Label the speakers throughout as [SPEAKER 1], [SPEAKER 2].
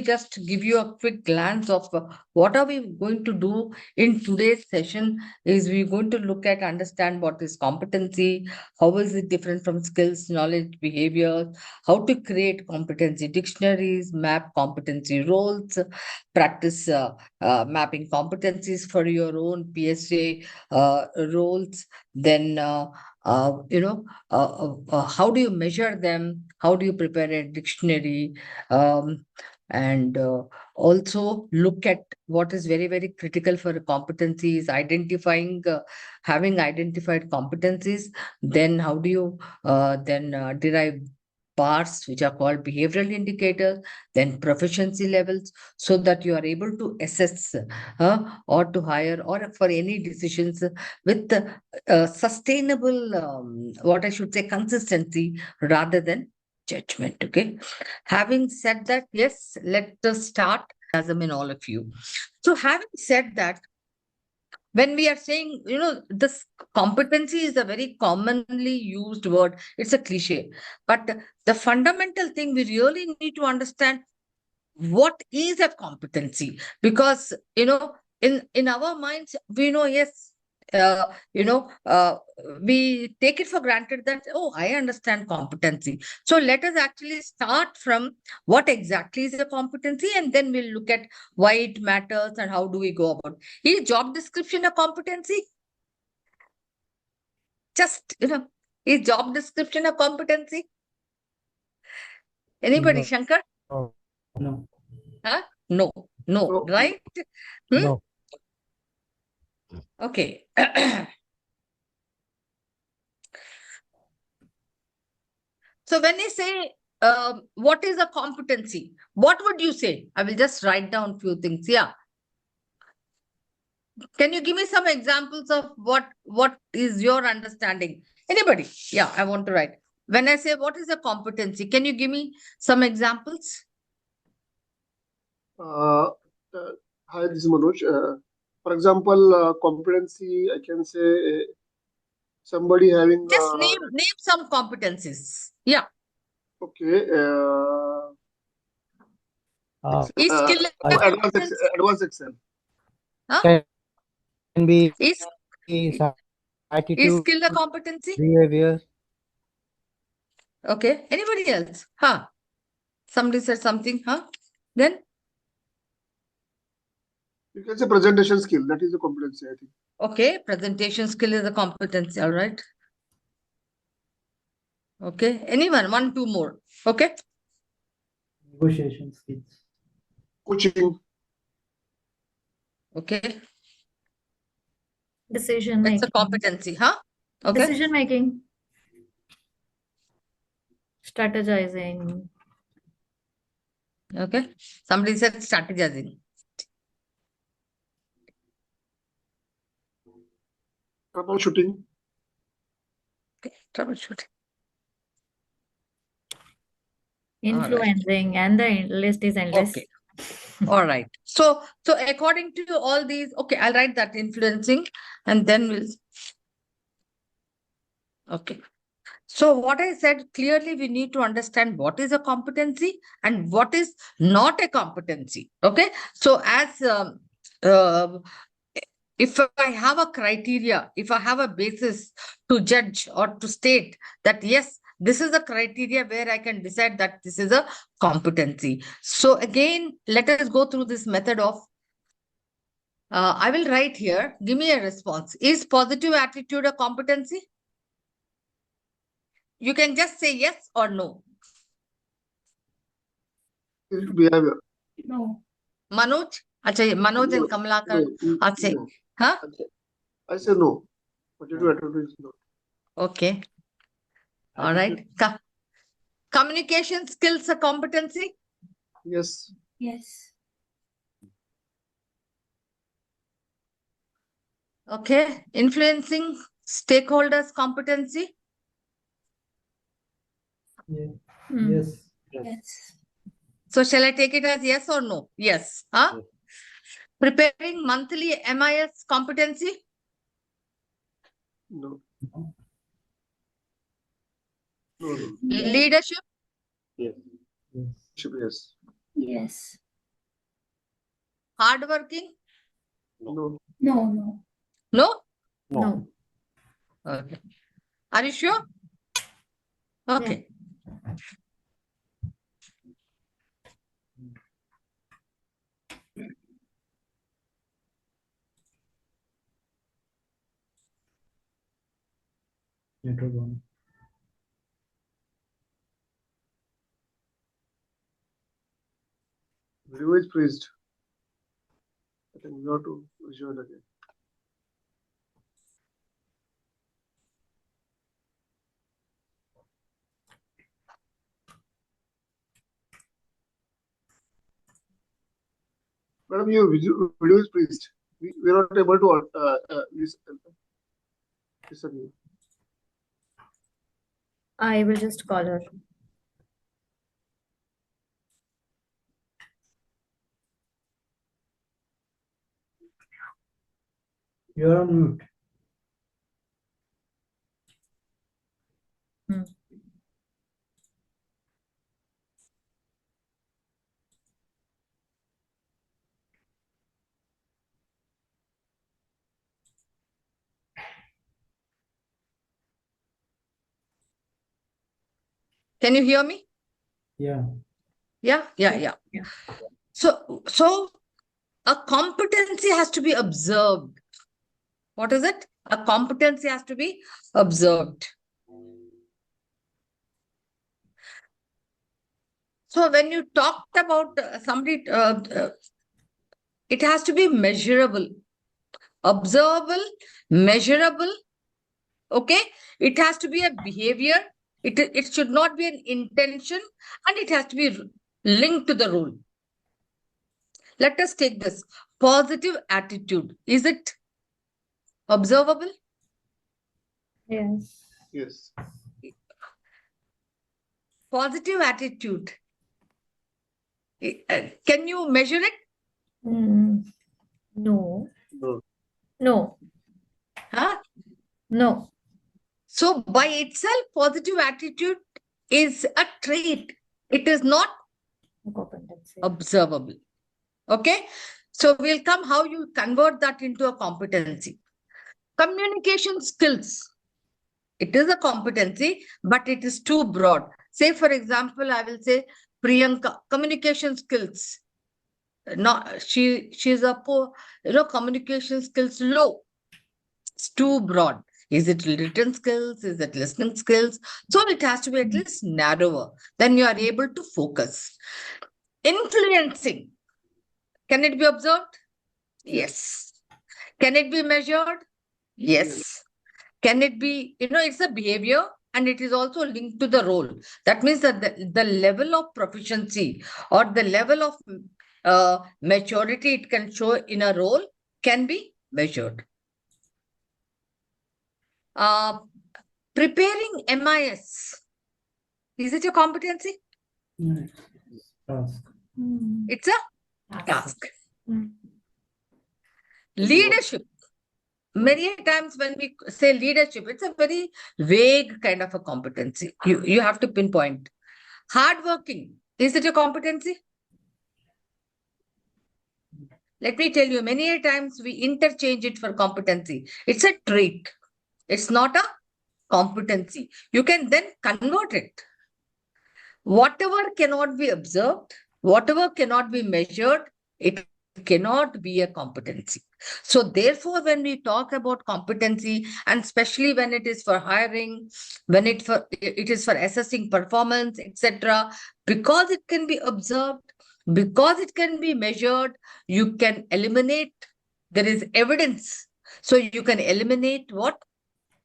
[SPEAKER 1] just give you a quick glance of what are we going to do in today's session is we're going to look at understand what is competency, how is it different from skills, knowledge, behavior, how to create competency dictionaries, map competency roles, practice mapping competencies for your own PSA roles, then how do you measure them, how do you prepare a dictionary, and also look at what is very, very critical for a competency is identifying, having identified competencies, then how do you derive bars which are called behavioral indicators, then proficiency levels, so that you are able to assess or to hire or for any decisions with sustainable, what I should say, consistency rather than judgment. Okay. Having said that, yes, let us start as in all of you. So, having said that, when we are saying, this competency is a very commonly used word, it's a cliche. But the fundamental thing we really need to understand what is a competency, because in our minds we know, yes, uh, you know uh, we take it for granted that, oh, I understand competency. So let us actually start from what exactly is a competency, and then we'll look at why it matters and how do we go about. Is job description a competency? Just, is job description a competency? Anybody?
[SPEAKER 2] No.
[SPEAKER 1] Shankar?
[SPEAKER 2] No.
[SPEAKER 1] Huh? No,
[SPEAKER 3] No.
[SPEAKER 1] right? Hmm?
[SPEAKER 2] No.
[SPEAKER 1] Okay. So when you say, what is a competency, what would you say? I will just write down few things. Yeah. Can you give me some examples of what is your understanding? Anybody? Yeah, I want to write. When I say what is a competency, can you give me some examples?
[SPEAKER 3] Uh, Hi, this is Manoj. For example, competency, I can say somebody having
[SPEAKER 1] Just name some competencies. Yeah.
[SPEAKER 3] okay.
[SPEAKER 1] Is skill a competency?
[SPEAKER 3] Advanced Excel.
[SPEAKER 1] Huh?
[SPEAKER 2] Can be
[SPEAKER 1] Is
[SPEAKER 2] attitude,
[SPEAKER 1] skill a competency?
[SPEAKER 2] behavior.
[SPEAKER 1] Okay. Anybody else? Huh? Somebody said something, huh? Then,
[SPEAKER 3] You can say presentation skill. That is a competency, I think.
[SPEAKER 1] okay, presentation skill is a competency, all right. Okay. Anyone? One, two more. Okay.
[SPEAKER 2] Negotiation skills.
[SPEAKER 3] Coaching.
[SPEAKER 1] Okay.
[SPEAKER 4] Decision
[SPEAKER 1] It's a
[SPEAKER 4] making.
[SPEAKER 1] competency, huh? Okay.
[SPEAKER 4] Decision making. Strategizing.
[SPEAKER 1] Okay. Somebody said strategizing.
[SPEAKER 3] Troubleshooting.
[SPEAKER 1] Okay. Troubleshooting.
[SPEAKER 4] Influencing, and the list is endless.
[SPEAKER 1] Okay. All right. So according to all these, okay, I'll write that influencing, and then we'll. Okay. So what I said clearly, we need to understand what is a competency and what is not a competency. Okay. So as uh, if I have a criteria, if I have a basis to judge or to state that, yes, this is a criteria where I can decide that this is a competency. So again, let us go through this method of, I will write here, give me a response. Is positive attitude a competency? You can just say yes or no.
[SPEAKER 3] Behavior.
[SPEAKER 4] No.
[SPEAKER 1] Manoj? Acha, Manoj and Kamalakar, I'll say,
[SPEAKER 3] No.
[SPEAKER 1] huh?
[SPEAKER 3] I say no. Positive attitude is not.
[SPEAKER 1] Okay. All right. Communication skills a competency?
[SPEAKER 3] Yes.
[SPEAKER 4] Yes.
[SPEAKER 1] Okay. Influencing stakeholders competency?
[SPEAKER 2] Yeah.
[SPEAKER 4] Hmm.
[SPEAKER 2] Yes.
[SPEAKER 4] Yes.
[SPEAKER 1] So shall I take it as yes or no? Yes. Huh?
[SPEAKER 2] Yes.
[SPEAKER 1] Preparing monthly MIS competency?
[SPEAKER 3] No. No.
[SPEAKER 1] Leadership?
[SPEAKER 3] Yes.
[SPEAKER 4] Yes.
[SPEAKER 1] Hardworking?
[SPEAKER 3] No.
[SPEAKER 4] No, no,
[SPEAKER 1] No?
[SPEAKER 4] no.
[SPEAKER 1] Okay. Are you sure? Okay.
[SPEAKER 2] Network on.
[SPEAKER 3] Video is freezed. I think we have to rejoin again. Madam, your video is freezed. We are not able to listen you.
[SPEAKER 4] I will just call her.
[SPEAKER 2] You are on mute.
[SPEAKER 4] Hmm.
[SPEAKER 1] Can you hear me?
[SPEAKER 2] Yeah.
[SPEAKER 1] Yeah.
[SPEAKER 4] Yeah.
[SPEAKER 1] So a competency has to be observed. What is it? A competency has to be observed. So when you talked about somebody, it has to be measurable, observable, measurable. Okay, it has to be a behavior. It should not be an intention, and it has to be linked to the role. Let us take this positive attitude. Is it observable?
[SPEAKER 4] Yes.
[SPEAKER 3] Yes.
[SPEAKER 1] Positive attitude. Can you measure it?
[SPEAKER 4] Mm, no,
[SPEAKER 3] No.
[SPEAKER 4] no,
[SPEAKER 1] Huh?
[SPEAKER 4] no.
[SPEAKER 1] So by itself, positive attitude is a trait. It is not
[SPEAKER 4] Competency.
[SPEAKER 1] observable. Okay. So we'll come how you convert that into a competency. Communication skills. It is a competency, but it is too broad. Say, for example, I will say Priyanka, communication skills. Not she's a poor, communication skills low. It's too broad. Is it written skills? Is it listening skills? So it has to be at least narrower. Then you are able to focus. Influencing. Can it be observed? Yes. Can it be measured? Yes. Can it be, it's a behavior and it is also linked to the role. That means that the level of proficiency or the level of maturity it can show in a role can be measured. Preparing MIS. Is it a competency?
[SPEAKER 2] Nice. Task.
[SPEAKER 4] Mm.
[SPEAKER 1] It's a task.
[SPEAKER 4] Mm.
[SPEAKER 1] Leadership. Many times when we say leadership, it's a very vague kind of a competency. You have to pinpoint. Hardworking. Is it a competency? Let me tell you, many times we interchange it for competency. It's a trait. It's not a competency. You can then convert it. Whatever cannot be observed, whatever cannot be measured, it cannot be a competency. So therefore, when we talk about competency, and especially when it is for hiring, when it is for assessing performance, etc., because it can be observed, because it can be measured, you can eliminate, there is evidence. So you can eliminate what?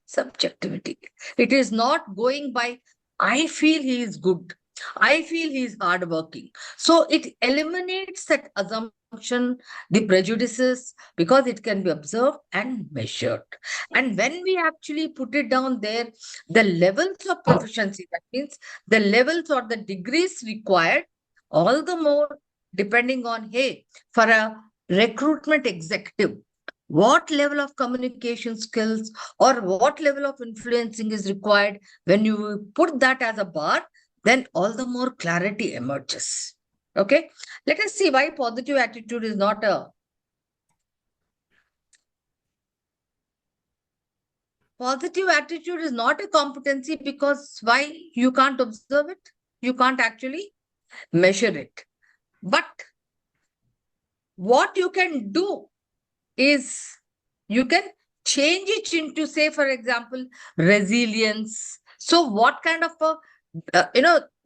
[SPEAKER 1] Subjectivity. It is not going by, I feel he is good. I feel he is hardworking. So it eliminates that assumption, the prejudices, because it can be observed and measured. And when we actually put it down there, the levels of proficiency, that means the levels or the degrees required, all the more depending on, hey, for a recruitment executive, what level of communication skills or what level of influencing is required. When you put that as a bar, then all the more clarity emerges. Okay, let us see why positive attitude is not a competency, because why? You can't observe it, you can't actually measure it. But what you can do is you can change it into, say, for example, resilience. So what kind of a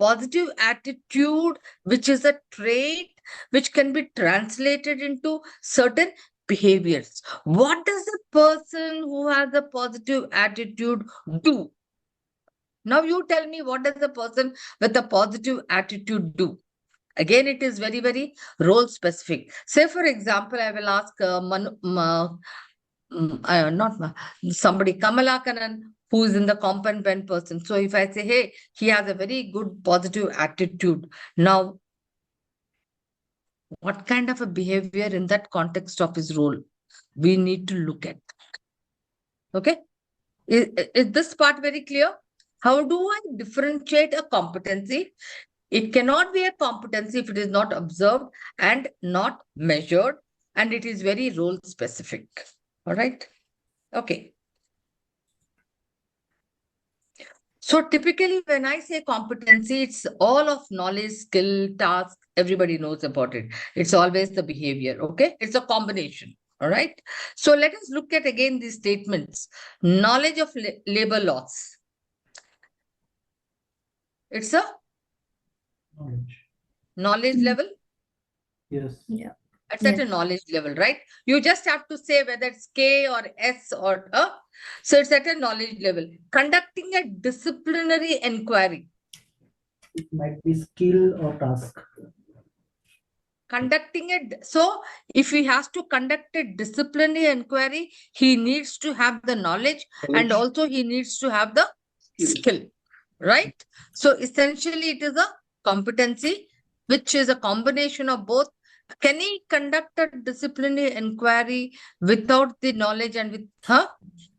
[SPEAKER 1] positive attitude, which is a trait which can be translated into certain behaviors? What does a person who has a positive attitude do? Now you tell me, what does a person with a positive attitude do? Again, it is very, very role specific. Say, for example, I will ask not somebody, Kamalakanan, who is in the competent person. So if I say, hey, he has a very good positive attitude. Now, what kind of a behavior in that context of his role we need to look at? Okay. Is this part very clear? How do I differentiate a competency? It cannot be a competency if it is not observed and not measured, and it is very role specific. All right. Okay. So typically, when I say competency, it's all of knowledge, skill, task, everybody knows about it. It's always the behavior. Okay. It's a combination. All right. So let us look at again these statements. Knowledge of labor laws. It's a knowledge level.
[SPEAKER 2] Yes.
[SPEAKER 4] Yeah.
[SPEAKER 1] It's at a
[SPEAKER 4] Yes.
[SPEAKER 1] knowledge level, right? You just have to say whether it's K or S or A. So it's at a knowledge level. Conducting a disciplinary inquiry.
[SPEAKER 2] It might be skill or task.
[SPEAKER 1] Conducting it. So if he has to conduct a disciplinary inquiry, he needs to have the knowledge and also he needs to have the skill, right? So essentially it is a competency, which is a combination of both. Can he conduct a disciplinary inquiry without the knowledge and with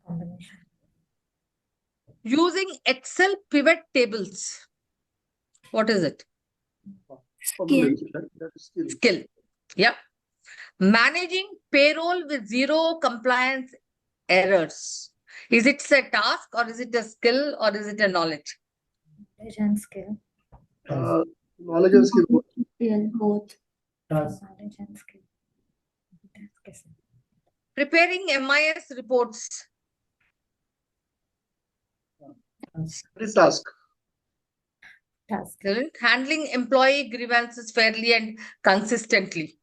[SPEAKER 4] Combination.
[SPEAKER 1] using Excel pivot tables? What is it?
[SPEAKER 3] Competency, right? That is skill.
[SPEAKER 1] Skill. Yeah. Managing payroll with zero compliance errors. Is it a task or is it a skill or is it a knowledge?
[SPEAKER 4] Knowledge and skill.
[SPEAKER 3] Knowledge and skill.
[SPEAKER 4] Skill, both.
[SPEAKER 2] Task.
[SPEAKER 4] Knowledge and skill. Task.
[SPEAKER 1] Preparing MIS reports.
[SPEAKER 3] Every task.
[SPEAKER 4] Task.
[SPEAKER 1] Excellent. Handling employee grievances fairly and consistently.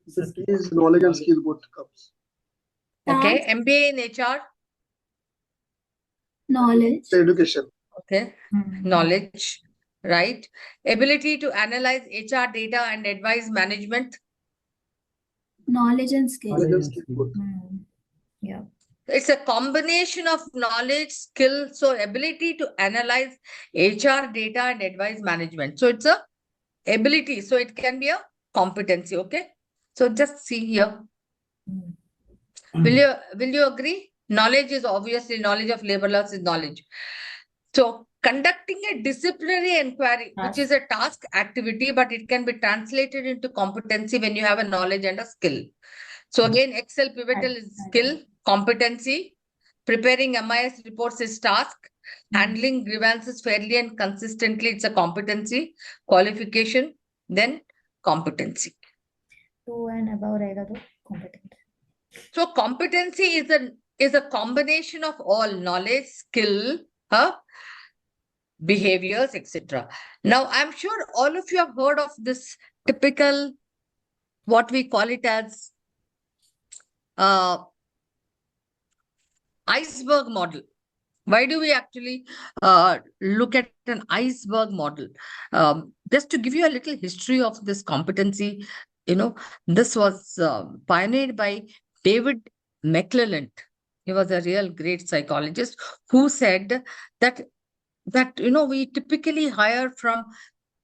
[SPEAKER 3] The key is knowledge and skill both comes.
[SPEAKER 1] Okay. MBA in HR.
[SPEAKER 5] Knowledge,
[SPEAKER 3] Education.
[SPEAKER 1] Okay. Knowledge. Right. Ability to analyze HR data and advise management.
[SPEAKER 5] knowledge and skill.
[SPEAKER 3] Knowledge and skill both.
[SPEAKER 4] Yeah.
[SPEAKER 1] It's a combination of knowledge, skill, so ability to analyze HR data and advise management. So it's a ability. So it can be a competency. Okay. So just see here. Will you agree? Knowledge is obviously knowledge of labor laws is knowledge. So conducting a disciplinary inquiry, which is a task activity, but it can be translated into competency when you have a knowledge and a skill. So again, Excel pivotal is skill, competency. Preparing MIS reports is task. Handling grievances fairly and consistently, it's a competency. Qualification, then competency.
[SPEAKER 4] 2 and above रहेगा तो competent.
[SPEAKER 1] So competency is a combination of all knowledge, skill, behaviors, etc. Now, I'm sure all of you have heard of this typical, what we call it as iceberg model. Why do we actually look at an iceberg model? Just to give you a little history of this competency, this was pioneered by David McClelland. He was a real great psychologist who said that we typically hire from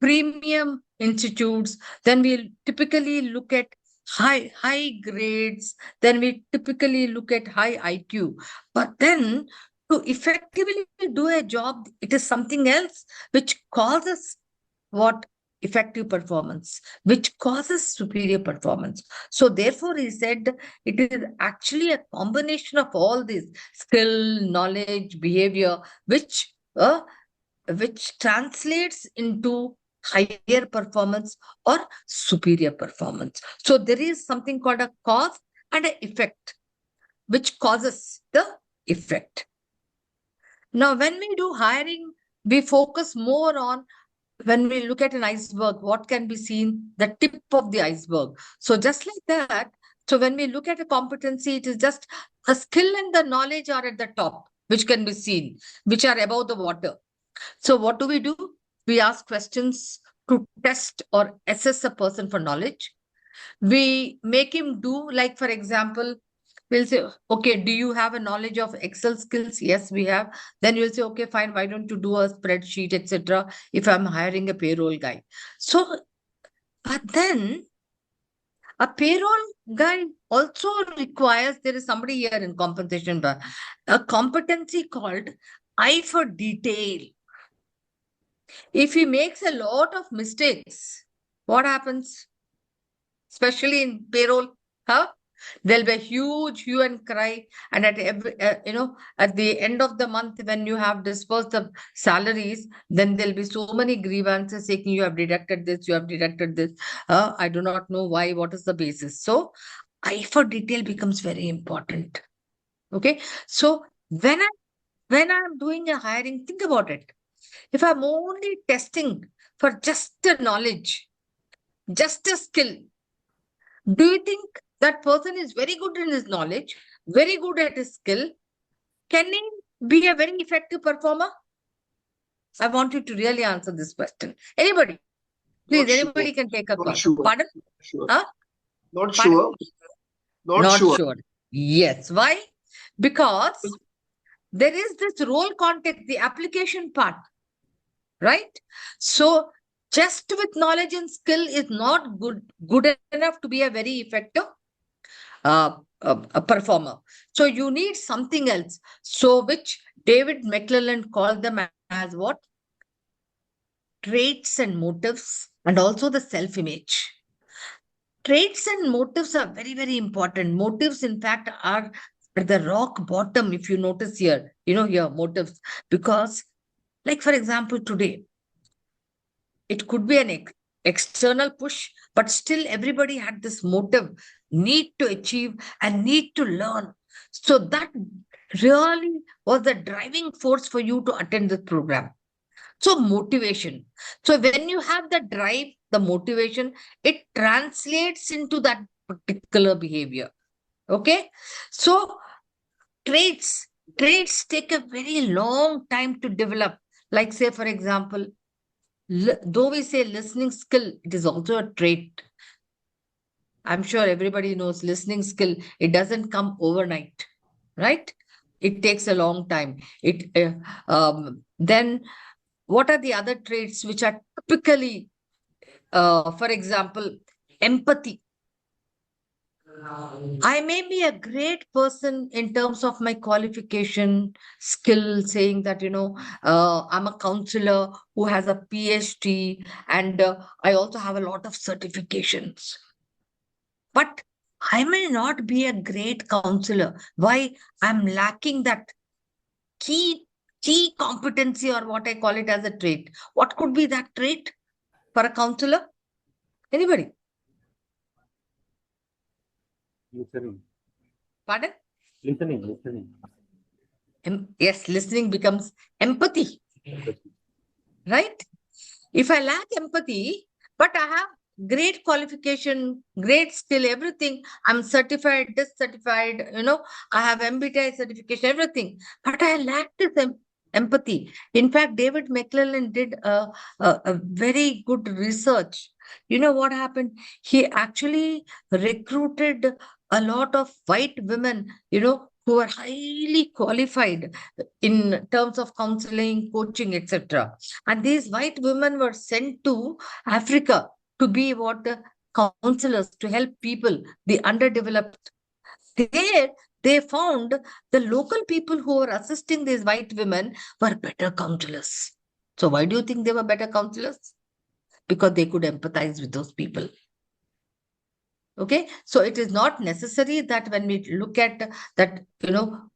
[SPEAKER 1] premium institutes, then we typically look at high grades, then we typically look at high IQ. But then to effectively do a job, it is something else which causes what effective performance, which causes superior performance. So therefore, he said it is actually a combination of all these skill, knowledge, behavior, which translates into higher performance or superior performance. So there is something called a cause and an effect, which causes the effect. Now, when we do hiring, we focus more on, when we look at an iceberg, what can be seen? The tip of the iceberg. So just like that, so when we look at a competency, it is just the skill and the knowledge are at the top, which can be seen, which are above the water. So what do? We ask questions to test or assess a person for knowledge. We make him do, like, for example, we'll say, okay, do you have a knowledge of Excel skills? Yes, we have. Then you'll say, okay, fine, why don't you do a spreadsheet, etc. if I'm hiring a payroll guy. So, but then a payroll guy also requires, there is somebody here in compensation, but a competency called eye for detail. If he makes a lot of mistakes, what happens? Especially in payroll, huh? There'll be a huge hue and cry, and at every, at the end of the month, when you have dispersed the salaries, then there'll be so many grievances saying you have deducted this, you have deducted this. I do not know why. What is the basis? So, eye for detail becomes very important. Okay, so when I'm doing a hiring, think about it. If I'm only testing for just a knowledge, just a skill, do you think that person is very good in his knowledge, very good at his skill? Can he be a very effective performer? I want you to really answer this question. Anybody? Please,
[SPEAKER 3] Not sure.
[SPEAKER 1] anybody can take a
[SPEAKER 3] Not
[SPEAKER 1] call.
[SPEAKER 3] sure.
[SPEAKER 1] Pardon?
[SPEAKER 3] Sure.
[SPEAKER 1] Huh?
[SPEAKER 3] Not
[SPEAKER 1] Pardon?
[SPEAKER 3] sure. Not
[SPEAKER 1] Not
[SPEAKER 3] sure.
[SPEAKER 1] sure. Yes. Why? Because there is this role context, the application part, right? So just with knowledge and skill is not good enough to be a very effective a performer. So you need something else. So which David McClelland called them as what? Traits and motives, and also the self-image. Traits and motives are very, very important. Motives, in fact, are at the rock bottom, if you notice here, here, motives. Because, like, for example, today, it could be an external push, but still everybody had this motive, need to achieve and need to learn. So that really was the driving force for you to attend this program. So motivation. So when you have the drive, the motivation, it translates into that particular behavior. Okay. So traits take a very long time to develop. Like, say, for example, though we say listening skill, it is also a trait. I'm sure everybody knows listening skill. It doesn't come overnight, right? It takes a long time. Then what are the other traits which are typically, for example, empathy? I may be a great person in terms of my qualification, skill, saying that, I'm a counselor who has a PhD, and I also have a lot of certifications. But I may not be a great counselor. Why? I'm lacking that key competency, or what I call it as a trait. What could be that trait for a counselor? Anybody?
[SPEAKER 6] Listening.
[SPEAKER 1] Pardon?
[SPEAKER 6] Listening.
[SPEAKER 1] Yes, listening becomes empathy, right? If I lack empathy, but I have great qualification, great skill, everything, I'm certified, this certified, I have MBTI certification, everything, but I lack this empathy. In fact, David McClelland did a very good research. You know what happened? He actually recruited a lot of white women, who are highly qualified in terms of counseling, coaching, etc. And these white women were sent to Africa to be what the counselors, to help people, the underdeveloped. There, they found the local people who were assisting these white women were better counselors. So why do you think they were better counselors? because they could empathize with those people. Okay, so it is not necessary that when we look at that,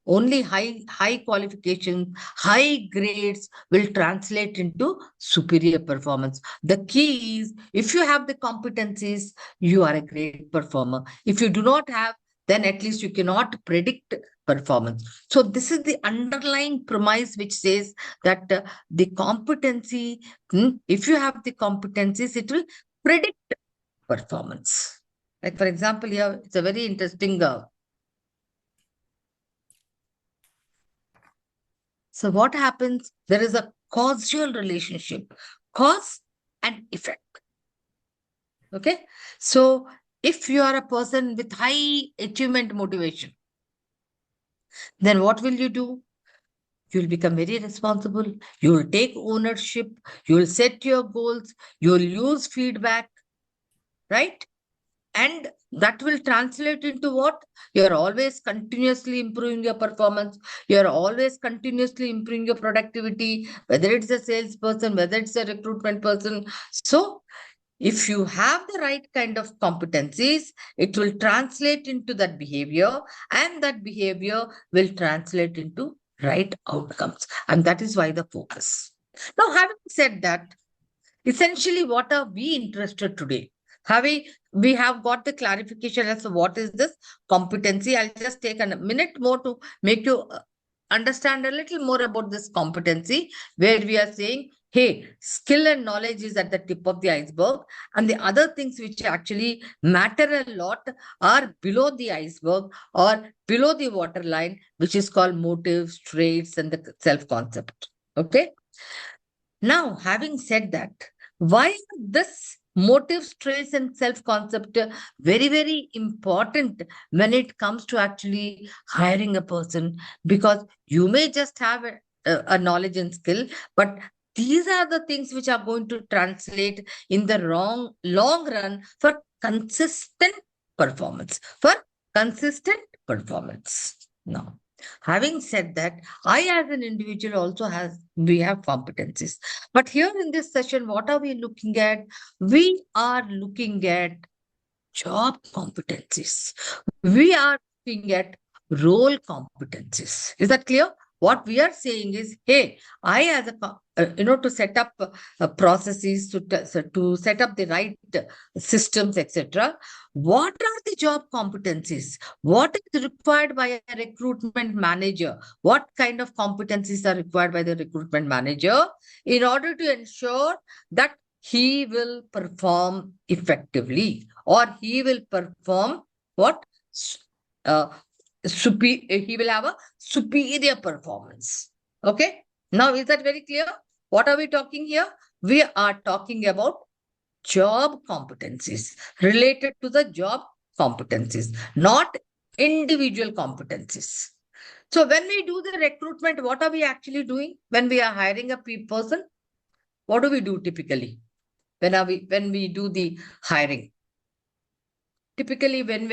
[SPEAKER 1] only high qualifications, high grades will translate into superior performance. The key is, if you have the competencies, you are a great performer. If you do not have, then at least you cannot predict performance. So this is the underlying premise which says that the competency, if you have the competencies, it will predict performance. Like, for example, here, it's a very interesting. So what happens? There is a causal relationship, cause and effect. Okay. So if you are a person with high achievement motivation, then what will you do? You will become very responsible. You will take ownership. You will set your goals. You will use feedback, right? And that will translate into what? You're always continuously improving your performance. You're always continuously improving your productivity, whether it's a salesperson, whether it's a recruitment person. So if you have the right kind of competencies, it will translate into that behavior, and that behavior will translate into right outcomes. And that is why the focus. Now, having said that, essentially, what are we interested today? We have got the clarification as to what is this competency. I'll just take a minute more to make you understand a little more about this competency, where we are saying, hey, skill and knowledge is at the tip of the iceberg, and the other things which actually matter a lot are below the iceberg or below the waterline, which is called motives, traits, and the self-concept. Okay. Now, having said that, why is this motive, traits, and self-concept very, very important when it comes to actually hiring a person? Because you may just have a knowledge and skill, but these are the things which are going to translate in the long run for consistent performance. For consistent performance. Now, having said that, I as an individual also we have competencies. But here in this session, what are we looking at? We are looking at job competencies. We are looking at role competencies. Is that clear? What we are saying is, hey, I as to set up processes, to set up the right systems, etc. What are the job competencies? What is required by a recruitment manager? What kind of competencies are required by the recruitment manager in order to ensure that he will perform effectively, or he will perform what? Uh, he will have a superior performance. Okay. Now, is that very clear? What are we talking here? We are talking about job competencies related to the job competencies, not individual competencies. So when we do the recruitment, what are we actually doing? When we are hiring a person, what do we do typically? When we do the hiring? Typically, when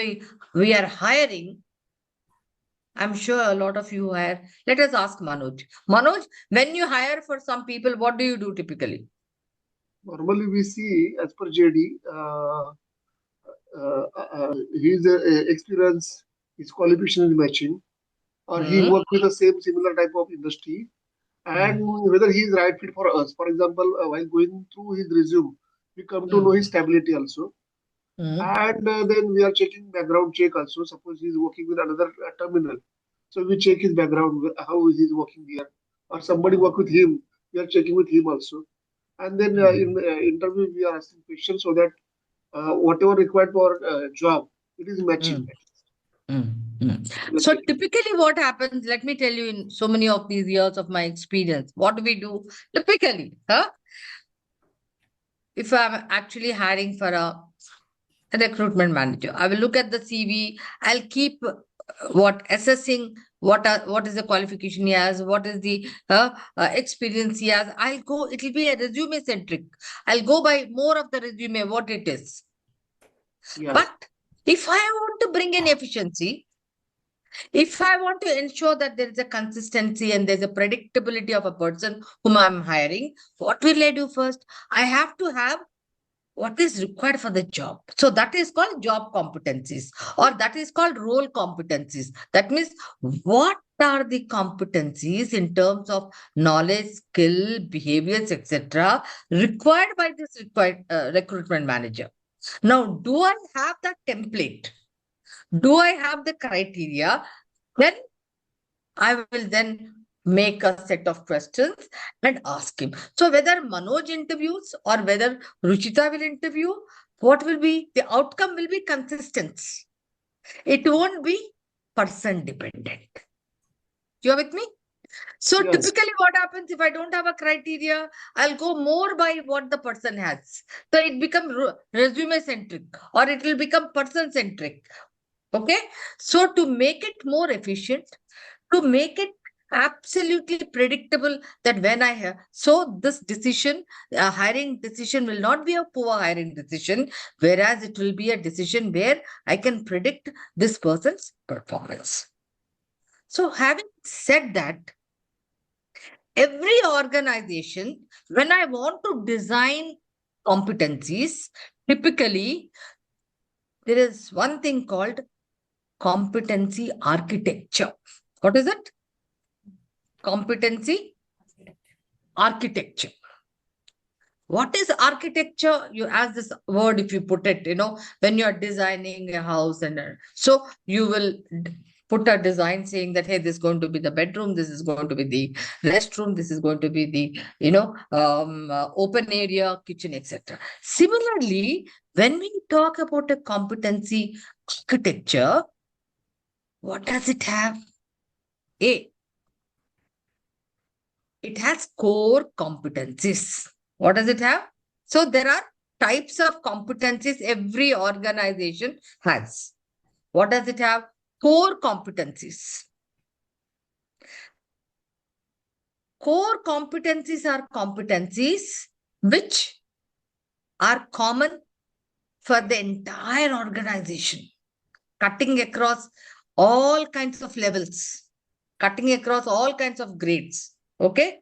[SPEAKER 1] we are hiring, I'm sure a lot of you hire. Let us ask Manoj. Manoj, when you hire for some people, what do you do typically?
[SPEAKER 3] Normally, we see as per JD, his experience, his qualification is matching, or he work with the similar type of industry, and whether he is right fit for us. For example, while going through his resume, we come to know his stability also. And then we are checking background check also. Suppose he is working with another terminal, so we check his background, how he is working here, or somebody work with him, we are checking with him also. And then in interview, we are asking questions so that whatever required for job, it is matching.
[SPEAKER 1] So typically what happens, let me tell you, in so many of these years of my experience, what do we do typically? If I'm actually hiring for a recruitment manager, I will look at the CV. I'll keep assessing what is the qualification he has, what is the experience he has. It'll be a resume centric. I'll go by more of the resume, what it is.
[SPEAKER 3] Yes.
[SPEAKER 1] But if I want to bring in efficiency, if I want to ensure that there is a consistency and there's a predictability of a person whom I'm hiring, what will I do first? I have to have what is required for the job. So that is called job competencies, or that is called role competencies. That means what are the competencies in terms of knowledge, skill, behaviors, etc., required by this recruitment manager. Now, do I have that template? Do I have the criteria? Then I will then make a set of questions and ask him. So whether Manoj interviews or whether Ruchita will interview, what will be the outcome will be consistent. It won't be person dependent. You are with me? So
[SPEAKER 3] Yes.
[SPEAKER 1] typically what happens if I don't have a criteria, I'll go more by what the person has. So it becomes resume centric or it will become person centric. Okay. So to make it more efficient, to make it absolutely predictable that when I have, so this decision, hiring decision will not be a poor hiring decision, whereas it will be a decision where I can predict this person's performance. So having said that, every organization, when I want to design competencies, typically there is one thing called competency architecture. What is it? Competency architecture. What is architecture? You ask this word if you put it, when you're designing a house so you will put a design saying that, hey, this is going to be the bedroom, this is going to be the restroom, this is going to be the, open area, kitchen, etc. Similarly, when we talk about a competency architecture, what does it have? It has core competencies. What does it have? So there are types of competencies every organization has. What does it have? Core competencies. Core competencies are competencies which are common for the entire organization, cutting across all kinds of levels, cutting across all kinds of grades. Okay?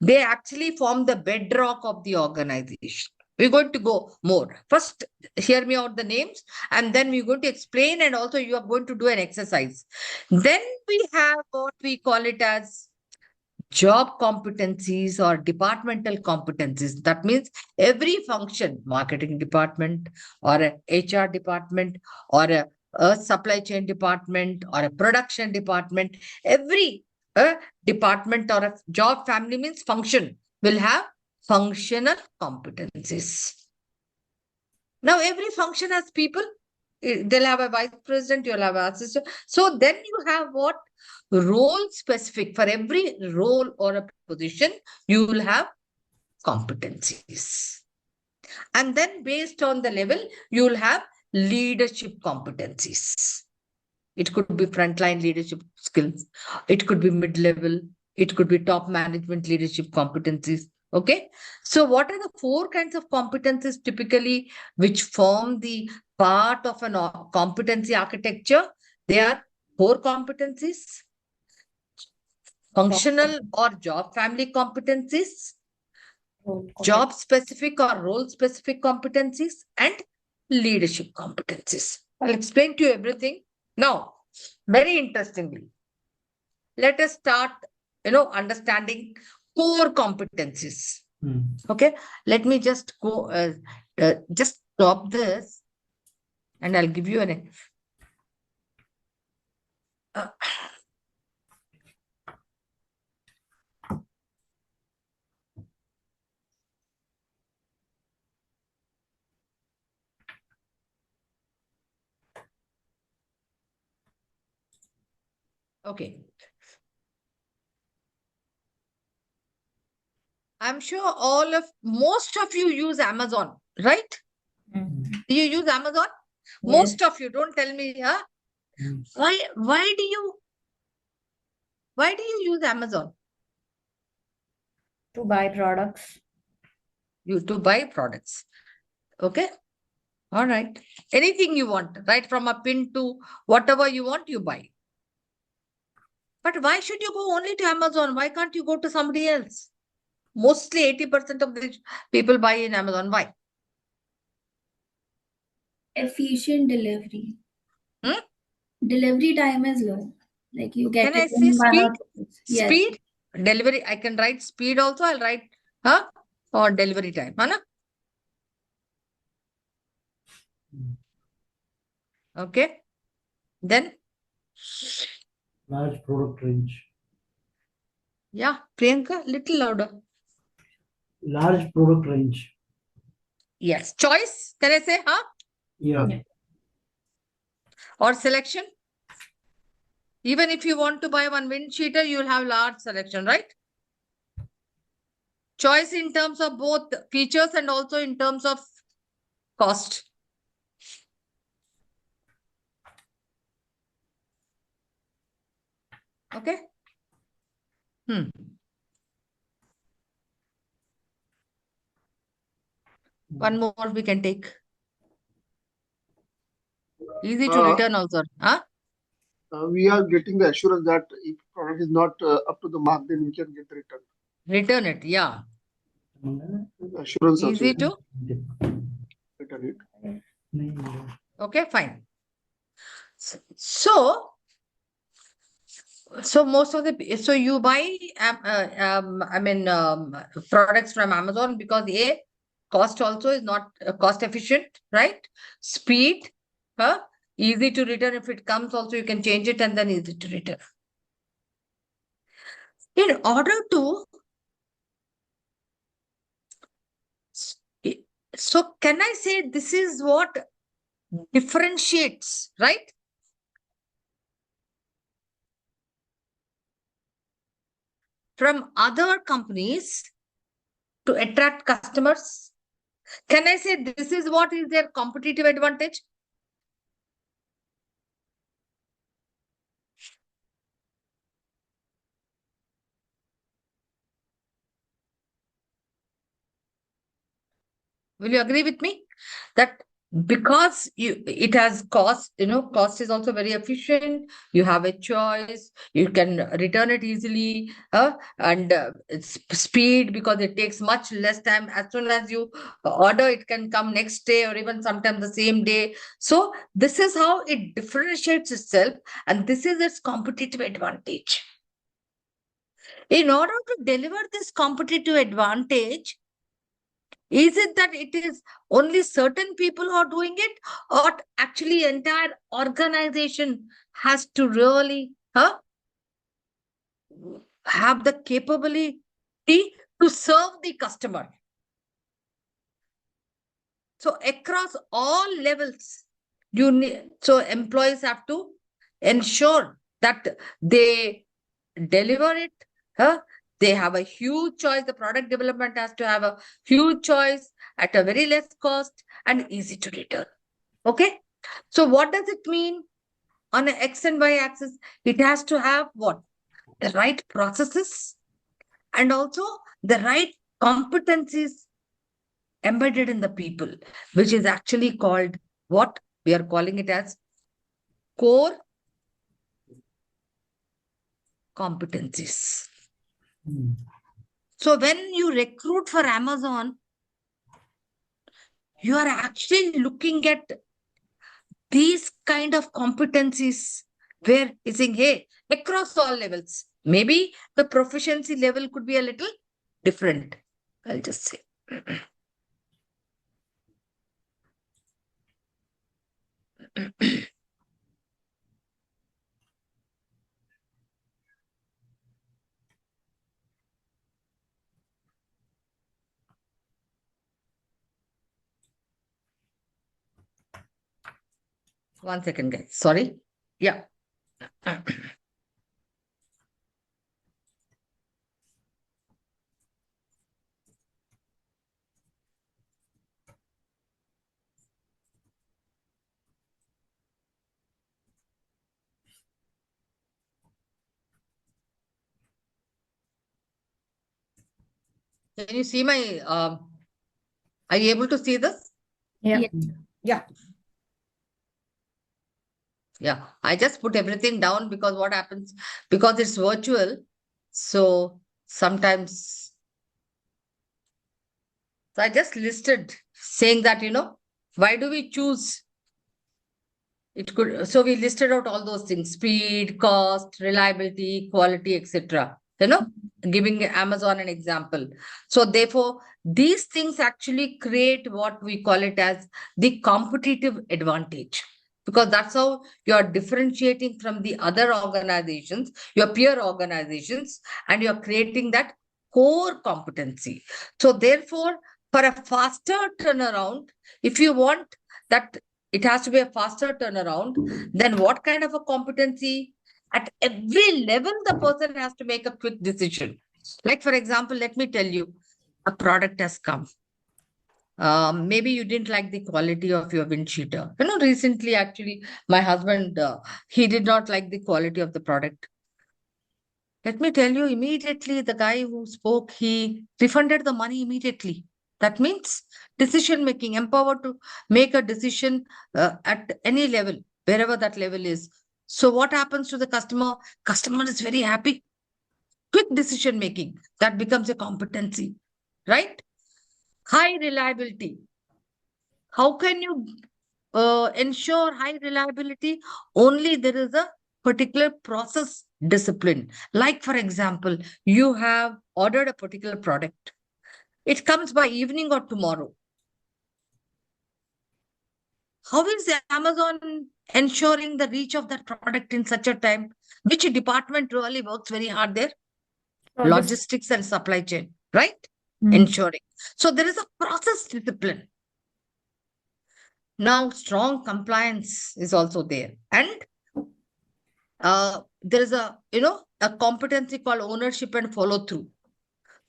[SPEAKER 1] They actually form the bedrock of the organization. We're going to go more. First, hear me out the names, and then we're going to explain, and also you are going to do an exercise. Then we have what we call it as job competencies or departmental competencies. That means every function, marketing department or a HR department or a supply chain department or a production department, every department or a job family means function will have functional competencies. Now, every function has people. They'll have a vice president, you'll have an assistant. So then you have what? Role specific. For every role or a position, you will have competencies. And then based on the level, you will have leadership competencies. It could be frontline leadership skills. It could be mid-level. It could be top management leadership competencies. Okay. So what are the four kinds of competencies typically which form the part of an competency architecture? They are core competencies, functional or job family competencies, job specific or role specific competencies, and leadership competencies. I'll explain to you everything. Now, very interestingly, let us start, understanding core competencies. Okay, let me just go, just stop this and I'll give you an. Okay. I'm sure most of you use Amazon, right? Do you use Amazon? Most of you, don't tell me, huh? Why do you use Amazon?
[SPEAKER 4] To buy products.
[SPEAKER 1] To buy products. Okay. All right. Anything you want, right? From a pin to whatever you want, you buy. But why should you go only to Amazon? Why can't you go to somebody else? Mostly 80% of the people buy in Amazon. Why?
[SPEAKER 5] efficient delivery.
[SPEAKER 1] Hmm?
[SPEAKER 5] Delivery time is low. Like you get
[SPEAKER 1] Can I
[SPEAKER 5] it
[SPEAKER 1] say
[SPEAKER 5] in 1 or
[SPEAKER 1] speed?
[SPEAKER 5] 2 days. Yes.
[SPEAKER 1] Speed, delivery. I can write speed also. I'll write, or delivery time. Huh? Okay. Then,
[SPEAKER 2] Large product range.
[SPEAKER 1] yeah, Priyanka, little louder.
[SPEAKER 2] Large product range.
[SPEAKER 1] Yes. Choice, can I say,
[SPEAKER 2] Yeah.
[SPEAKER 1] or selection? Even if you want to buy one wind cheater, you'll have large selection, right? Choice in terms of both features and also in terms of cost. Okay. One more we can take. Easy to return also.
[SPEAKER 3] We are getting the assurance that if product is not up to the mark, then we can get the return.
[SPEAKER 1] Return it. Yeah.
[SPEAKER 3] Assurance also
[SPEAKER 1] Easy
[SPEAKER 3] we
[SPEAKER 1] to.
[SPEAKER 3] return it.
[SPEAKER 1] Okay, fine. So most of the, so you buy products from Amazon because cost also is not cost efficient, right? Speed, easy to return. If it comes also you can change it and then easy to return. In order to, so can I say this is what differentiates, right? From other companies to attract customers? Can I say this is what is their competitive advantage? Will you agree with me that because it has cost, cost is also very efficient. You have a choice. You can return it easily, and it's speed because it takes much less time. As soon as you order, it can come next day or even sometimes the same day. So this is how it differentiates itself, and this is its competitive advantage. In order to deliver this competitive advantage, is it that it is only certain people who are doing it, or actually entire organization has to really have the capability to serve the customer? So across all levels, so employees have to ensure that they deliver it. They have a huge choice. The product development has to have a huge choice at a very less cost and easy to return. Okay. So what does it mean on an X and Y axis? It has to have what? The right processes and also the right competencies embedded in the people, which is actually called what? We are calling it as core competencies. So when you recruit for Amazon, you are actually looking at these kind of competencies where it's saying, hey, across all levels. Maybe the proficiency level could be a little different. I'll just say. One second, guys. Sorry. Yeah. Can you see my, are you able to see this?
[SPEAKER 4] Yeah.
[SPEAKER 1] Yeah. Yeah. I just put everything down because what happens, because it's virtual. So sometimes, so I just listed saying that, why do we choose It could, so we listed out all those things: speed, cost, reliability, quality, etc. Giving Amazon an example. So therefore, these things actually create what we call it as the competitive advantage. Because that's how you are differentiating from the other organizations, your peer organizations, and you're creating that core competency. So therefore, for a faster turnaround, if you want that it has to be a faster turnaround, then what kind of a competency? At every level, the person has to make a quick decision. Like, for example, let me tell you, a product has come. Maybe you didn't like the quality of your windshield. Recently, actually, my husband, he did not like the quality of the product. Let me tell you, immediately, the guy who spoke, he refunded the money immediately. That means decision making, empowered to make a decision at any level, wherever that level is. So what happens to the customer? Customer is very happy. Quick decision making, that becomes a competency, right? High reliability. How can you ensure high reliability? Only there is a particular process discipline. Like, for example, you have ordered a particular product. It comes by evening or tomorrow. How is Amazon ensuring the reach of that product in such a time? Which department really works very hard there? Logistics and supply chain, right? Ensuring. So there is a process discipline. Now, strong compliance is also there. And there is a competency called ownership and follow through.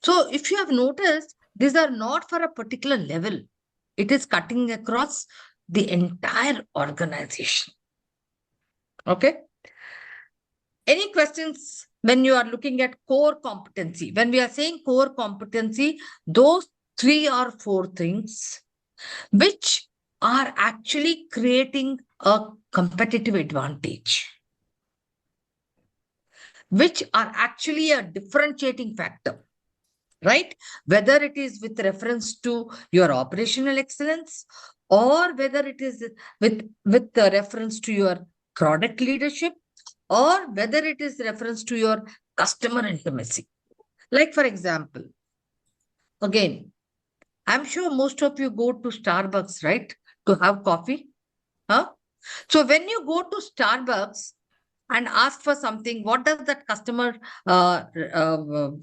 [SPEAKER 1] So if you have noticed, these are not for a particular level. It is cutting across the entire organization. Okay. Any questions when you are looking at core competency? When we are saying core competency, those 3 or 4 things which are actually creating a competitive advantage, which are actually a differentiating factor, right? Whether it is with reference to your operational excellence or whether it is with the reference to your product leadership or whether it is reference to your customer intimacy. Like, for example, again, I'm sure most of you go to Starbucks, right? To have coffee. Huh? So when you go to Starbucks and ask for something, what does that customer, the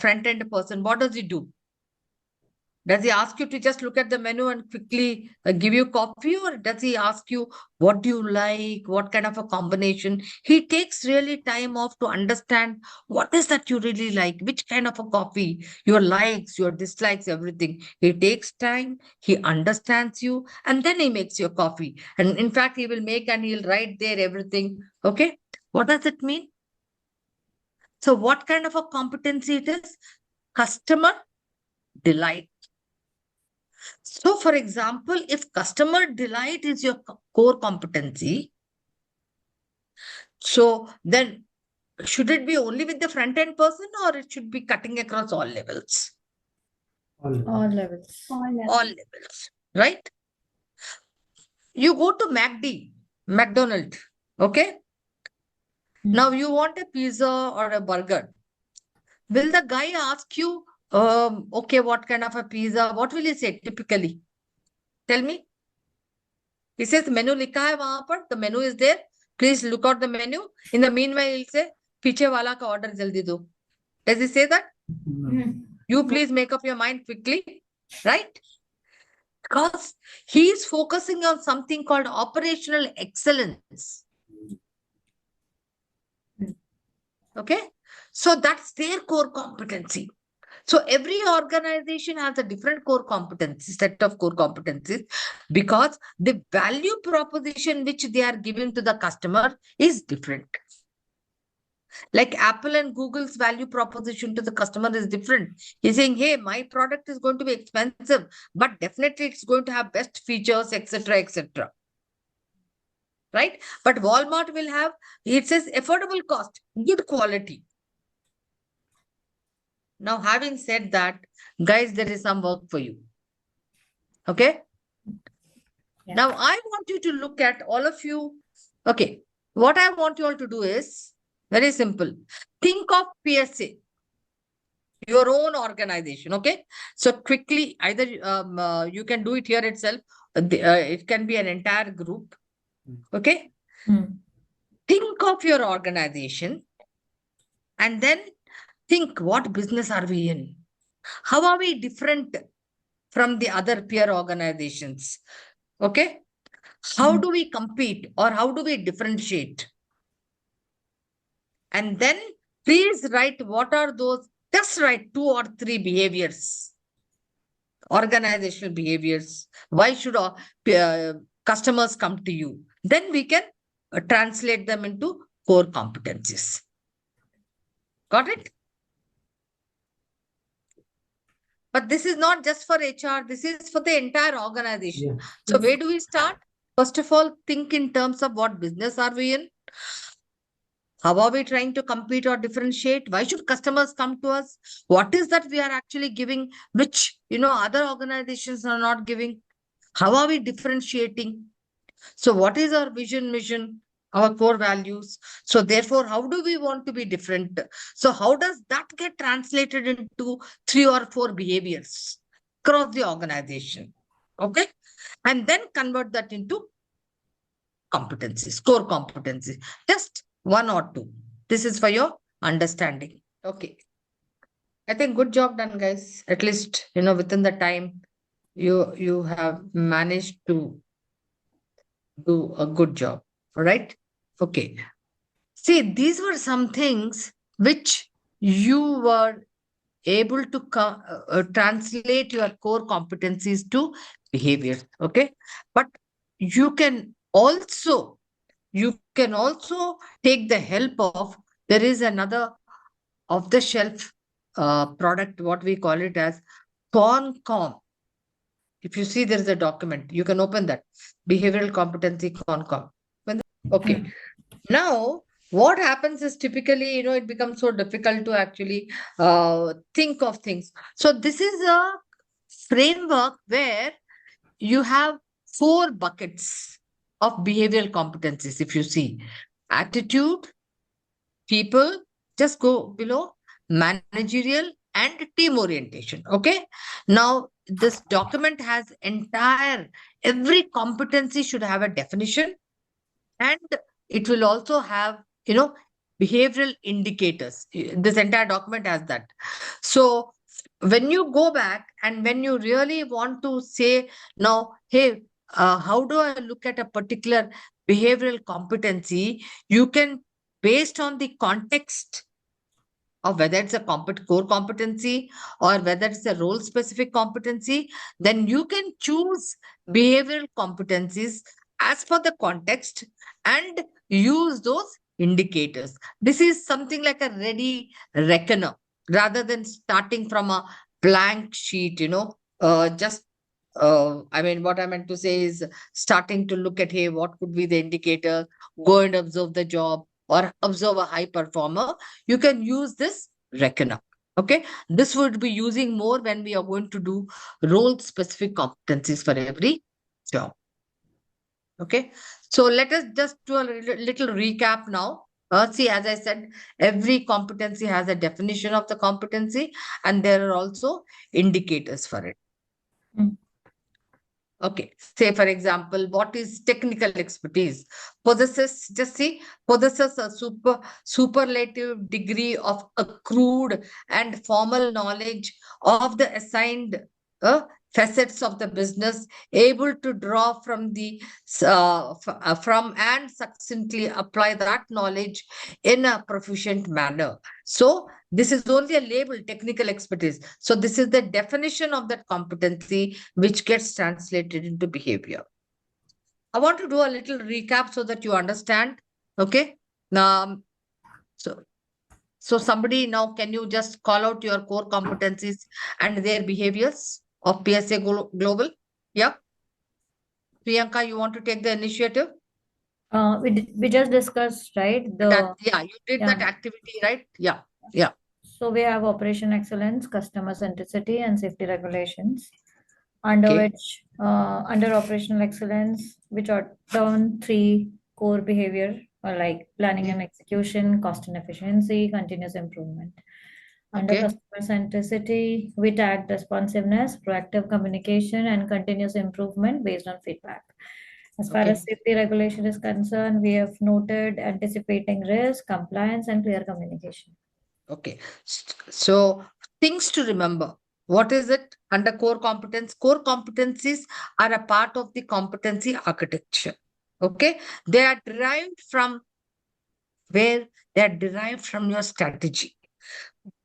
[SPEAKER 1] front end person, what does he do? Does he ask you to just look at the menu and quickly give you coffee, or does he ask you what do you like, what kind of a combination? He takes really time off to understand what is that you really like, which kind of a coffee, your likes, your dislikes, everything. He takes time, he understands you, and then he makes your coffee. And in fact, he will make and he'll write there everything. Okay. What does it mean? So what kind of a competency it is? Customer delight. So, for example, if customer delight is your core competency, so then should it be only with the front end person or it should be cutting across all levels?
[SPEAKER 2] All
[SPEAKER 4] All
[SPEAKER 2] levels.
[SPEAKER 4] levels.
[SPEAKER 1] All levels, right? You go to McDonald's, okay? Now you want a pizza or a burger. Will the guy ask you, okay, what kind of a pizza? What will he say typically? Tell me. He says menu likha hai wahan par, the menu is there. Please look out the menu. In the meanwhile, he'll say, piche wala ka order jaldi do. Does he say that?
[SPEAKER 2] No.
[SPEAKER 1] You please make up your mind quickly, right? Because he is focusing on something called operational excellence. Okay? So that's their core competency. So every organization has a different core competency, set of core competencies, because the value proposition which they are giving to the customer is different. Like Apple and Google's value proposition to the customer is different. He's saying, hey, my product is going to be expensive, but definitely it's going to have best features, etc., etc. Right? But Walmart will have, it says affordable cost, good quality. Now, having said that, guys, there is some work for you. Okay?
[SPEAKER 4] Yeah.
[SPEAKER 1] Now, I want you to look at all of you. Okay, what I want you all to do is very simple. Think of PSA, your own organization. Okay, so quickly, either you can do it here itself. It can be an entire group. Okay, think of your organization and then think, what business are we in? How are we different from the other peer organizations? Okay, how do we compete or how do we differentiate? And then please write what are those, just write 2 or 3 behaviors, organizational behaviors. Why should customers come to you? Then we can translate them into core competencies. Got it? But this is not just for HR, this is for the entire organization.
[SPEAKER 2] Yes.
[SPEAKER 1] So where do we start? First of all, think in terms of what business are we in? How are we trying to compete or differentiate? Why should customers come to us? What is that we are actually giving, which other organizations are not giving? How are we differentiating? So what is our vision, mission, our core values? So therefore, how do we want to be different? So how does that get translated into 3 or 4 behaviors across the organization? Okay. And then convert that into competencies, core competencies. Just 1 or 2. This is for your understanding. Okay. I think good job done, guys. At least, within the time you have managed to do a good job. All right. Okay. See, these were some things which you were able to translate your core competencies to behaviors. Okay. But you can also take the help of, there is another off the shelf product, what we call it as CONCOM. If you see there is a document, you can open that behavioral competency CONCOM. Okay. Now, what happens is typically, it becomes so difficult to actually think of things. So this is a framework where you have 4 buckets of behavioral competencies. If you see attitude, people, just go below, managerial and team orientation. Okay. Now, this document has every competency should have a definition, and it will also have, behavioral indicators. This entire document has that. So when you go back and when you really want to say, now, hey, how do I look at a particular behavioral competency? You can, based on the context of whether it's a core competency or whether it's a role specific competency, then you can choose behavioral competencies as per the context and use those indicators. This is something like a ready reckoner rather than starting from a blank sheet, just I mean, what I meant to say is starting to look at, hey, what could be the indicator, go and observe the job or observe a high performer. You can use this reckoner. Okay. This would be using more when we are going to do role specific competencies for every job. Okay. So let us just do a little recap now. See, as I said, every competency has a definition of the competency and there are also indicators for it. Okay, say for example, what is technical expertise? Possesses a superlative degree of accrued and formal knowledge of the assigned facets of the business, able to draw from from and succinctly apply that knowledge in a proficient manner. So this is only a label, technical expertise. So this is the definition of that competency which gets translated into behavior. I want to do a little recap so that you understand. Okay. So somebody now, can you just call out your core competencies and their behaviors of PSA Global? Yeah. Priyanka, you want to take the initiative?
[SPEAKER 4] We just discussed, right?
[SPEAKER 1] You did that
[SPEAKER 4] yeah.
[SPEAKER 1] activity, right? Yeah. Yeah.
[SPEAKER 4] So we have operation excellence, customer centricity, and safety regulations. under
[SPEAKER 1] Okay.
[SPEAKER 4] which, under operational excellence, which are down three core behavior, like planning
[SPEAKER 1] Okay.
[SPEAKER 4] and execution, cost and efficiency, continuous improvement. Under
[SPEAKER 1] Okay.
[SPEAKER 4] customer centricity, we tagged responsiveness, proactive communication, and continuous improvement based on feedback. As far
[SPEAKER 1] Okay.
[SPEAKER 4] as safety regulation is concerned, we have noted anticipating risk, compliance, and clear communication.
[SPEAKER 1] Okay. So things to remember. What is it under core competence? Core competencies are a part of the competency architecture. Okay. They are derived from where? They are derived from your strategy,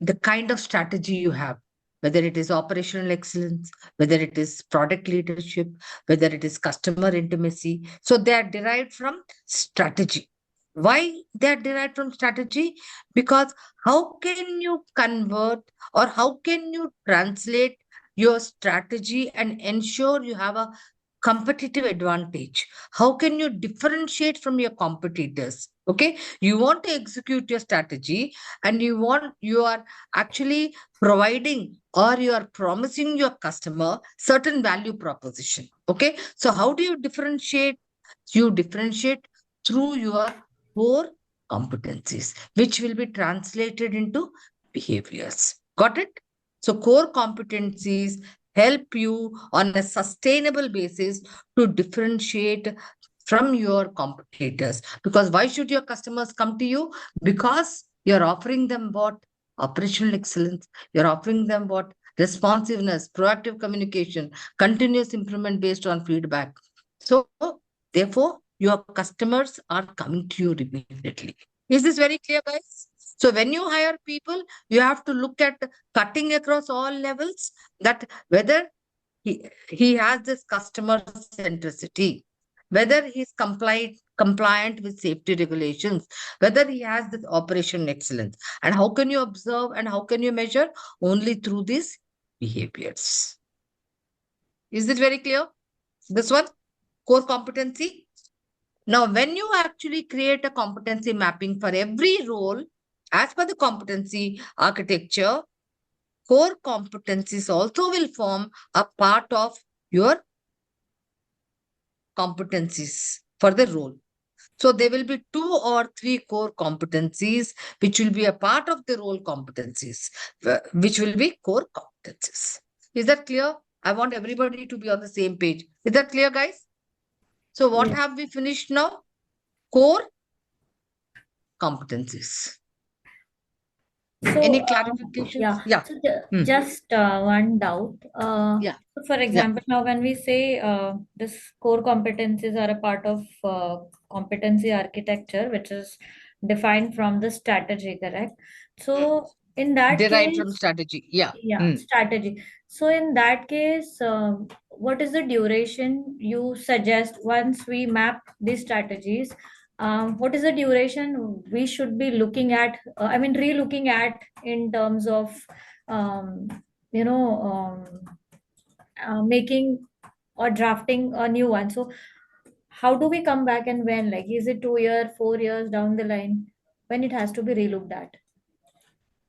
[SPEAKER 1] the kind of strategy you have, whether it is operational excellence, whether it is product leadership, whether it is customer intimacy. So they are derived from strategy. Why they are derived from strategy? Because how can you convert or how can you translate your strategy and ensure you have a competitive advantage? How can you differentiate from your competitors? Okay, you want to execute your strategy and you are actually providing or you are promising your customer certain value proposition. Okay, so how do you differentiate? You differentiate through your core competencies, which will be translated into behaviors. Got it? So core competencies help you on a sustainable basis to differentiate from your competitors. Because why should your customers come to you? Because you're offering them what? Operational excellence. You're offering them what? Responsiveness, proactive communication, continuous improvement based on feedback. So, therefore, your customers are coming to you repeatedly. Is this very clear, guys? So, when you hire people, you have to look at cutting across all levels, that whether he has this customer centricity, whether he's compliant with safety regulations, whether he has this operation excellence. And how can you observe and how can you measure? Only through these behaviors. Is it very clear? This one, core competency. Now, when you actually create a competency mapping for every role, as per the competency architecture, core competencies also will form a part of your competencies for the role. So there will be two or three core competencies which will be a part of the role competencies, which will be core competencies. Is that clear? I want everybody to be on the same page. Is that clear, guys? So what
[SPEAKER 4] Yes.
[SPEAKER 1] have we finished now? Core competencies.
[SPEAKER 4] So,
[SPEAKER 1] Any clarifications?
[SPEAKER 4] yeah,
[SPEAKER 1] Yeah.
[SPEAKER 4] so
[SPEAKER 1] Hmm.
[SPEAKER 4] just one doubt.
[SPEAKER 1] Yeah.
[SPEAKER 4] So for
[SPEAKER 1] Yeah.
[SPEAKER 4] example, now when we say this core competencies are a part of competency architecture, which is defined from the strategy, correct? So in that
[SPEAKER 1] Derived from
[SPEAKER 4] case,
[SPEAKER 1] strategy. Yeah.
[SPEAKER 4] yeah,
[SPEAKER 1] Hmm.
[SPEAKER 4] strategy. So in that case, what is the duration you suggest once we map these strategies? What is the duration we should be looking at? I mean, re-looking at in terms of, um, you know, making or drafting a new one. So how do we come back and when? Like, is it 2 year, 4 years down the line when it has to be relooked at?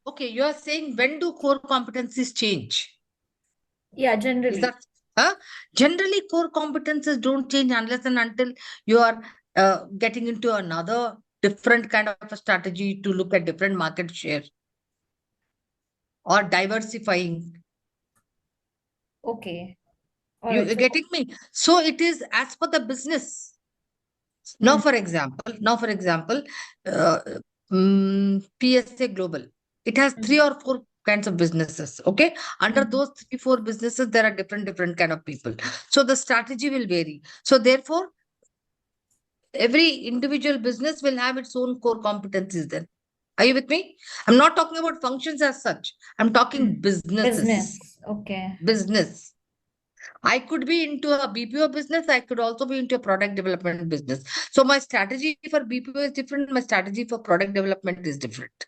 [SPEAKER 1] Okay, you are saying when do core competencies change?
[SPEAKER 4] Yeah,
[SPEAKER 1] Is
[SPEAKER 4] generally.
[SPEAKER 1] that generally core competences don't change unless and until you are getting into another different kind of a strategy to look at different market share or diversifying.
[SPEAKER 4] Okay. All
[SPEAKER 1] You
[SPEAKER 4] right.
[SPEAKER 1] are
[SPEAKER 4] So,
[SPEAKER 1] getting me? So it is as per the business.
[SPEAKER 4] hmm,
[SPEAKER 1] Now for example, uh, PSA Global, it has
[SPEAKER 4] hmm,
[SPEAKER 1] three or four kinds of businesses. Okay, under
[SPEAKER 4] hmm.
[SPEAKER 1] those three, four businesses, there are different kind of people. So the strategy will vary. So therefore, every individual business will have its own core competencies then. Are you with me? I'm not talking about functions as such. I'm talking
[SPEAKER 4] Hmm.
[SPEAKER 1] businesses.
[SPEAKER 4] Business. Okay.
[SPEAKER 1] Business. I could be into a BPO business. I could also be into a product development business. So my strategy for BPO is different. My strategy for product development is different.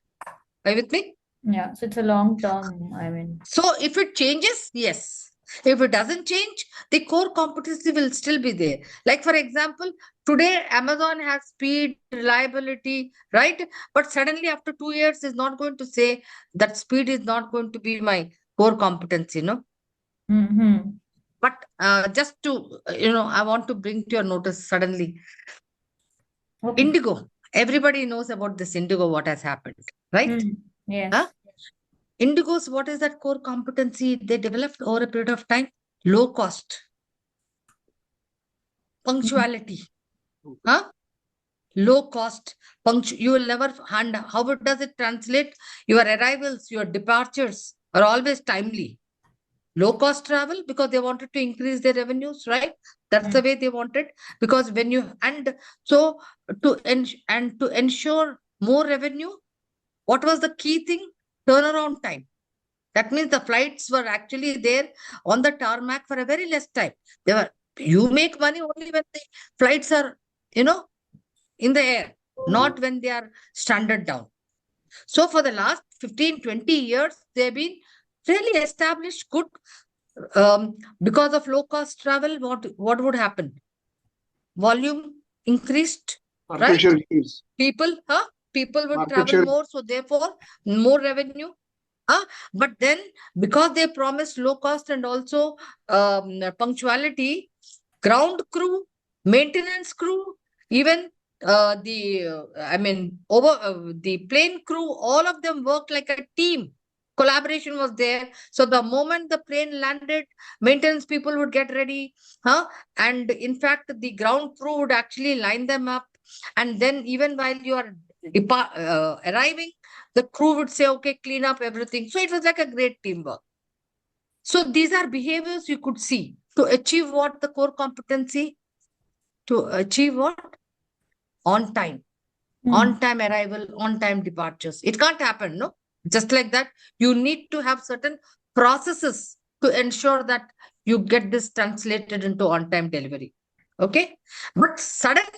[SPEAKER 1] Are you with me?
[SPEAKER 4] Yeah. So it's a long term. I mean,
[SPEAKER 1] So if it changes, yes. If it doesn't change, the core competency will still be there. Like for example, today Amazon has speed, reliability, right? But suddenly after 2 years is not going to say that speed is not going to be my core competency, no?
[SPEAKER 4] hmm.
[SPEAKER 1] But just to, I want to bring to your notice suddenly,
[SPEAKER 4] Okay.
[SPEAKER 1] Indigo. Everybody knows about this Indigo, what has happened, right?
[SPEAKER 4] Yes.
[SPEAKER 1] Huh? Indigos, what is that core competency they developed over a period of time? Low cost, punctuality, huh? Low cost, you will never, and how does it translate? Your arrivals, your departures are always timely. Low cost travel because they wanted to increase their revenues, right? That's the way they wanted. Because when you, and so to ensure more revenue, what was the key thing? Turnaround time. That means the flights were actually there on the tarmac for a very less time. You make money only when the flights are, you know, in the air, not when they are stranded down. So for the last 15, 20 years, they've been really established good. Because of low cost travel, what would happen? Volume increased,
[SPEAKER 3] Market share
[SPEAKER 1] right?
[SPEAKER 3] increase.
[SPEAKER 1] People would
[SPEAKER 3] Market
[SPEAKER 1] travel
[SPEAKER 3] share.
[SPEAKER 1] more, so therefore more revenue. But then, because they promised low cost and also punctuality, ground crew, maintenance crew, even the plane crew, all of them worked like a team. Collaboration was there. So the moment the plane landed, maintenance people would get ready, and in fact, the ground crew would actually line them up. And then, even while you are arriving, the crew would say, okay, clean up everything. So it was like a great teamwork. So these are behaviors you could see to achieve what the core competency, to achieve what? On time, on time arrival, on time departures. It can't happen, no? Just like that, you need to have certain processes to ensure that you get this translated into on time delivery. Okay. But suddenly,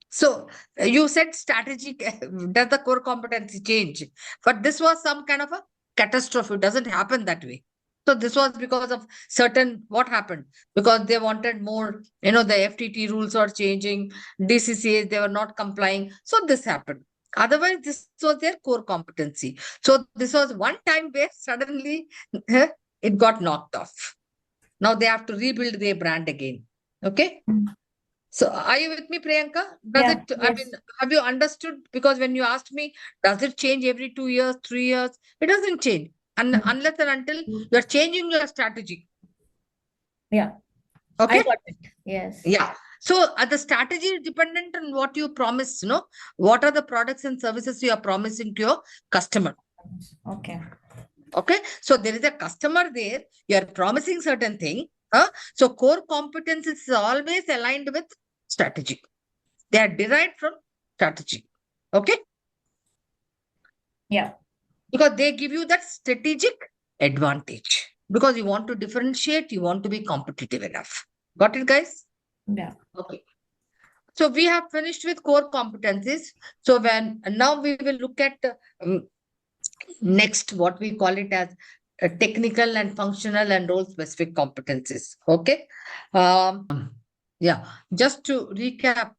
[SPEAKER 1] so you said strategy, does the core competency change? But this was some kind of a catastrophe. It doesn't happen that way. So this was because of certain, what happened? Because they wanted more, the FTT rules are changing, DCCAs, they were not complying. So this happened. Otherwise, this was their core competency. So this was one time where suddenly it got knocked off. Now they have to rebuild their brand again. Okay. So are you with me, Priyanka? Does
[SPEAKER 4] Yeah.
[SPEAKER 1] it, I mean,
[SPEAKER 4] Yes.
[SPEAKER 1] have you understood? Because when you asked me, does it change every 2 years, 3 years? It doesn't change. And unless and until you're changing your strategy.
[SPEAKER 4] Yeah. I
[SPEAKER 1] Okay?
[SPEAKER 4] got it. Yes.
[SPEAKER 1] Yeah. So the strategy is dependent on what you promise, what are the products and services you are promising to your customer.
[SPEAKER 4] Okay.
[SPEAKER 1] Okay. So there is a customer there, you are promising certain thing. So core competence is always aligned with strategy. They are derived from strategy. Okay.
[SPEAKER 4] Yeah.
[SPEAKER 1] Because they give you that strategic advantage. Because you want to differentiate, you want to be competitive enough. Got it, guys?
[SPEAKER 4] Yeah.
[SPEAKER 1] Okay. So we have finished with core competencies. So now we will look at um, next what we call it as technical and functional and role specific competencies. Okay. Yeah. Just to recap.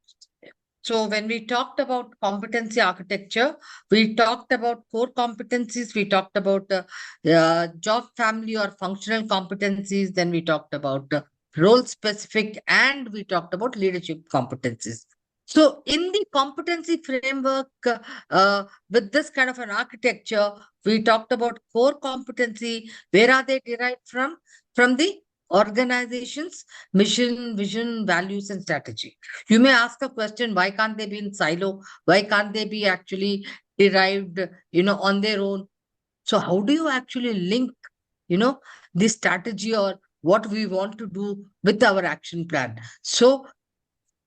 [SPEAKER 1] So when we talked about competency architecture, we talked about core competencies, we talked about job family or functional competencies, then we talked about role specific, and we talked about leadership competencies. So in the competency framework, with this kind of an architecture, we talked about core competency. Where are they derived from? From the organization's mission, vision, values, and strategy. You may ask a question, why can't they be in silo? Why can't they be actually derived, on their own? So how do you actually link, this strategy or what we want to do with our action plan? So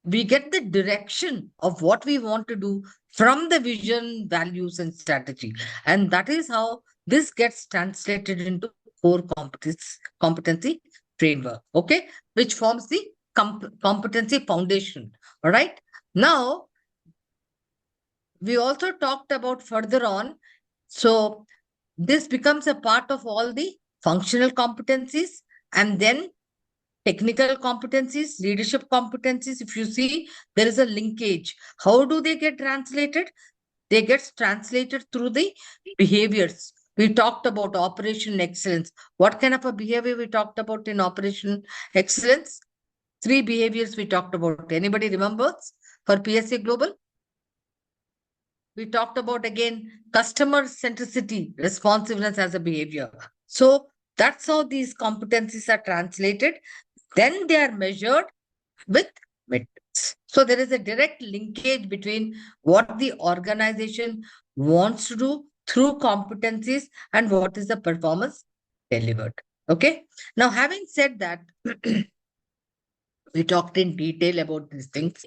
[SPEAKER 1] we get the direction of what we want to do from the vision, values, and strategy. And that is how this gets translated into core competency framework, okay, which forms the competency foundation. All right. Now, we also talked about further on. So this becomes a part of all the functional competencies, and then technical competencies, leadership competencies. If you see, there is a linkage. How do they get translated? They get translated through the behaviors. We talked about operational excellence. What kind of a behavior we talked about in operational excellence? 3 behaviors we talked about. Anybody remembers for PSA Global? We talked about again customer centricity, responsiveness as a behavior. So that's how these competencies are translated. Then they are measured with metrics. So there is a direct linkage between what the organization wants to do through competencies and what is the performance delivered. Okay. Now, having said that, we talked in detail about these things.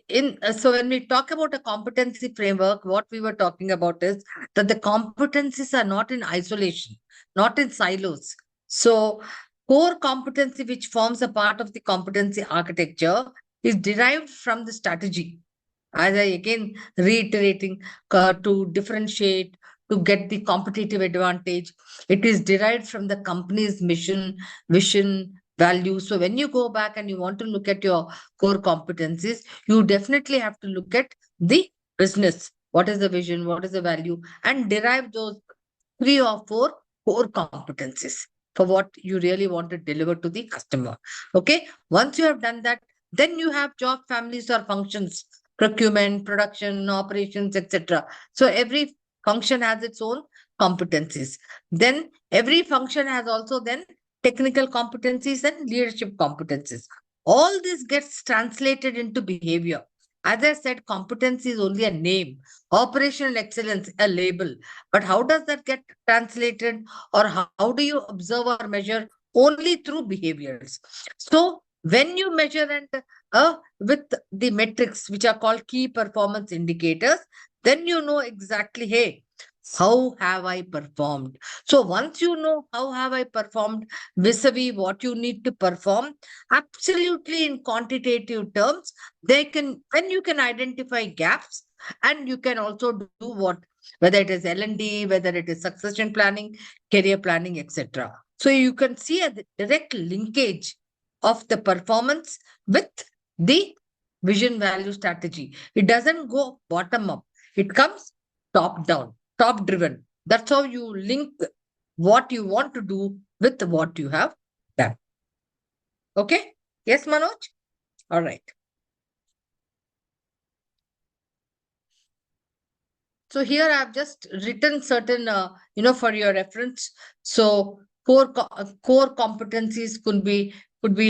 [SPEAKER 1] So when we talk about a competency framework, what we were talking about is that the competencies are not in isolation, not in silos. So core competency, which forms a part of the competency architecture, is derived from the strategy. As I again reiterating, to differentiate, to get the competitive advantage, it is derived from the company's mission, vision, value. So when you go back and you want to look at your core competencies, you definitely have to look at the business. What is the vision? What is the value? And derive those 3 or 4 core competencies for what you really want to deliver to the customer. Okay. Once you have done that, then you have job families or functions, procurement, production, operations, etc. So every function has its own competencies. Then every function has also then technical competencies and leadership competencies. All this gets translated into behavior. As I said, competency is only a name, operational excellence, a label. But how does that get translated, or how do you observe or measure? Only through behaviors. So when you measure and with the metrics, which are called key performance indicators, then you know exactly, hey, how have I performed? So once you know how have I performed vis-a-vis what you need to perform, absolutely in quantitative terms, they can when you can identify gaps, and you can also do what, whether it is L&D, whether it is succession planning, career planning, etc. So you can see a direct linkage of the performance with the vision value strategy. It doesn't go bottom up. It comes top down, top driven. That's how you link what you want to do with what you have done. Okay? Yes, Manoj? All right. So here I've just written certain, for your reference. So core competencies could be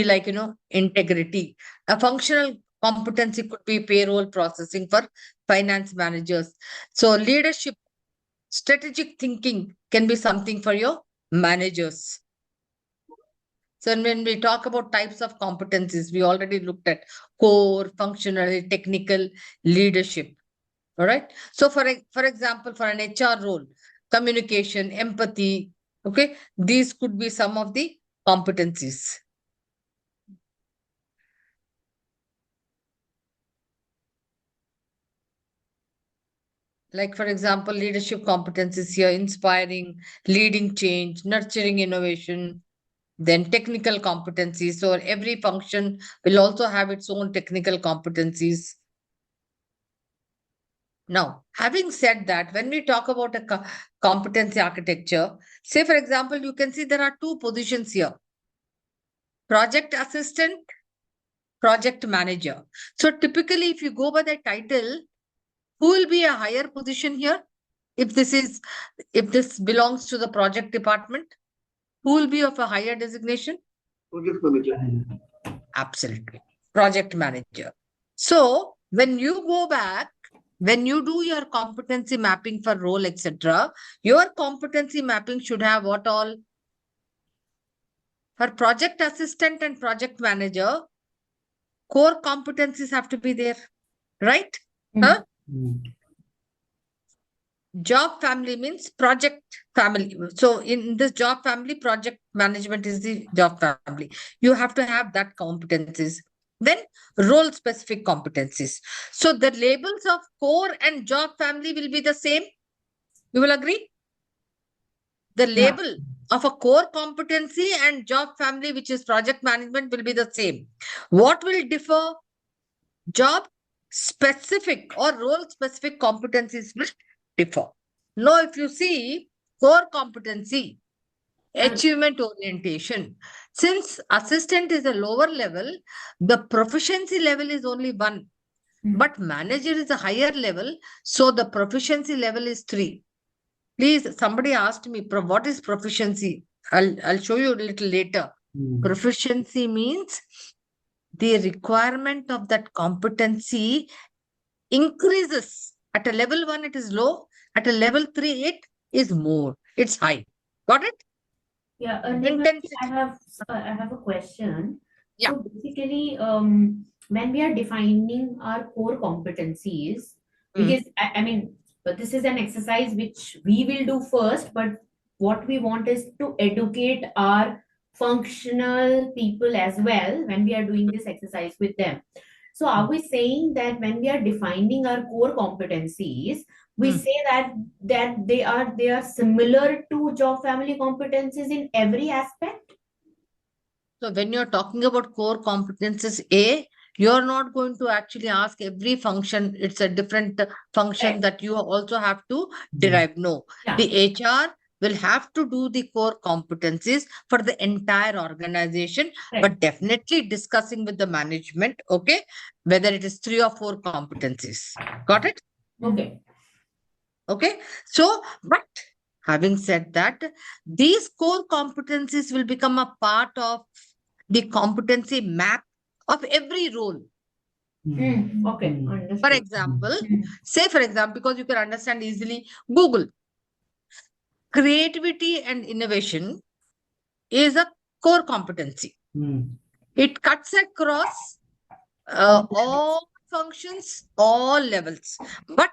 [SPEAKER 1] like, integrity. A functional competency could be payroll processing for finance managers. So leadership, strategic thinking can be something for your managers. So when we talk about types of competencies, we already looked at core, functional, technical, leadership. All right. So for example, for an HR role, communication, empathy, okay, these could be some of the competencies. Like for example, leadership competencies here, inspiring, leading change, nurturing innovation, then technical competencies. So every function will also have its own technical competencies. Now, having said that, when we talk about a competency architecture, say for example, you can see there are 2 positions here: project assistant, project manager. So typically, if you go by the title, who will be a higher position here? If this belongs to the project department, who will be of a higher designation?
[SPEAKER 3] Project manager.
[SPEAKER 1] Absolutely. Project manager. So when you go back, when you do your competency mapping for role, etc., your competency mapping should have what all? For project assistant and project manager, core competencies have to be there, right? Huh? Job family means project family. So in this job family, project management is the job family. You have to have that competencies. Then role specific competencies. So the labels of core and job family will be the same. You will agree? The label of a core competency and job family, which is project management, will be the same. What will differ? Job specific or role specific competencies will differ. Now, if you see, core competency,
[SPEAKER 7] And-
[SPEAKER 1] achievement orientation. Since assistant is a lower level, the proficiency level is only 1. But manager is a higher level, so the proficiency level is 3. Please, somebody asked me, what is proficiency? I'll show you a little later. Proficiency means the requirement of that competency increases. At a level 1, it is low. At a level 3, it is more. It's high. Got it?
[SPEAKER 7] Yeah, Nirmal,
[SPEAKER 1] Intensity.
[SPEAKER 7] I have a question.
[SPEAKER 1] Yeah.
[SPEAKER 7] So basically, when we are defining our core competencies, because I mean, but this is an exercise which we will do first, but what we want is to educate our functional people as well when we are doing this exercise with them. So are we saying that when we are defining our core competencies, we say that they are similar to job family competencies in every aspect?
[SPEAKER 1] So when you're talking about core competences, you're not going to actually ask every function. It's a different function
[SPEAKER 7] Right.
[SPEAKER 1] that you also have to derive. No,
[SPEAKER 7] Yeah.
[SPEAKER 1] the HR will have to do the core competencies for the entire organization,
[SPEAKER 7] Right.
[SPEAKER 1] but definitely discussing with the management, okay, whether it is 3 or 4 competencies. Got it?
[SPEAKER 7] Okay.
[SPEAKER 1] Okay. So, but having said that, these core competencies will become a part of the competency map of every role.
[SPEAKER 7] Okay.
[SPEAKER 1] For
[SPEAKER 7] Understood.
[SPEAKER 1] example, say for example, because you can understand easily, Google. Creativity and innovation is a core competency. It cuts across all functions, all levels. But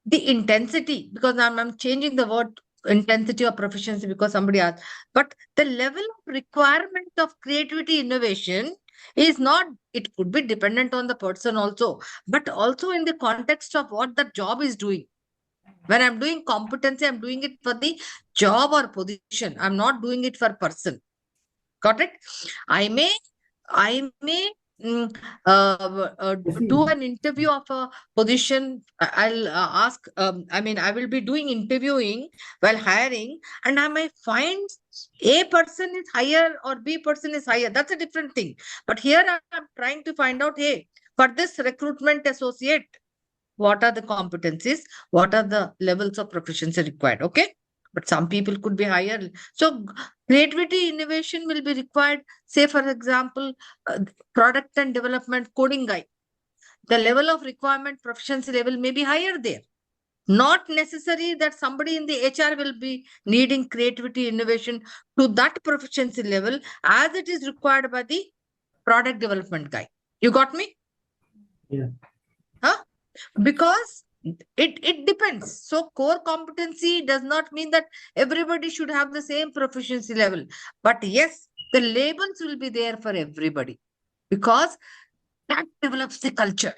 [SPEAKER 1] the intensity, because I'm changing the word intensity or proficiency because somebody asked, but the level of requirement of creativity innovation is not, it could be dependent on the person also, but also in the context of what the job is doing. When I'm doing competency, I'm doing it for the job or position. I'm not doing it for person. Got it? I may do an interview of a position. I'll ask, I will be doing interviewing while hiring, and I may find A person is higher or B person is higher. That's a different thing. But here I'm trying to find out, hey, for this recruitment associate, what are the competencies? What are the levels of proficiency required? Okay. But some people could be higher. So creativity, innovation will be required. Say, for example, product and development coding guy. The level of requirement, proficiency level may be higher there. Not necessary that somebody in the HR will be needing creativity, innovation to that proficiency level as it is required by the product development guy. You got me?
[SPEAKER 2] Yeah.
[SPEAKER 1] Huh? Because it depends. So core competency does not mean that everybody should have the same proficiency level. But yes, the labels will be there for everybody because that develops the culture.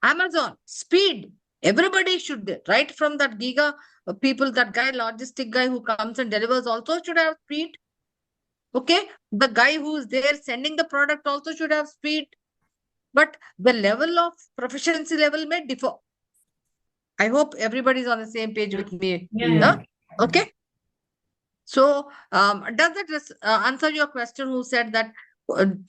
[SPEAKER 1] Amazon, speed. Everybody should, right from that giga people, that guy, logistic guy who comes and delivers also should have speed. Okay. The guy who is there sending the product also should have speed. But the level of proficiency level may differ. I hope everybody's on the same page with me.
[SPEAKER 7] Yeah.
[SPEAKER 1] Okay. So, does that answer your question? Who said that?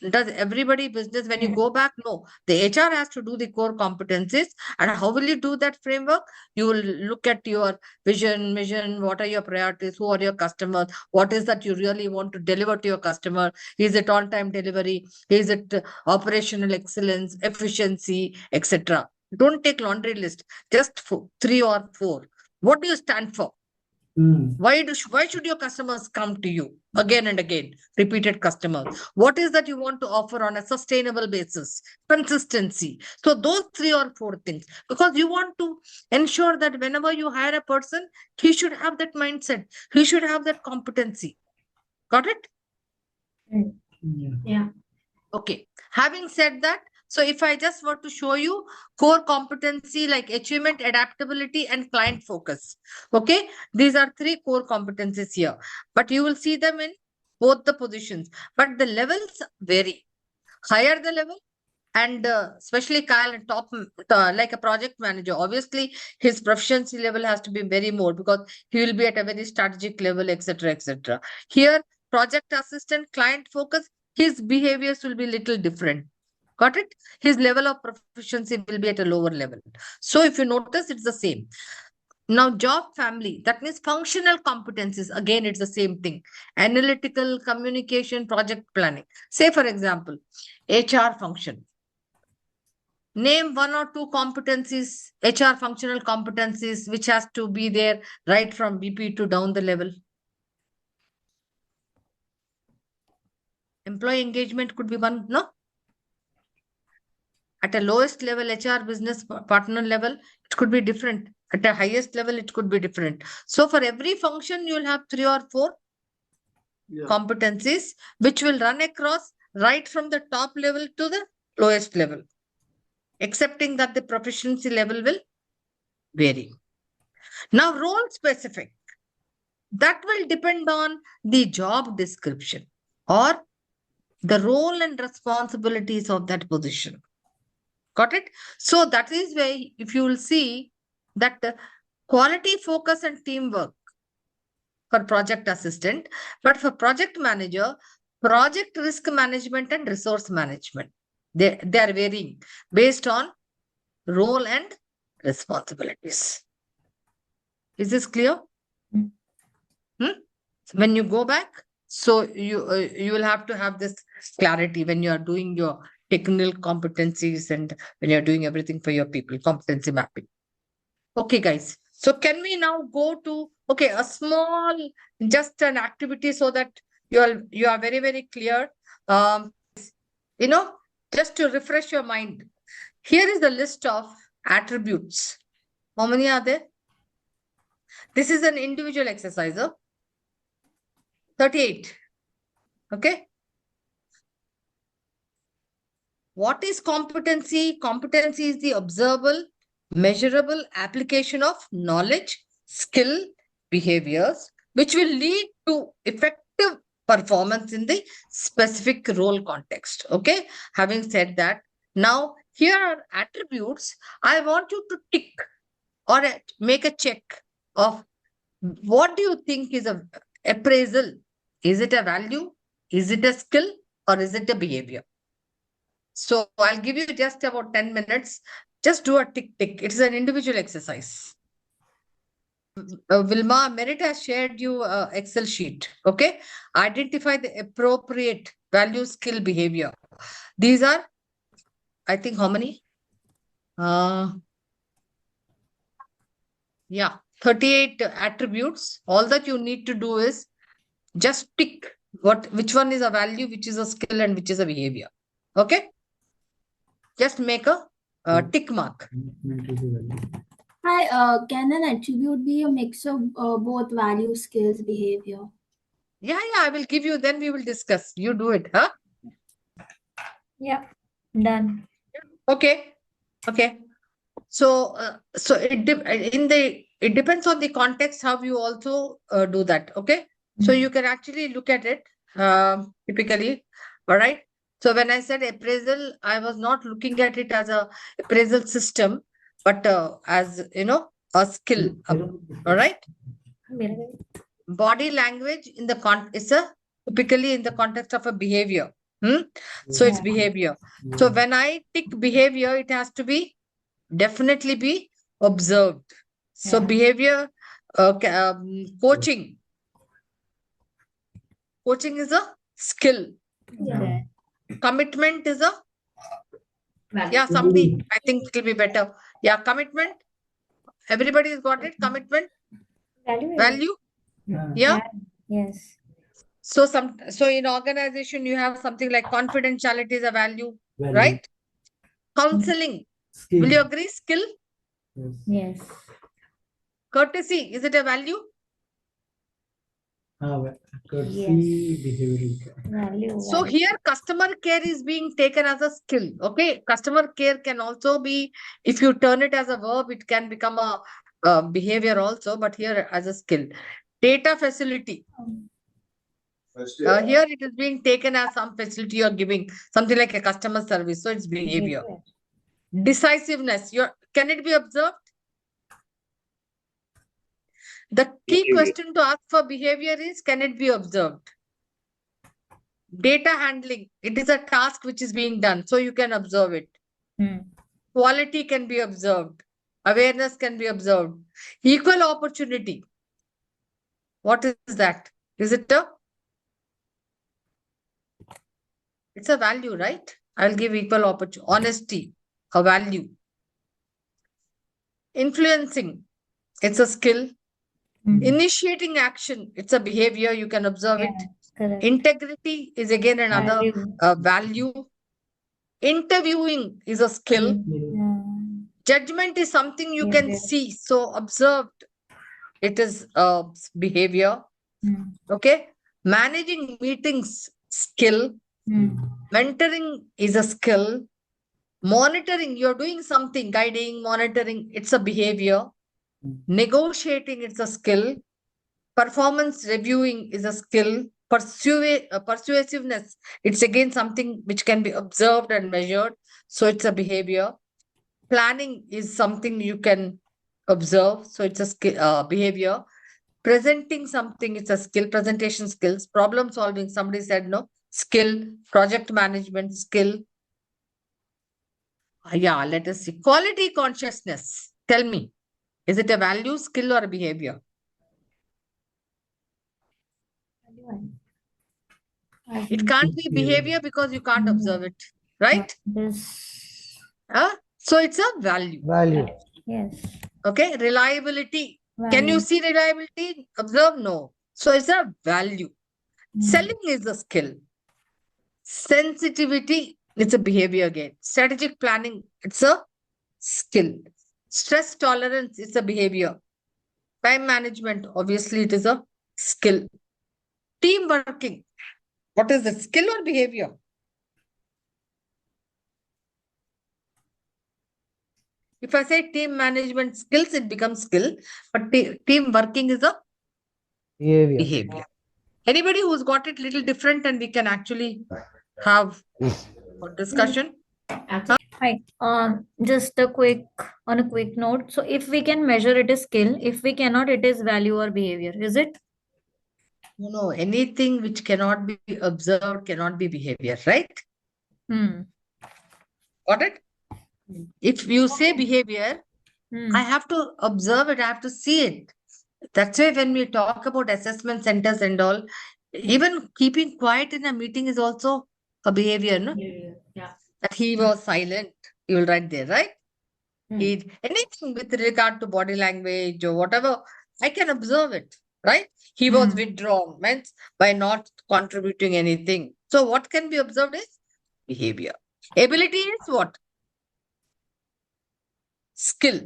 [SPEAKER 1] Does everybody business when you go back? No, the HR has to do the core competencies. And how will you do that framework? You will look at your vision, mission. What are your priorities? Who are your customers? What is that you really want to deliver to your customer? Is it on-time delivery? Is it operational excellence, efficiency, etc.? Don't take laundry list. Just 3 or 4. What do you stand for? Why should your customers come to you again and again? Repeated customers. What is that you want to offer on a sustainable basis? Consistency. So those 3 or 4 things, because you want to ensure that whenever you hire a person, he should have that mindset. He should have that competency. Got it?
[SPEAKER 7] Yeah.
[SPEAKER 1] Okay. Having said that, so if I just were to show you core competency like achievement, adaptability, and client focus. Okay. These are 3 core competencies here, but you will see them in both the positions, but the levels vary. Higher the level, And especially Kyle and like a project manager, obviously his proficiency level has to be very more because he will be at a very strategic level, etc., etc. Here, project assistant, client focus, his behaviors will be little different. Got it? His level of proficiency will be at a lower level. So if you notice, it's the same. Now, job family, that means functional competencies. Again, it's the same thing. Analytical, communication, project planning. Say, for example, HR function. Name one or two competencies, HR functional competencies, which has to be there right from BP to down the level. Employee engagement could be one, no? At a lowest level, HR business partner level, it could be different. At a highest level, it could be different. So for every function, you'll have 3 or 4
[SPEAKER 3] Yeah.
[SPEAKER 1] competencies, which will run across right from the top level to the lowest level, accepting that the proficiency level will vary. Now, role specific. That will depend on the job description or the role and responsibilities of that position. Got it? So that is where if you will see that the quality focus and teamwork for project assistant, but for project manager, project risk management and resource management. They are varying based on role and responsibilities. Is this clear?
[SPEAKER 4] Mm.
[SPEAKER 1] Hmm? When you go back, so you will have to have this clarity when you are doing your technical competencies and when you're doing everything for your people, competency mapping. Okay, guys. So can we now go to a small just an activity so that you are very, very clear. Um, you know, just to refresh your mind. Here is the list of attributes. How many are there? This is an individual exercise. 38. Okay. What is competency? Competency is the observable, measurable application of knowledge, skill, behaviors, which will lead to effective performance in the specific role context. Okay. Having said that, now here are attributes. I want you to tick or make a check of what do you think is a appraisal? Is it a value? Is it a skill? Or is it a behavior? So I'll give you just about 10 minutes. Just do a tick tick. It is an individual exercise. Vilma, Meritt has shared you Excel sheet. Okay. Identify the appropriate value, skill, behavior. These are, I think, how many? Yeah, 38 attributes. All that you need to do is just tick which one is a value, which is a skill, and which is a behavior. Okay. Just make a tick mark.
[SPEAKER 5] Hi, can an attribute be a mix of both value, skills, behavior?
[SPEAKER 1] Yeah, I will give you, then we will discuss. You do it, huh?
[SPEAKER 4] Yeah, done.
[SPEAKER 1] Okay. So, it depends on the context how you also do that. Okay. So you can actually look at it typically. All right. So when I said appraisal, I was not looking at it as a appraisal system, but as a skill. All right. Body language in the is a typically in the context of a behavior. So it's
[SPEAKER 4] Yeah.
[SPEAKER 1] behavior. So when I tick behavior, it has to be definitely be observed. So
[SPEAKER 4] Yeah.
[SPEAKER 1] behavior, coaching. Coaching is a skill.
[SPEAKER 4] Okay.
[SPEAKER 1] Commitment is a,
[SPEAKER 7] Value.
[SPEAKER 1] somebody, I think it will be better. Yeah, commitment. Everybody's got it. Commitment, value. Yeah.
[SPEAKER 4] Yes.
[SPEAKER 1] So in organization, you have something like confidentiality is a value,
[SPEAKER 2] Value.
[SPEAKER 1] right? Counseling.
[SPEAKER 2] Skill.
[SPEAKER 1] Will you agree? Skill.
[SPEAKER 4] Yes.
[SPEAKER 1] Courtesy, is it a value?
[SPEAKER 2] Courtesy, behavioral.
[SPEAKER 4] Value.
[SPEAKER 1] So here customer care is being taken as a skill. Okay. Customer care can also be, if you turn it as a verb, it can become a behavior also, but here as a skill. Data facility. Here it is being taken as some facility you're giving, something like a customer service. So it's behavior. Decisiveness. Can it be observed? The key question to ask for behavior is, can it be observed? Data handling. It is a task which is being done, so you can observe it. Quality can be observed. Awareness can be observed. Equal opportunity. What is that? Is it it's a value, right? I'll give equal opportunity. Honesty, a value. Influencing, it's a skill. Initiating action, it's a behavior, you can observe it.
[SPEAKER 4] Correct.
[SPEAKER 1] Integrity is again another value. Interviewing is a skill. Judgment is something you can see, so observed, it is behavior. Okay. Managing meetings, skill. Mentoring is a skill. Monitoring, you're doing something, guiding, monitoring, it's a behavior. Negotiating, it's a skill. Performance reviewing is a skill. Persuasiveness, it's again something which can be observed and measured. So it's a behavior. Planning is something you can observe. So it's a skill, behavior. Presenting something, it's a skill. Presentation skills. Problem solving, somebody said no. Skill. Project management, skill. Yeah, let us see. Quality consciousness. Tell me, is it a value, skill, or a behavior? It can't be behavior because you can't observe it, right? So it's a value.
[SPEAKER 2] Value.
[SPEAKER 4] Yes.
[SPEAKER 1] Okay, reliability. Can you see reliability? Observe? No. So it's a value. Selling is a skill. Sensitivity, it's a behavior again. Strategic planning, it's a skill. Stress tolerance, it's a behavior. Time management, obviously, it is a skill. Team working, what is it, skill or behavior? If I say team management skills, it becomes skill, but team working is a
[SPEAKER 2] Behavior.
[SPEAKER 1] behavior. Anybody who's got it little different, and we can actually have a discussion.
[SPEAKER 4] Hi. Just on a quick note. So if we can measure it is skill, if we cannot, it is value or behavior. Is it?
[SPEAKER 1] No, anything which cannot be observed cannot be behavior, right? Got it? If you say behavior, I have to observe it, I have to see it. That's why when we talk about assessment centers and all, even keeping quiet in a meeting is also a behavior, no?
[SPEAKER 7] Yeah.
[SPEAKER 1] That he was silent, you will write there, right? Anything with regard to body language or whatever, I can observe it, right? He was withdrawn, means by not contributing anything. So what can be observed is behavior. Ability is what? Skill.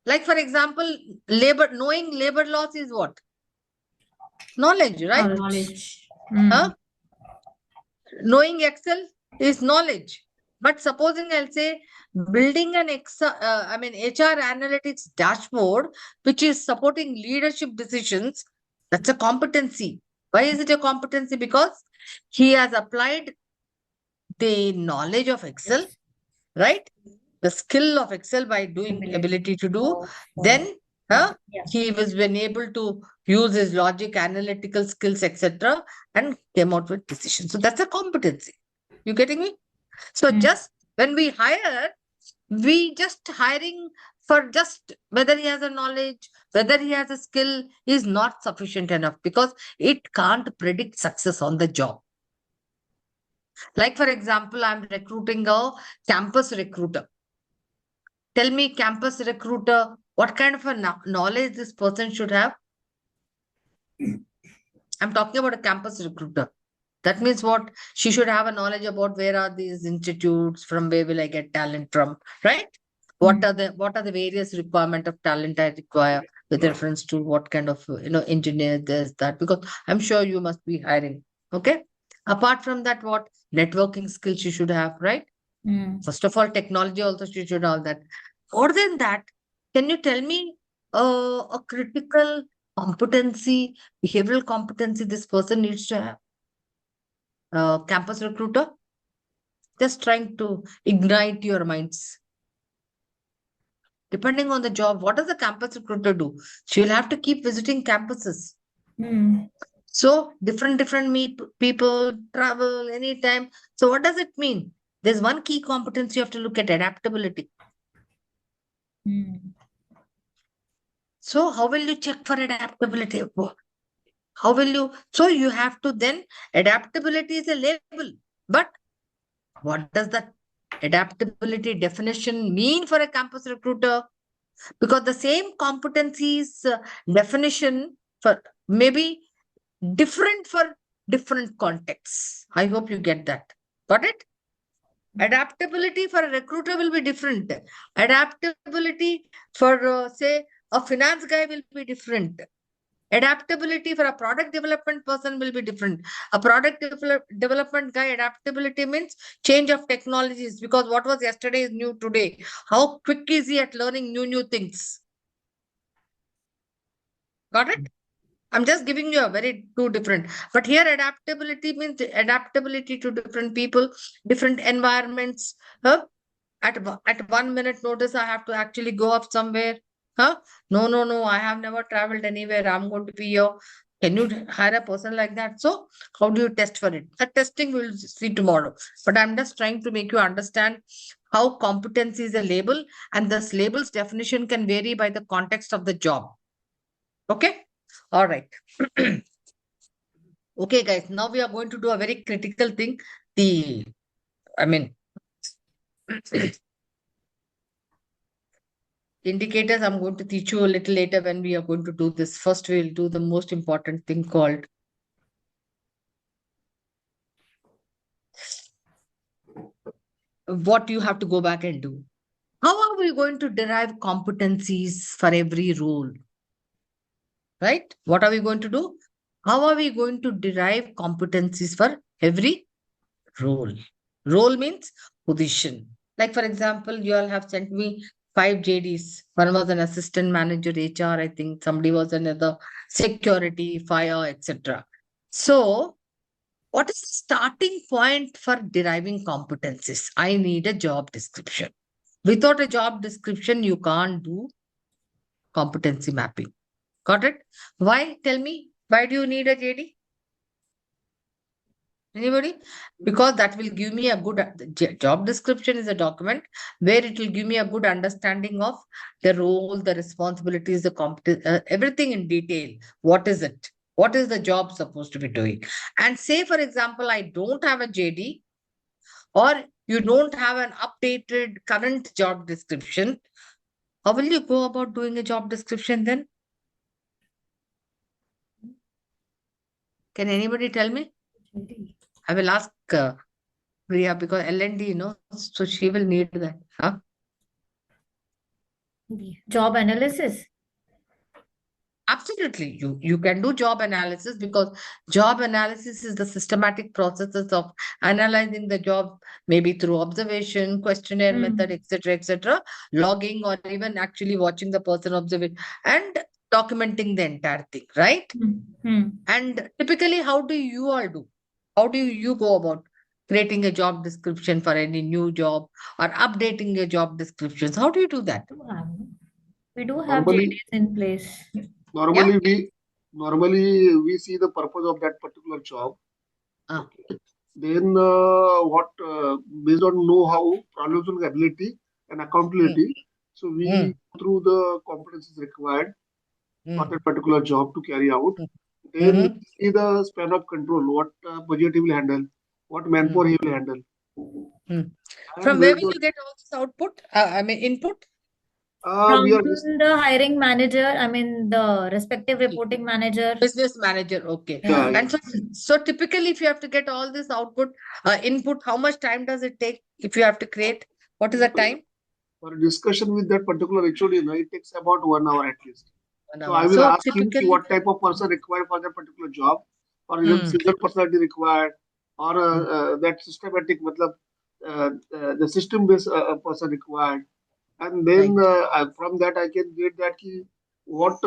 [SPEAKER 1] Like for example, knowing labor laws is what? Knowledge, right?
[SPEAKER 7] Knowledge.
[SPEAKER 1] Huh? Knowing Excel is knowledge. But supposing I'll say building an HR analytics dashboard, which is supporting leadership decisions, that's a competency. Why is it a competency? Because he has applied the knowledge of Excel, right? The skill of Excel by doing ability to do. Then he was been able to use his logic, analytical skills, etc., and came out with decisions. So that's a competency. You getting me? So just when we hire, we just hiring for just whether he has a knowledge, whether he has a skill is not sufficient enough, because it can't predict success on the job. Like for example, I'm recruiting a campus recruiter. Tell me, campus recruiter, what kind of a knowledge this person should have? I'm talking about a campus recruiter. That means what? She should have a knowledge about where are these institutes, from where will I get talent from, right? What are the various requirement of talent I require with reference to what kind of engineer there's that, because I'm sure you must be hiring. Okay. Apart from that, what networking skills you should have, right? First of all, technology also she should have that. More than that, can you tell me a critical competency, behavioral competency this person needs to have? Campus recruiter? Just trying to ignite your minds. Depending on the job, what does the campus recruiter do? She will have to keep visiting campuses.
[SPEAKER 4] Hmm.
[SPEAKER 1] So different meet people, travel anytime. So what does it mean? There's one key competence you have to look at: adaptability.
[SPEAKER 4] Hmm.
[SPEAKER 1] So how will you check for adaptability? How will you? So you have to then, adaptability is a label. But what does that adaptability definition mean for a campus recruiter? Because the same competencies definition for maybe different for different contexts. I hope you get that. Got it? Adaptability for a recruiter will be different. Adaptability for, say, a finance guy will be different. Adaptability for a product development person will be different. A product development guy, adaptability means change of technologies, because what was yesterday is new today. How quick is he at learning new things? Got it? I'm just giving you a very two different. But here adaptability means adaptability to different people, different environments. Huh? At 1 minute notice, I have to actually go up somewhere. Huh? No. I have never traveled anywhere. I'm going to be here. Can you hire a person like that? So how do you test for it? That testing we'll see tomorrow. But I'm just trying to make you understand how competency is a label, and this label's definition can vary by the context of the job. Okay? All right. Okay, guys. Now we are going to do a very critical thing. I mean, indicators I'm going to teach you a little later when we are going to do this. First, we'll do the most important thing called what you have to go back and do. How are we going to derive competencies for every role? Right? What are we going to do? How are we going to derive competencies for every role? Role means position. Like, for example, you all have sent me 5 JDs. One was an assistant manager, HR, I think somebody was another security, fire, etc. So, what is the starting point for deriving competencies? I need a job description. Without a job description, you can't do competency mapping. Got it? Why? Tell me. Why do you need a JD? Anybody? Because that will give me a good job description is a document where it will give me a good understanding of the role, the responsibilities, the competence, everything in detail. What is it? What is the job supposed to be doing? And say, for example, I don't have a JD, or you don't have an updated current job description. How will you go about doing a job description then? Can anybody tell me? I will ask Priya, because L&D, so she will need that. Huh?
[SPEAKER 4] Job analysis.
[SPEAKER 1] Absolutely. You can do job analysis, because job analysis is the systematic processes of analyzing the job, maybe through observation, questionnaire method, etc., logging, or even actually watching the person observe and documenting the entire thing, right? And typically, how do you all do? How do you go about creating a job description for any new job, or updating your job descriptions? How do you do that?
[SPEAKER 4] We do have
[SPEAKER 3] Normally,
[SPEAKER 4] JDs in place.
[SPEAKER 3] normally we see the purpose of that particular job.
[SPEAKER 1] Ah.
[SPEAKER 3] Okay. Then based on know-how, problem solving ability, and accountability. So we go through the competencies required for that particular job to carry out. Then we see the span of control, what budget he will handle, what manpower he will handle. And
[SPEAKER 1] From where
[SPEAKER 3] based
[SPEAKER 1] will
[SPEAKER 3] on
[SPEAKER 1] you get all this output? I mean, input?
[SPEAKER 4] From
[SPEAKER 3] we are
[SPEAKER 4] the hiring manager, I mean the respective reporting manager.
[SPEAKER 1] Business manager. Okay.
[SPEAKER 3] yeah,
[SPEAKER 1] And so typically, if you have to get all this output, input, how much time does it take if you have to create? What is the time?
[SPEAKER 3] for a discussion with that particular HOD, it takes about 1 hour at least.
[SPEAKER 1] 1
[SPEAKER 3] So
[SPEAKER 1] hour.
[SPEAKER 3] I will
[SPEAKER 1] So
[SPEAKER 3] ask him
[SPEAKER 1] typically,
[SPEAKER 3] what type of person required for that particular job, or is it seasonal personality required, or that systematic, matlab, the system based person required, and then
[SPEAKER 1] right.
[SPEAKER 3] from that I can get that key what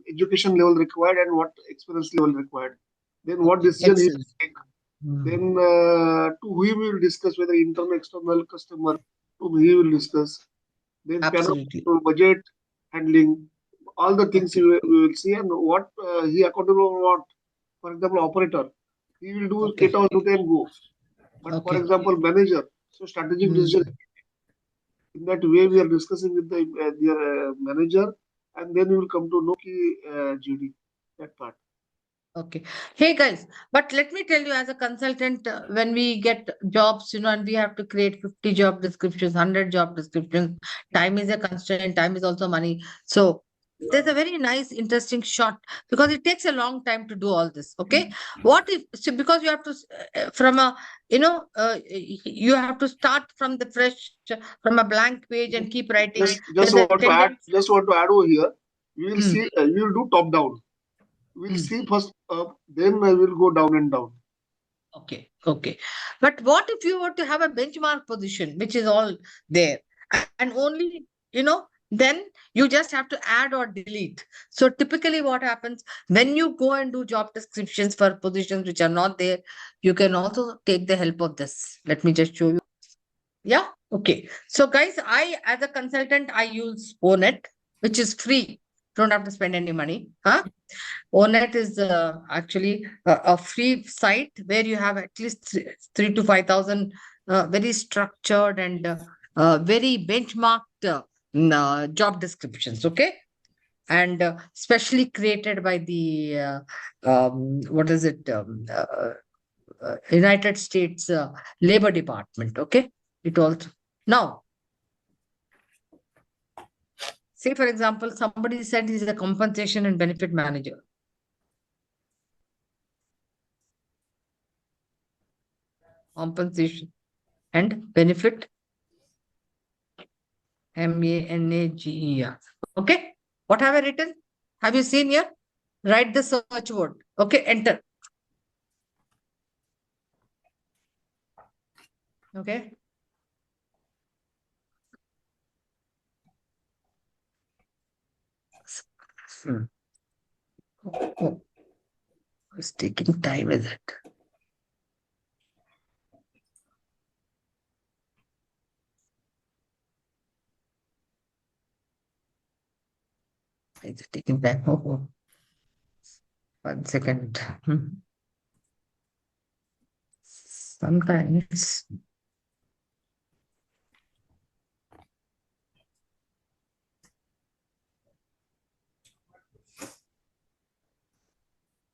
[SPEAKER 3] education level required and what experience level required. Then what
[SPEAKER 1] Okay,
[SPEAKER 3] decision he
[SPEAKER 1] excellent.
[SPEAKER 3] will take.
[SPEAKER 1] Hmm.
[SPEAKER 3] Then to whom he will discuss, whether internal, external customer, to whom he will discuss. Then panel
[SPEAKER 1] Absolutely.
[SPEAKER 3] budget handling, all the things
[SPEAKER 1] Okay,
[SPEAKER 3] we will see, and what he accountable or what. For example, operator, he will do
[SPEAKER 1] okay,
[SPEAKER 3] 8 hours duty and go. But for
[SPEAKER 1] okay.
[SPEAKER 3] example, manager, so strategic
[SPEAKER 1] Hmm.
[SPEAKER 3] decision, in that way we are discussing with their manager, and then we will come to know ki, GD, that part.
[SPEAKER 1] Okay. Hey guys, but let me tell you, as a consultant, when we get jobs, and we have to create 50 job descriptions, 100 job descriptions, time is a constraint, time is also money. So there's a very nice, interesting shot because it takes a long time to do all this. Okay. What if, so because you have to, from a, you have to start from the fresh, from a blank page and keep writing.
[SPEAKER 3] Just
[SPEAKER 1] There's a
[SPEAKER 3] want to add,
[SPEAKER 1] tendency.
[SPEAKER 3] over here. We will
[SPEAKER 1] Hmm,
[SPEAKER 3] see. We will do top down. We'll
[SPEAKER 1] hmm.
[SPEAKER 3] see first up, then I will go down and down.
[SPEAKER 1] Okay, okay. But what if you were to have a benchmark position, which is all there, and only, then you just have to add or delete. So typically, what happens when you go and do job descriptions for positions which are not there, you can also take the help of this. Let me just show you. Yeah, okay. So, guys, as a consultant, I use Onet, which is free. Don't have to spend any money. Huh? Onet is actually a free site where you have at least 3 to 5,000 very structured and very benchmarked job descriptions. Okay, and specially created by the what is it? United States Labor Department. Okay, it also now. Say, for example, somebody said he's a compensation and benefit manager. Compensation and benefit Manager. Okay. What have I written? Have you seen here? Write the search word. Okay. Enter. Okay. Hmm. Oh, it's taking time, is it? It's taking time. Oh. 1 second. Sometimes.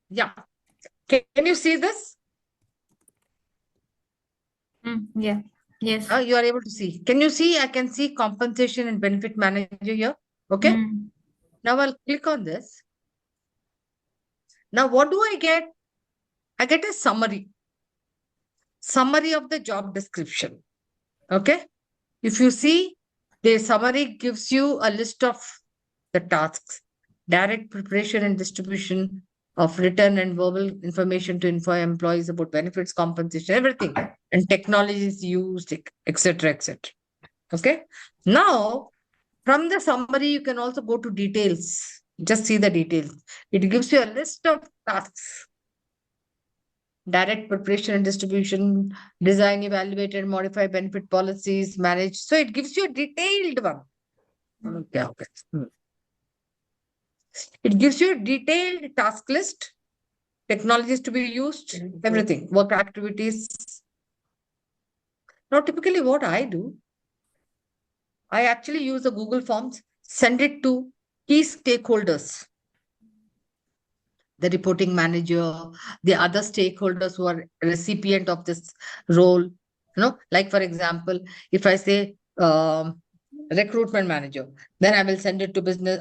[SPEAKER 1] Yeah. Can you see this?
[SPEAKER 4] Yeah. Yes.
[SPEAKER 1] You are able to see. Can you see? I can see compensation and benefit manager here. Okay.
[SPEAKER 4] Mm.
[SPEAKER 1] Now I'll click on this. Now, what do I get? I get a summary of the job description. Okay. If you see, the summary gives you a list of the tasks, direct preparation and distribution of written and verbal information to inform employees about benefits, compensation, everything, and technologies used, etc., etc. Okay. Now, from the summary, you can also go to details. Just see the details. It gives you a list of tasks, direct preparation and distribution, design, evaluate, and modify benefit policies, manage. So it gives you a detailed one. Okay, okay. It gives you a detailed task list, technologies to be used, everything, work activities. Now, typically, what I do, I actually use the Google Forms, send it to key stakeholders, the reporting manager, the other stakeholders who are recipient of this role. Like for example, if I say recruitment manager, then I will send it to business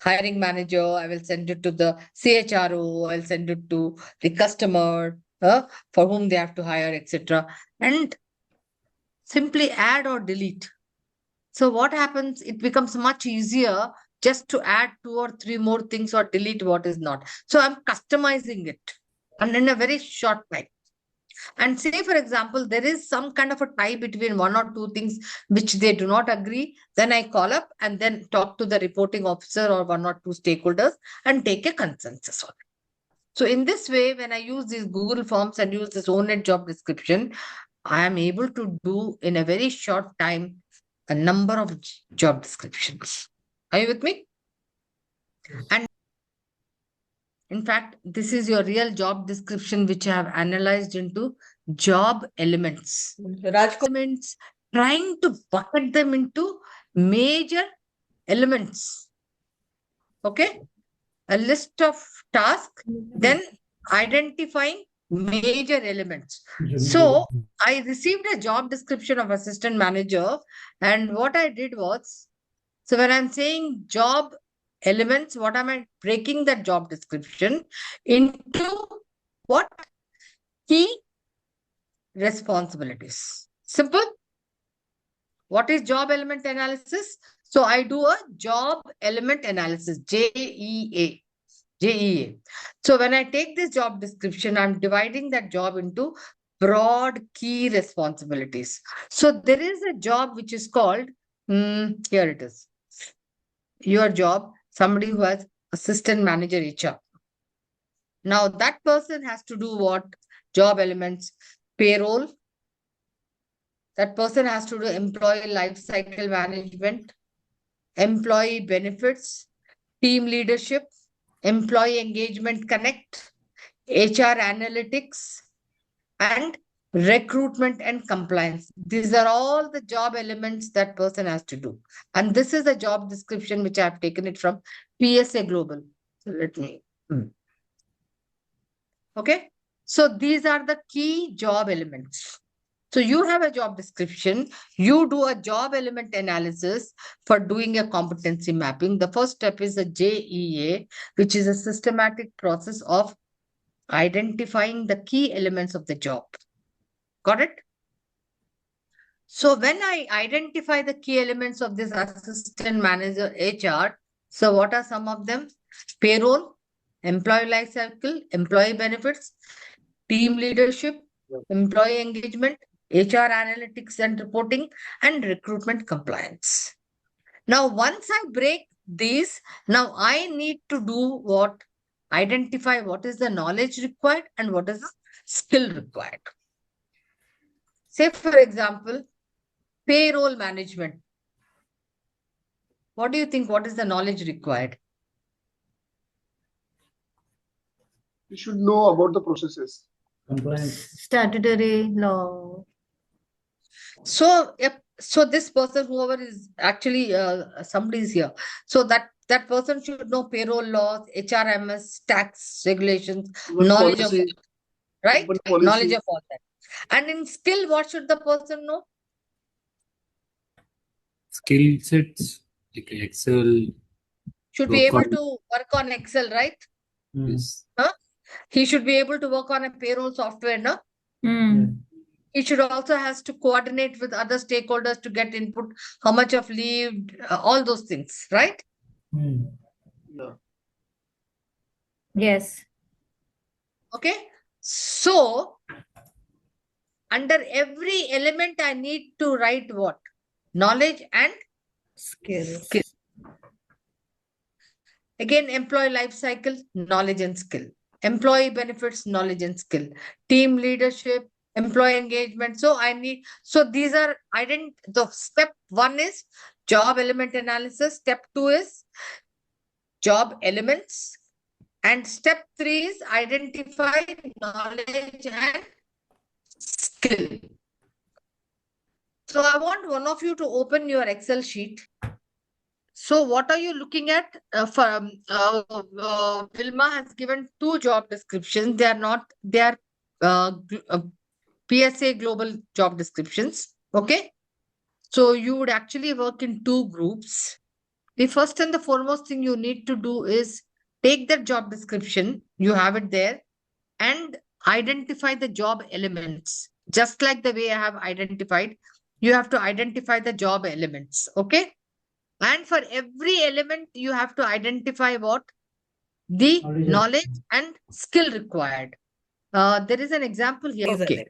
[SPEAKER 1] hiring manager. I will send it to the CHRO. I'll send it to the customer for whom they have to hire, etc. And simply add or delete. So what happens? It becomes much easier just to add 2 or 3 more things or delete what is not. So I'm customizing it and in a very short time. And say, for example, there is some kind of a tie between one or two things which they do not agree, then I call up and then talk to the reporting officer or one or two stakeholders and take a consensus on it. So in this way, when I use these Google Forms and use this own job description, I am able to do in a very short time a number of job descriptions. Are you with me? And in fact, this is your real job description, which I have analyzed into job elements. Elements, trying to bucket them into major elements. Okay? A list of tasks, then identifying major elements. So I received a job description of assistant manager, and what I did was, so when I'm saying job elements, what am I breaking that job description into what? Key responsibilities. Simple. What is job element analysis? So I do a job element analysis, JEA. JEA. So when I take this job description, I'm dividing that job into broad key responsibilities. So there is a job which is called, here it is. Your job, somebody who has assistant manager HR. Now that person has to do what? Job elements, payroll. That person has to do employee life cycle management, employee benefits, team leadership, employee engagement connect, HR analytics, and recruitment and compliance. These are all the job elements that person has to do. And this is the job description which I have taken it from PSA Global. So let me. Okay. So these are the key job elements. So you have a job description, you do a job element analysis for doing a competency mapping. The first step is a JEA, which is a systematic process of identifying the key elements of the job. Got it? So when I identify the key elements of this assistant manager HR, so what are some of them? Payroll, employee life cycle, employee benefits, team leadership, employee engagement, HR analytics and reporting, and recruitment compliance. Now, once I break these, now I need to do what? Identify what is the knowledge required and what is the skill required. Say, for example, payroll management. What do you think? What is the knowledge required?
[SPEAKER 3] You should know about the processes.
[SPEAKER 2] Compliance.
[SPEAKER 4] Statutory law.
[SPEAKER 1] So, so this person, whoever is actually somebody is here. So that person should know payroll laws, HRMS, tax regulations,
[SPEAKER 3] Even
[SPEAKER 1] knowledge of
[SPEAKER 3] policy,
[SPEAKER 1] right,
[SPEAKER 3] company
[SPEAKER 1] knowledge
[SPEAKER 3] policy.
[SPEAKER 1] of all that. And in skill, what should the person know?
[SPEAKER 6] Skill sets like Excel.
[SPEAKER 1] Should be able
[SPEAKER 6] Work on-
[SPEAKER 1] to work on Excel, right?
[SPEAKER 6] Yes.
[SPEAKER 1] He should be able to work on a payroll software, no?
[SPEAKER 4] Mm.
[SPEAKER 1] He should also has to coordinate with other stakeholders to get input, how much of leave, all those things, right?
[SPEAKER 3] Yeah.
[SPEAKER 4] Yes.
[SPEAKER 1] Okay. So under every element, I need to write what? Knowledge and
[SPEAKER 4] Skills.
[SPEAKER 1] skill. Again, employee life cycle, knowledge and skill. Employee benefits, knowledge and skill. Team leadership, employee engagement. So I need, so these are, the step one is job element analysis. Step two is job elements. And step three is identify knowledge and skill. So I want one of you to open your Excel sheet. So what are you looking at? Vilma has given two job descriptions. They are not, they are PSA global job descriptions. Okay. So you would actually work in two groups. The first and the foremost thing you need to do is take that job description, you have it there, and identify the job elements. Just like the way I have identified, you have to identify the job elements. Okay. And for every element, you have to identify what? The
[SPEAKER 2] Knowledge and
[SPEAKER 1] knowledge and skill required. There is an example here. Okay.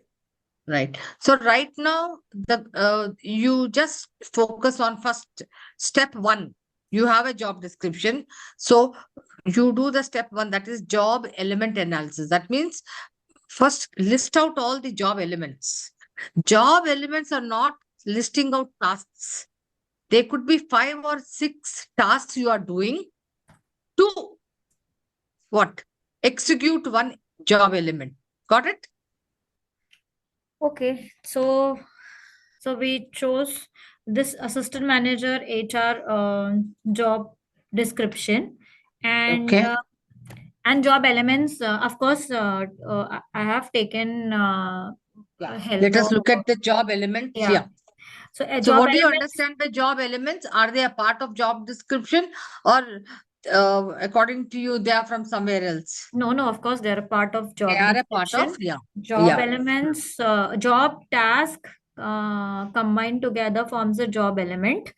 [SPEAKER 1] Right. So right now, you just focus on first step one. You have a job description. So you do the step one, that is job element analysis. That means first list out all the job elements. Job elements are not listing out tasks. There could be 5 or 6 tasks you are doing to what? Execute one job element. Got it?
[SPEAKER 4] Okay, so we chose this assistant manager HR job description, and
[SPEAKER 1] Okay.
[SPEAKER 4] job elements. Of course, I have taken
[SPEAKER 1] Yeah.
[SPEAKER 4] help
[SPEAKER 1] Let us
[SPEAKER 4] of,
[SPEAKER 1] look at the job elements.
[SPEAKER 4] yeah.
[SPEAKER 1] Yeah.
[SPEAKER 4] So
[SPEAKER 1] So
[SPEAKER 4] job
[SPEAKER 1] what do you
[SPEAKER 4] elements.
[SPEAKER 1] understand by job elements? Are they a part of job description, or according to you, they are from somewhere else?
[SPEAKER 4] No, no, of course, they're a part of
[SPEAKER 1] They
[SPEAKER 4] job
[SPEAKER 1] are a part of,
[SPEAKER 4] description.
[SPEAKER 1] yeah.
[SPEAKER 4] Job
[SPEAKER 1] Yeah.
[SPEAKER 4] elements, job task combined together forms a job element.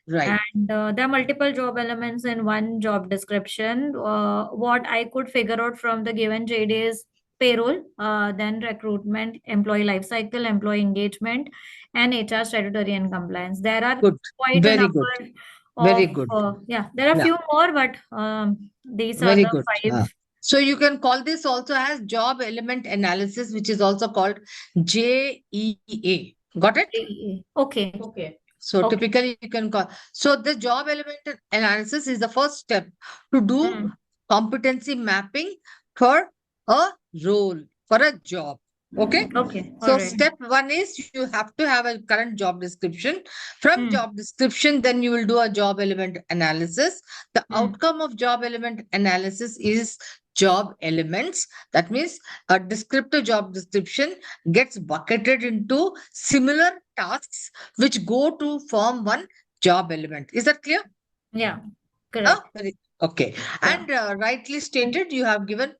[SPEAKER 1] Right.
[SPEAKER 4] And there are multiple job elements in one job description. What I could figure out from the given JD is payroll, then recruitment, employee life cycle, employee engagement, and HR statutory and compliance. There are
[SPEAKER 1] Good.
[SPEAKER 4] quite a
[SPEAKER 1] Very good.
[SPEAKER 4] number
[SPEAKER 1] Very
[SPEAKER 4] of,
[SPEAKER 1] good.
[SPEAKER 4] yeah, there are
[SPEAKER 1] Yeah.
[SPEAKER 4] few more, but these are
[SPEAKER 1] Very
[SPEAKER 4] the
[SPEAKER 1] good.
[SPEAKER 4] 5.
[SPEAKER 1] So you can call this also as job element analysis, which is also called JEA. Got it?
[SPEAKER 4] Okay.
[SPEAKER 7] Okay.
[SPEAKER 1] So
[SPEAKER 4] Okay.
[SPEAKER 1] typically you can call. So the job element analysis is the first step to do competency mapping for a role, for a job. Okay.
[SPEAKER 4] Okay. All
[SPEAKER 1] So
[SPEAKER 4] right.
[SPEAKER 1] step one is you have to have a current job description. From job description, then you will do a job element analysis. The outcome of job element analysis is job elements. That means a descriptive job description gets bucketed into similar tasks which go to form one job element. Is that clear?
[SPEAKER 4] Yeah.
[SPEAKER 1] Ah,
[SPEAKER 4] Correct.
[SPEAKER 1] okay.
[SPEAKER 4] Yeah.
[SPEAKER 1] And rightly stated, you have given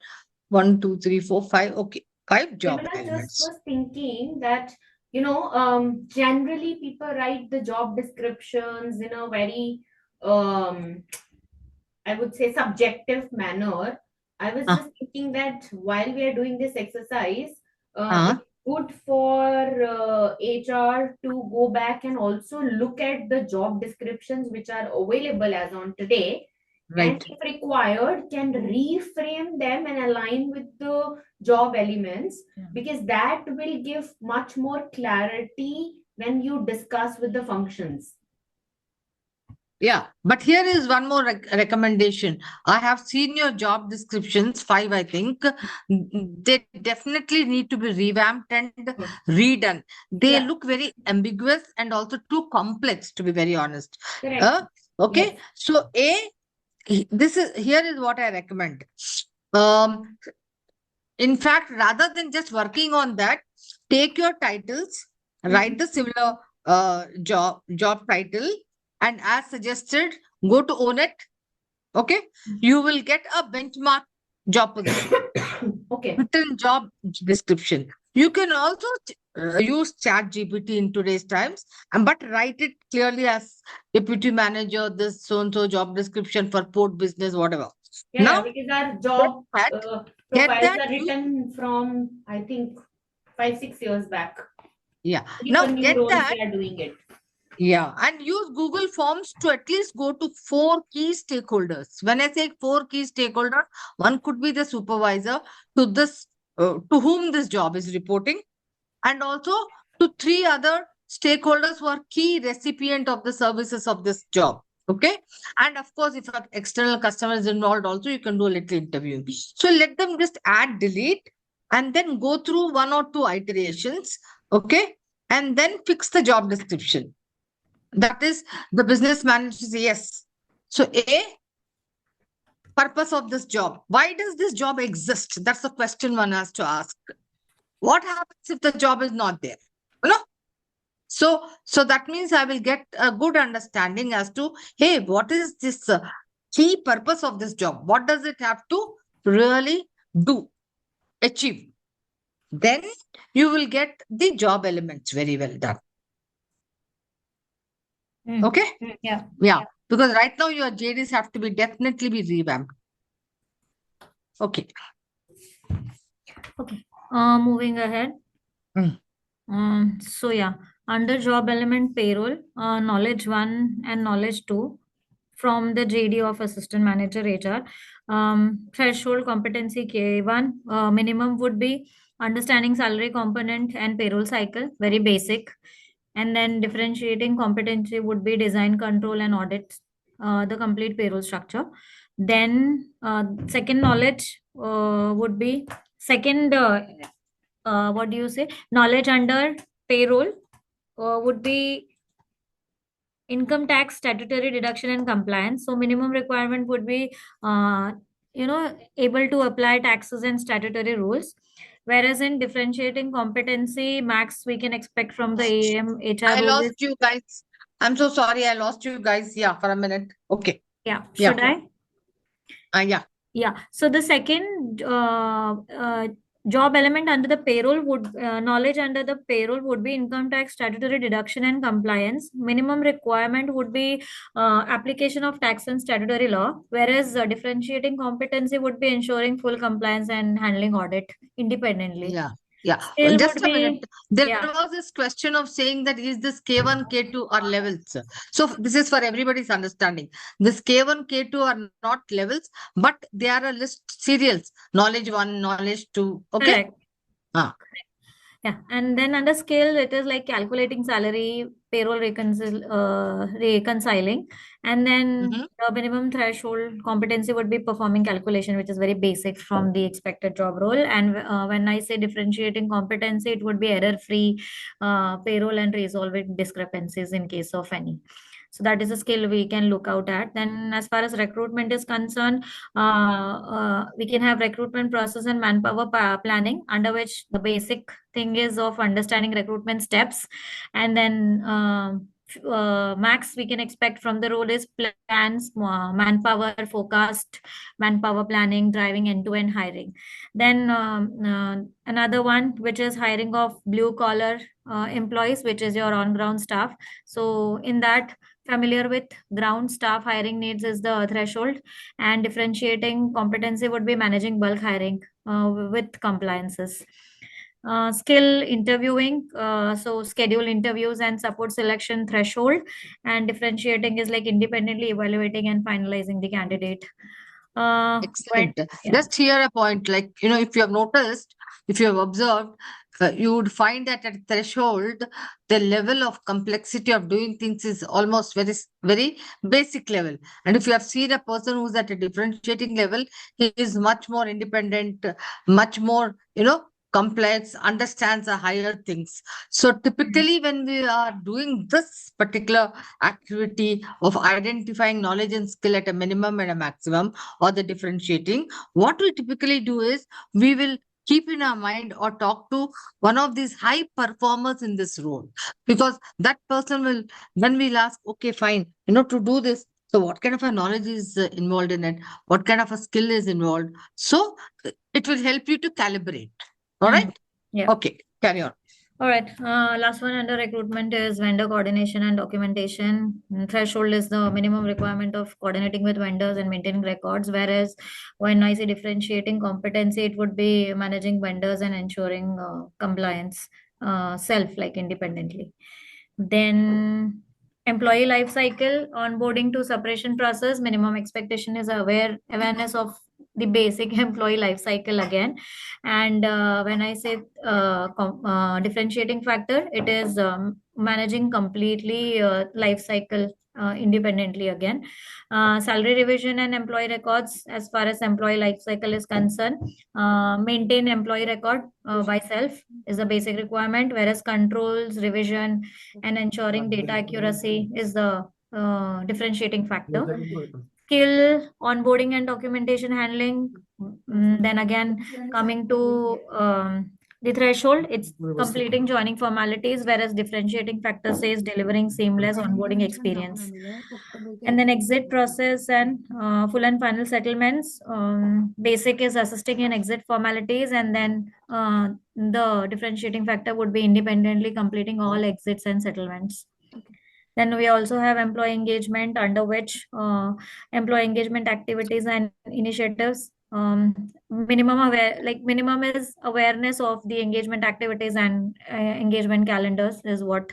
[SPEAKER 1] 1, 2, 3, 4, 5. Okay. 5 job
[SPEAKER 7] Vimala just
[SPEAKER 1] elements.
[SPEAKER 7] was thinking that, generally people write the job descriptions in a very, I would say, subjective manner. I was
[SPEAKER 1] Ah.
[SPEAKER 7] just thinking that while we are doing this exercise,
[SPEAKER 1] Ah.
[SPEAKER 7] it's good for HR to go back and also look at the job descriptions which are available as on today, and
[SPEAKER 1] Right.
[SPEAKER 7] if required can reframe them and align with the job elements, because that will give much more clarity when you discuss with the functions.
[SPEAKER 1] Yeah, but here is one more recommendation. I have seen your job descriptions, 5, I think. They definitely need to be revamped and redone. They
[SPEAKER 7] Yeah.
[SPEAKER 1] look very ambiguous and also too complex, to be very honest.
[SPEAKER 7] Correct.
[SPEAKER 1] Okay,
[SPEAKER 7] Yes.
[SPEAKER 1] so here is what I recommend. In fact, rather than just working on that, take your titles, write the similar job title, and as suggested, go to Own It. Okay, you will get a benchmark job position,
[SPEAKER 7] Okay.
[SPEAKER 1] written job description. You can also use Chat GPT in today's times, but write it clearly as deputy manager, this so and so job description for port business, whatever.
[SPEAKER 7] Yeah,
[SPEAKER 1] Now,
[SPEAKER 7] because our job
[SPEAKER 1] get
[SPEAKER 7] profiles
[SPEAKER 1] that
[SPEAKER 7] are written from, I think, 5-6 years back.
[SPEAKER 1] Yeah.
[SPEAKER 7] Only
[SPEAKER 1] Now
[SPEAKER 7] for new
[SPEAKER 1] get
[SPEAKER 7] roles
[SPEAKER 1] that.
[SPEAKER 7] we are doing it.
[SPEAKER 1] Yeah. And use Google Forms to at least go to 4 key stakeholders. When I say 4 key stakeholders, one could be the supervisor to whom this job is reporting, and also to 3 other stakeholders who are key recipient of the services of this job. Okay. And of course, if an external customer is involved, also you can do a little interviewing. So let them just add, delete, and then go through 1 or 2 iterations. Okay. And then fix the job description. That is, the business manager says, yes. So purpose of this job. Why does this job exist? That's the question one has to ask. What happens if the job is not there? You know? So that means I will get a good understanding as to, hey, what is this key purpose of this job? What does it have to really do, achieve? Then you will get the job elements very well done. Okay? Yeah. Because right now your JDs have to be definitely be revamped. Okay.
[SPEAKER 4] Okay. Moving ahead.
[SPEAKER 1] Mm.
[SPEAKER 4] So yeah, under job element payroll, knowledge one and knowledge two from the JD of assistant manager HR. Threshold competency K1 minimum would be understanding salary component and payroll cycle, very basic. And then differentiating competency would be design, control, and audit the complete payroll structure. Then second knowledge would be second. What do you say? Knowledge under payroll would be income tax, statutory deduction, and compliance. So minimum requirement would be, uh, able to apply taxes and statutory rules. Whereas in differentiating competency, max we can expect from the AM HR
[SPEAKER 1] I
[SPEAKER 4] role
[SPEAKER 1] lost
[SPEAKER 4] is,
[SPEAKER 1] you guys. I'm so sorry. I lost you guys. Yeah, for a minute. Okay.
[SPEAKER 4] yeah.
[SPEAKER 1] Yeah.
[SPEAKER 4] Should I?
[SPEAKER 1] Yeah.
[SPEAKER 4] Yeah. So the second job element under the payroll would knowledge under the payroll would be income tax, statutory deduction, and compliance. Minimum requirement would be application of tax and statutory law, whereas differentiating competency would be ensuring full compliance and handling audit independently.
[SPEAKER 1] Yeah. Yeah. Well,
[SPEAKER 4] Skill
[SPEAKER 1] just
[SPEAKER 4] would
[SPEAKER 1] a minute.
[SPEAKER 4] be,
[SPEAKER 1] There
[SPEAKER 4] yeah,
[SPEAKER 1] was this question of saying that is this K1, K2 are levels. So this is for everybody's understanding. This K1, K2 are not levels, but they are a list serials. Knowledge one, knowledge two. Okay.
[SPEAKER 4] correct.
[SPEAKER 1] Ah.
[SPEAKER 4] Yeah, and then under scale, it is like calculating salary, payroll reconciling, and then
[SPEAKER 1] Mm-hmm.
[SPEAKER 4] the minimum threshold competency would be performing calculation, which is very basic from the expected job role. And when I say differentiating competency, it would be error-free payroll and resolving discrepancies in case of any. So that is a skill we can look out at. Then, as far as recruitment is concerned, we can have recruitment process and manpower planning, under which the basic thing is of understanding recruitment steps, and then max we can expect from the role is plans, manpower forecast, manpower planning, driving end-to-end hiring. Then another one which is hiring of blue collar employees, which is your on ground staff. So in that, familiar with ground staff hiring needs is the threshold, and differentiating competency would be managing bulk hiring with compliances. Skill interviewing, so schedule interviews and support selection threshold, and differentiating is like independently evaluating and finalizing the candidate. When,
[SPEAKER 1] Excellent.
[SPEAKER 4] yeah.
[SPEAKER 1] Just here a point, like, if you have noticed, if you have observed, you would find that at threshold, the level of complexity of doing things is almost very basic level. And if you have seen a person who's at a differentiating level, he is much more independent, much more, complex, understands the higher things. So typically, when we are doing this particular activity of identifying knowledge and skill at a minimum and a maximum, or the differentiating, what we typically do is we will keep in our mind or talk to one of these high performers in this role, because that person will, when we'll ask, okay, fine, to do this, so what kind of a knowledge is involved in it, what kind of a skill is involved, so it will help you to calibrate. All
[SPEAKER 4] Mhm.
[SPEAKER 1] right.
[SPEAKER 4] Yeah.
[SPEAKER 1] Okay, carry on.
[SPEAKER 4] All right. Last one under recruitment is vendor coordination and documentation. Threshold is the minimum requirement of coordinating with vendors and maintaining records. Whereas when I say differentiating competency, it would be managing vendors and ensuring compliance self, like independently. Then employee life cycle, onboarding to separation process, minimum expectation is awareness of the basic employee life cycle again. And when I say differentiating factor, it is managing completely life cycle independently again. Salary revision and employee records, as far as employee life cycle is concerned, maintain employee record by self is a basic requirement, whereas controls, revision, and ensuring data accuracy is the differentiating factor. Skill, onboarding and documentation handling. Then again, coming to the threshold, it's completing joining formalities, whereas differentiating factor says delivering seamless onboarding experience. And then exit process and full and final settlements. Basic is assisting in exit formalities, and then the differentiating factor would be independently completing all exits and settlements. Then we also have employee engagement, under which employee engagement activities and initiatives minimum is awareness of the engagement activities and engagement calendars is what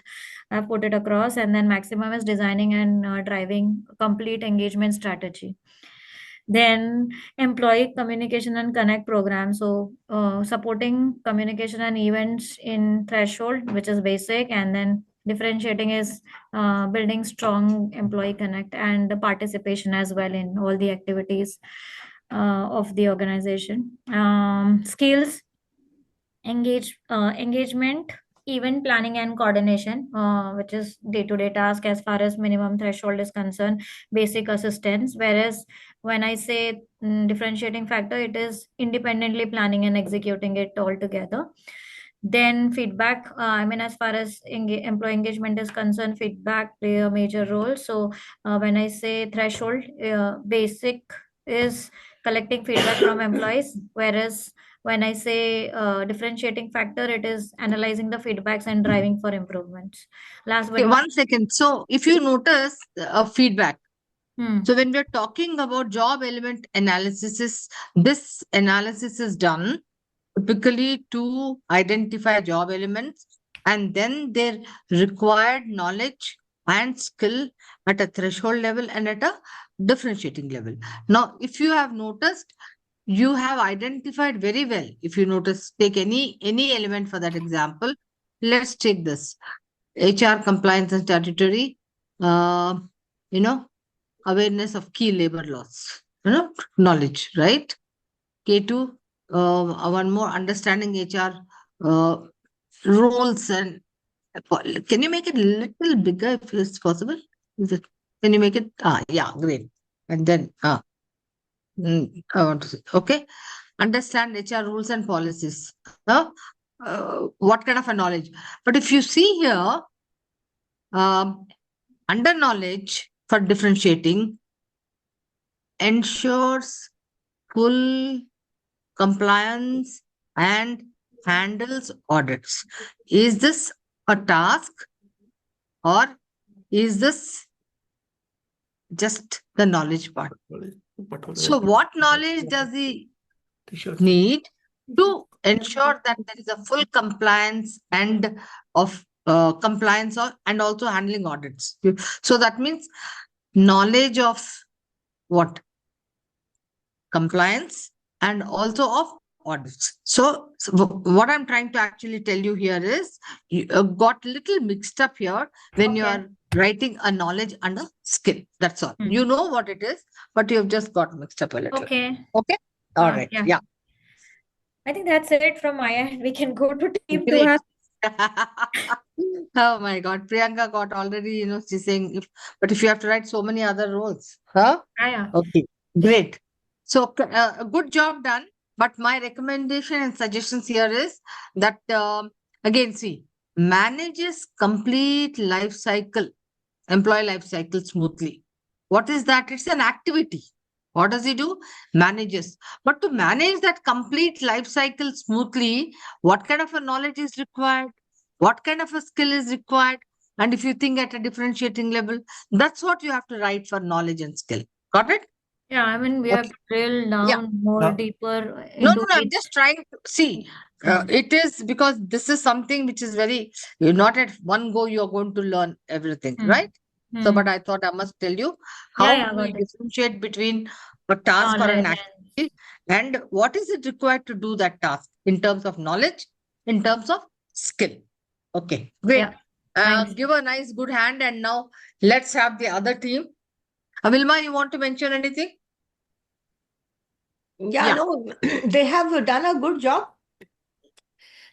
[SPEAKER 4] I put it across, and then maximum is designing and driving complete engagement strategy. Then employee communication and connect program, so supporting communication and events in threshold, which is basic, and then differentiating is building strong employee connect and participation as well in all the activities of the organization. Skills, engagement, event planning and coordination, which is day-to-day task as far as minimum threshold is concerned, basic assistance. Whereas when I say differentiating factor, it is independently planning and executing it all together. Then feedback, as far as employee engagement is concerned, feedback play a major role. So when I say threshold, basic is collecting feedback from employees, whereas when I say differentiating factor, it is analyzing the feedbacks and driving for improvements. Last but
[SPEAKER 1] Okay,
[SPEAKER 4] not
[SPEAKER 1] 1 second. So if you notice feedback,
[SPEAKER 4] hmm.
[SPEAKER 1] so when we're talking about job element analysis, this analysis is done typically to identify job elements and then their required knowledge and skill at a threshold level and at a differentiating level. Now, if you have noticed, you have identified very well. If you notice, take any element for that example. Let's take this HR compliance and statutory, uh, you know, awareness of key labor laws, knowledge, right? K2, one more understanding HR uh, rules and can you make it a little bigger if it's possible? Is it? Can you make it? Yeah, great. And then, I want to say, okay, understand HR rules and policies. What kind of a knowledge? But if you see here, um, under knowledge for differentiating ensures full compliance and handles audits. Is this a task or is this just the knowledge part? So, what knowledge does he need to ensure that there is a full compliance and of compliance and also handling audits? So that means knowledge of what? Compliance and also of audits. So what I'm trying to actually tell you here is you got little mixed up here when you
[SPEAKER 4] Okay.
[SPEAKER 1] are writing a knowledge and a skill. That's all.
[SPEAKER 4] Hmm.
[SPEAKER 1] You know what it is, but you've just got mixed up a little.
[SPEAKER 4] Okay.
[SPEAKER 1] Okay. All right.
[SPEAKER 4] Yeah.
[SPEAKER 1] Yeah.
[SPEAKER 4] I think that's it from my end. We can go to team two.
[SPEAKER 1] Great. Oh my God. Priyanka got already, she's saying, but if you have to write so many other roles, huh?
[SPEAKER 4] Yeah.
[SPEAKER 1] Okay, great. So, a good job done. But my recommendation and suggestions here is that, again, see, manages complete life cycle, employee life cycle smoothly. What is that? It's an activity. What does he do? Manages. But to manage that complete life cycle smoothly, what kind of a knowledge is required? What kind of a skill is required? And if you think at a differentiating level, that's what you have to write for knowledge and skill. Got it?
[SPEAKER 4] Yeah, we have
[SPEAKER 1] Okay.
[SPEAKER 4] to drill
[SPEAKER 1] Yeah.
[SPEAKER 4] down more deeper
[SPEAKER 1] No,
[SPEAKER 4] into
[SPEAKER 1] I'm
[SPEAKER 4] each.
[SPEAKER 1] just trying to see. It is because this is something which is you're not at one go, you're going to learn everything,
[SPEAKER 4] Hmm.
[SPEAKER 1] right? So,
[SPEAKER 4] Hmm.
[SPEAKER 1] but I thought I must tell you
[SPEAKER 4] Yeah,
[SPEAKER 1] how
[SPEAKER 4] yeah,
[SPEAKER 1] do we
[SPEAKER 4] got it.
[SPEAKER 1] differentiate between a task or an
[SPEAKER 4] Knowledge
[SPEAKER 1] activity and what is it required to do that task in terms of knowledge, in terms of skill. Okay, great.
[SPEAKER 4] Yeah, thanks.
[SPEAKER 1] Give a nice good hand and now let's have the other team. Vilma, you want to mention anything?
[SPEAKER 8] Yeah, no, they have done a good job.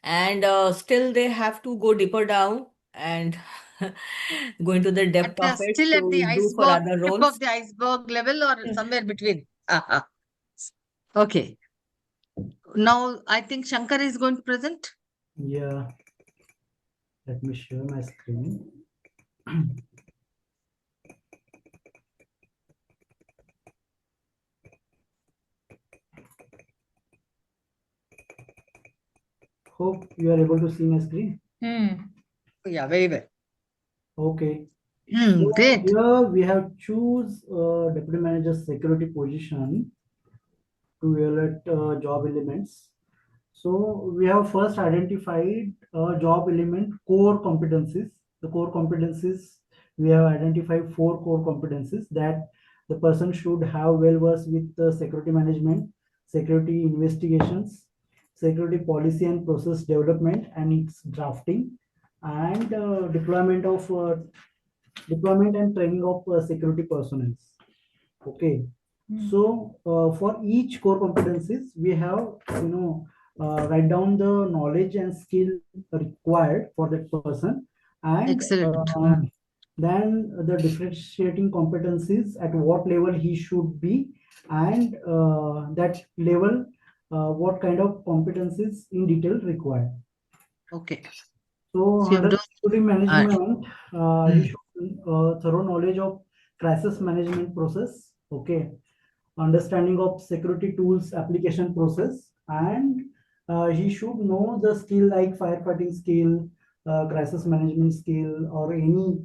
[SPEAKER 8] And still they have to go deeper down and go into the depth
[SPEAKER 1] At
[SPEAKER 8] of
[SPEAKER 1] the,
[SPEAKER 8] it
[SPEAKER 1] still at the
[SPEAKER 8] to do for
[SPEAKER 1] iceberg,
[SPEAKER 8] other
[SPEAKER 1] tip
[SPEAKER 8] roles.
[SPEAKER 1] of the iceberg level or
[SPEAKER 8] Yeah.
[SPEAKER 1] somewhere between. Okay. Now I think Shankar is going to present.
[SPEAKER 2] Yeah, let me share my screen. Hope you are able to see my screen.
[SPEAKER 1] Yeah, very well.
[SPEAKER 2] Okay. So
[SPEAKER 1] Great.
[SPEAKER 2] here we have choose deputy manager security position. to evaluate job elements. So we have first identified job element core competencies. The core competencies, we have identified 4 core competencies that the person should have well versed with security management, security investigations, security policy and process development and its drafting, and deployment and training of security personnel. Okay. So for each core competencies, we have, write down the knowledge and skill required for that person, and
[SPEAKER 1] Excellent.
[SPEAKER 2] then the differentiating competencies at what level he should be, and that level, what kind of competencies in detail required.
[SPEAKER 1] Okay.
[SPEAKER 2] So
[SPEAKER 1] So you have
[SPEAKER 2] under
[SPEAKER 1] done.
[SPEAKER 2] security management, he should thorough knowledge of crisis management process. Okay, understanding of security tools application process, and he should know the skill like firefighting skill, crisis management skill, or any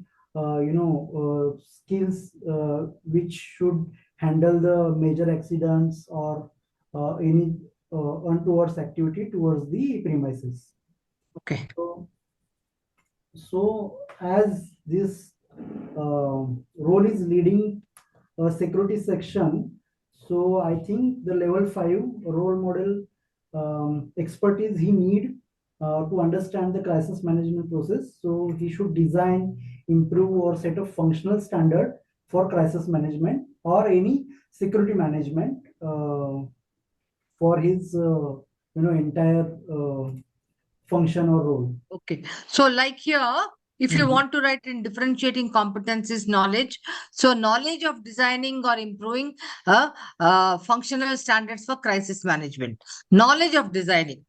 [SPEAKER 2] skills which should handle the major accidents or any untoward activity towards the premises.
[SPEAKER 1] Okay.
[SPEAKER 2] So as this role is leading a security section, so I think the level 5 role model expertise he need to understand the crisis management process. So he should design, improve, or set a functional standard for crisis management or any security management for his entire function or role.
[SPEAKER 1] Okay. So like here, if you want to write in differentiating competencies knowledge, so knowledge of designing or improving functional standards for crisis management, knowledge of designing,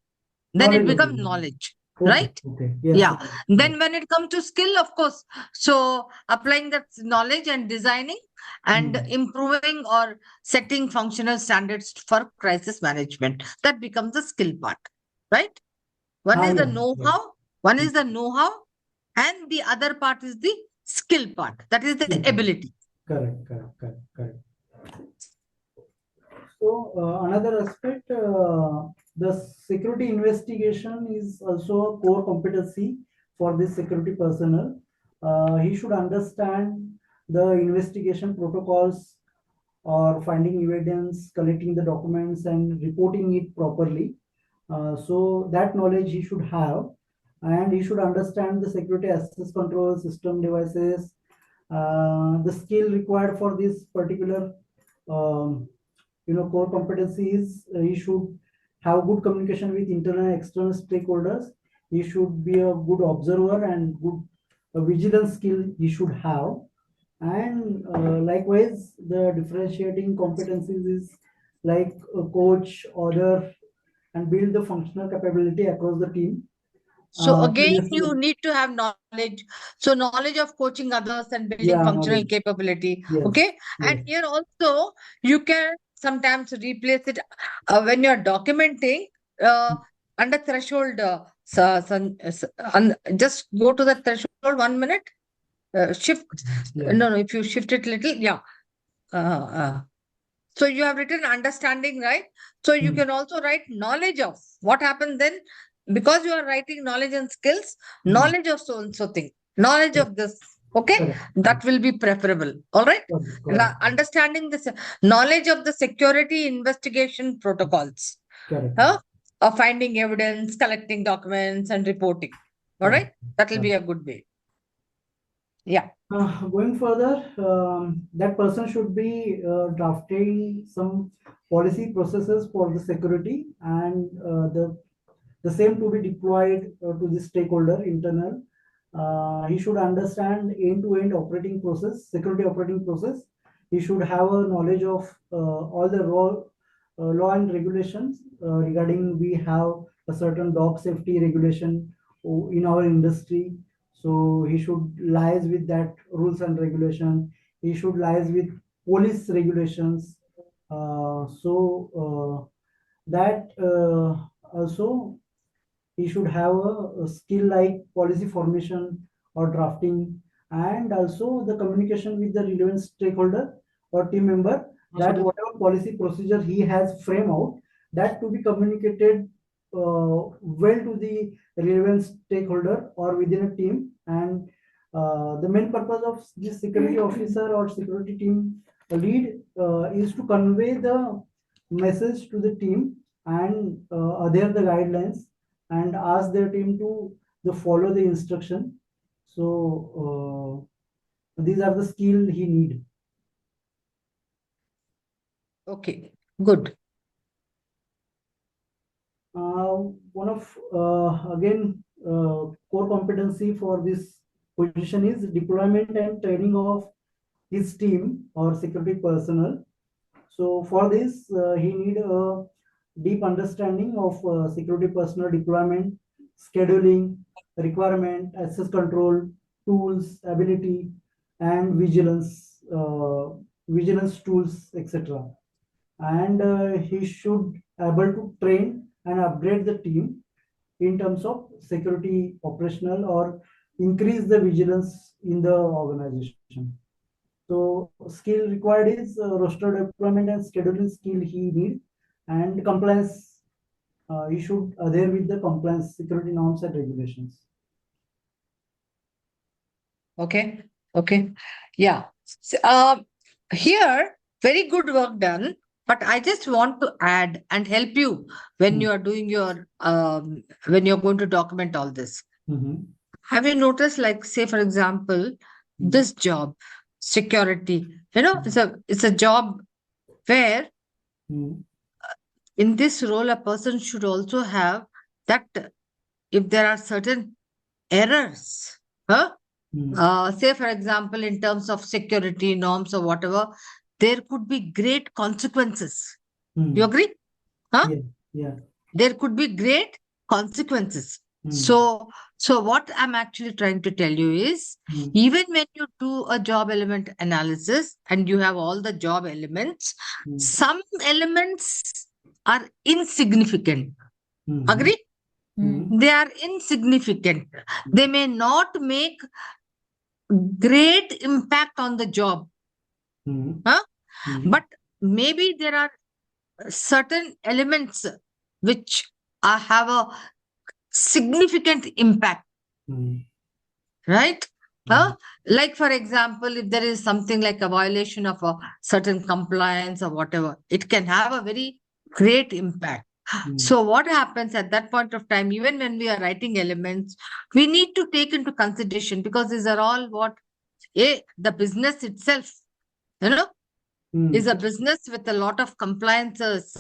[SPEAKER 1] then it
[SPEAKER 2] Knowledge of
[SPEAKER 1] becomes
[SPEAKER 2] design.
[SPEAKER 1] knowledge,
[SPEAKER 2] Okay,
[SPEAKER 1] right?
[SPEAKER 2] okay. Yes,
[SPEAKER 1] Yeah.
[SPEAKER 2] okay.
[SPEAKER 1] Then when it comes to skill, of course, so applying that knowledge and designing and improving or setting functional standards for crisis management, that becomes the skill part, right? One is the
[SPEAKER 2] Yeah,
[SPEAKER 1] know-how, one is the know-how, and the other part is the skill part. That is the
[SPEAKER 2] Skill part.
[SPEAKER 1] ability.
[SPEAKER 2] correct. So another aspect, the security investigation is also a core competency for this security personnel. He should understand the investigation protocols or finding evidence, collecting the documents, and reporting it properly. So that knowledge he should have, and he should understand the security access control system devices, the skill required for this particular core competency is he should have good communication with internal and external stakeholders. He should be a good observer and good vigilance skill he should have. And likewise, the differentiating competencies is like a coach, order, and build the functional capability across the team.
[SPEAKER 1] So again,
[SPEAKER 2] Previously,
[SPEAKER 1] you need to have knowledge. So knowledge of coaching others and building
[SPEAKER 2] yeah,
[SPEAKER 1] functional
[SPEAKER 2] knowledge.
[SPEAKER 1] capability.
[SPEAKER 2] Yes,
[SPEAKER 1] Okay. And
[SPEAKER 2] yes.
[SPEAKER 1] here also, you can sometimes replace it when you're documenting under threshold. Just go to the threshold 1 minute. Shift.
[SPEAKER 2] Yeah.
[SPEAKER 1] No, if you shift it little, yeah. So you have written understanding, right? So you can also write knowledge of what happened then, because you are writing knowledge and skills, knowledge of so and so thing, knowledge of this. Okay,
[SPEAKER 2] Correct.
[SPEAKER 1] that will be preferable. All right.
[SPEAKER 2] Correct.
[SPEAKER 1] Understanding this knowledge of the security investigation protocols,
[SPEAKER 2] Correct.
[SPEAKER 1] of finding evidence, collecting documents, and reporting. All right, that will be a good way. Yeah.
[SPEAKER 2] Going further, that person should be drafting some policy processes for the security, and the same to be deployed to the stakeholder internal. He should understand end-to-end operating process, security operating process. He should have a knowledge of all the law and regulations regarding. We have a certain dog safety regulation in our industry, so he should liaise with that rules and regulation. He should liaise with police regulations. That also he should have a skill like policy formation or drafting, and also the communication with the relevant stakeholder or team member, that whatever policy procedure he has framed out, that to be communicated well to the relevant stakeholder or within a team. And the main purpose of this security officer or security team lead is to convey the message to the team and adhere the guidelines and ask their team to follow the instruction. So these are the skill he need.
[SPEAKER 1] Okay, good.
[SPEAKER 2] One of again core competency for this position is deployment and training of his team or security personnel. So for this, he need a deep understanding of security personnel deployment, scheduling, requirement, access control, tools, ability, and vigilance tools, etc. And he should able to train and upgrade the team in terms of security operational or increase the vigilance in the organization. So skill required is roster deployment and scheduling skill he need, and compliance. He should adhere with the compliance security norms and regulations.
[SPEAKER 1] Okay, okay. Yeah. Here, very good work done. But I just want to add and help you when you are doing your when you're going to document all this.
[SPEAKER 2] Mhm.
[SPEAKER 1] Have you noticed, like, say, for example, this job, security, it's a job where
[SPEAKER 2] Mhm.
[SPEAKER 1] in this role, a person should also have that if there are certain errors, huh?
[SPEAKER 2] Mhm.
[SPEAKER 1] Say, for example, in terms of security norms or whatever, there could be great consequences. You
[SPEAKER 2] Mhm.
[SPEAKER 1] agree? Huh?
[SPEAKER 2] Yeah, yeah.
[SPEAKER 1] There could be great consequences.
[SPEAKER 2] Mhm.
[SPEAKER 1] So what I'm actually trying to tell you is,
[SPEAKER 2] Mhm.
[SPEAKER 1] even when you do a job element analysis and you have all the job elements,
[SPEAKER 2] Mhm.
[SPEAKER 1] some elements are insignificant.
[SPEAKER 2] Mhm.
[SPEAKER 1] Agree?
[SPEAKER 2] Mhm.
[SPEAKER 1] They are insignificant. They may not make great impact on the job,
[SPEAKER 2] Mhm.
[SPEAKER 1] huh?
[SPEAKER 2] Mhm.
[SPEAKER 1] But maybe there are certain elements which have a significant impact,
[SPEAKER 2] Mhm.
[SPEAKER 1] right?
[SPEAKER 2] Mhm.
[SPEAKER 1] Like, for example, if there is something like a violation of a certain compliance or whatever, it can have a very great impact. So what happens at that point of time, even when we are writing elements, we need to take into consideration, because these are all the business itself, you know, is
[SPEAKER 2] Mhm.
[SPEAKER 1] a business with a lot of compliances,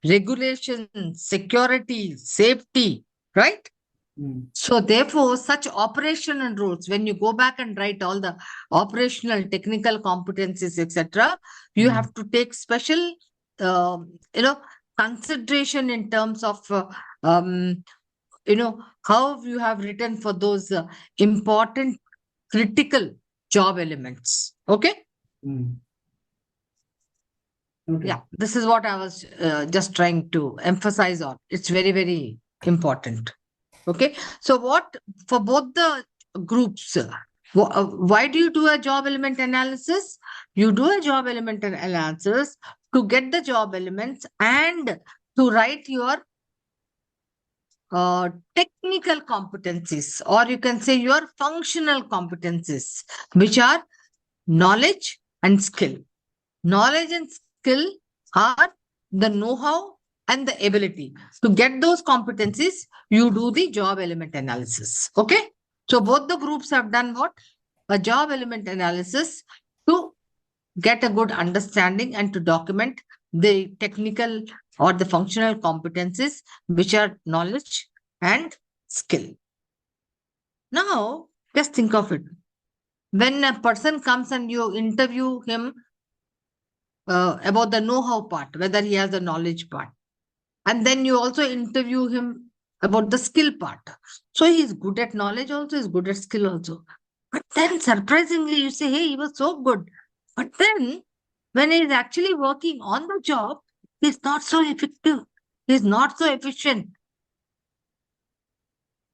[SPEAKER 1] regulations, security, safety, right?
[SPEAKER 2] Mhm.
[SPEAKER 1] So therefore, such operational rules, when you go back and write all the operational technical competencies, etc., you
[SPEAKER 2] Mhm.
[SPEAKER 1] have to take special, you know, consideration in terms of, how you have written for those important, critical job elements. Okay.
[SPEAKER 2] Mhm. Okay.
[SPEAKER 1] Yeah, this is what I was just trying to emphasize on. It's very, very important. Okay. So, what for both the groups, why do you do a job element analysis? You do a job element analysis to get the job elements and to write your technical competencies, or you can say your functional competencies, which are knowledge and skill. Knowledge and skill are the know-how and the ability. To get those competencies, you do the job element analysis. Okay. So both the groups have done what? A job element analysis to get a good understanding and to document the technical or the functional competencies, which are knowledge and skill. Now, just think of it. When a person comes and you interview him about the know-how part, whether he has the knowledge part. And then you also interview him about the skill part. So he's good at knowledge also, he's good at skill also. But then surprisingly, you say, hey, he was so good. But then when he's actually working on the job, he's not so effective. He's not so efficient.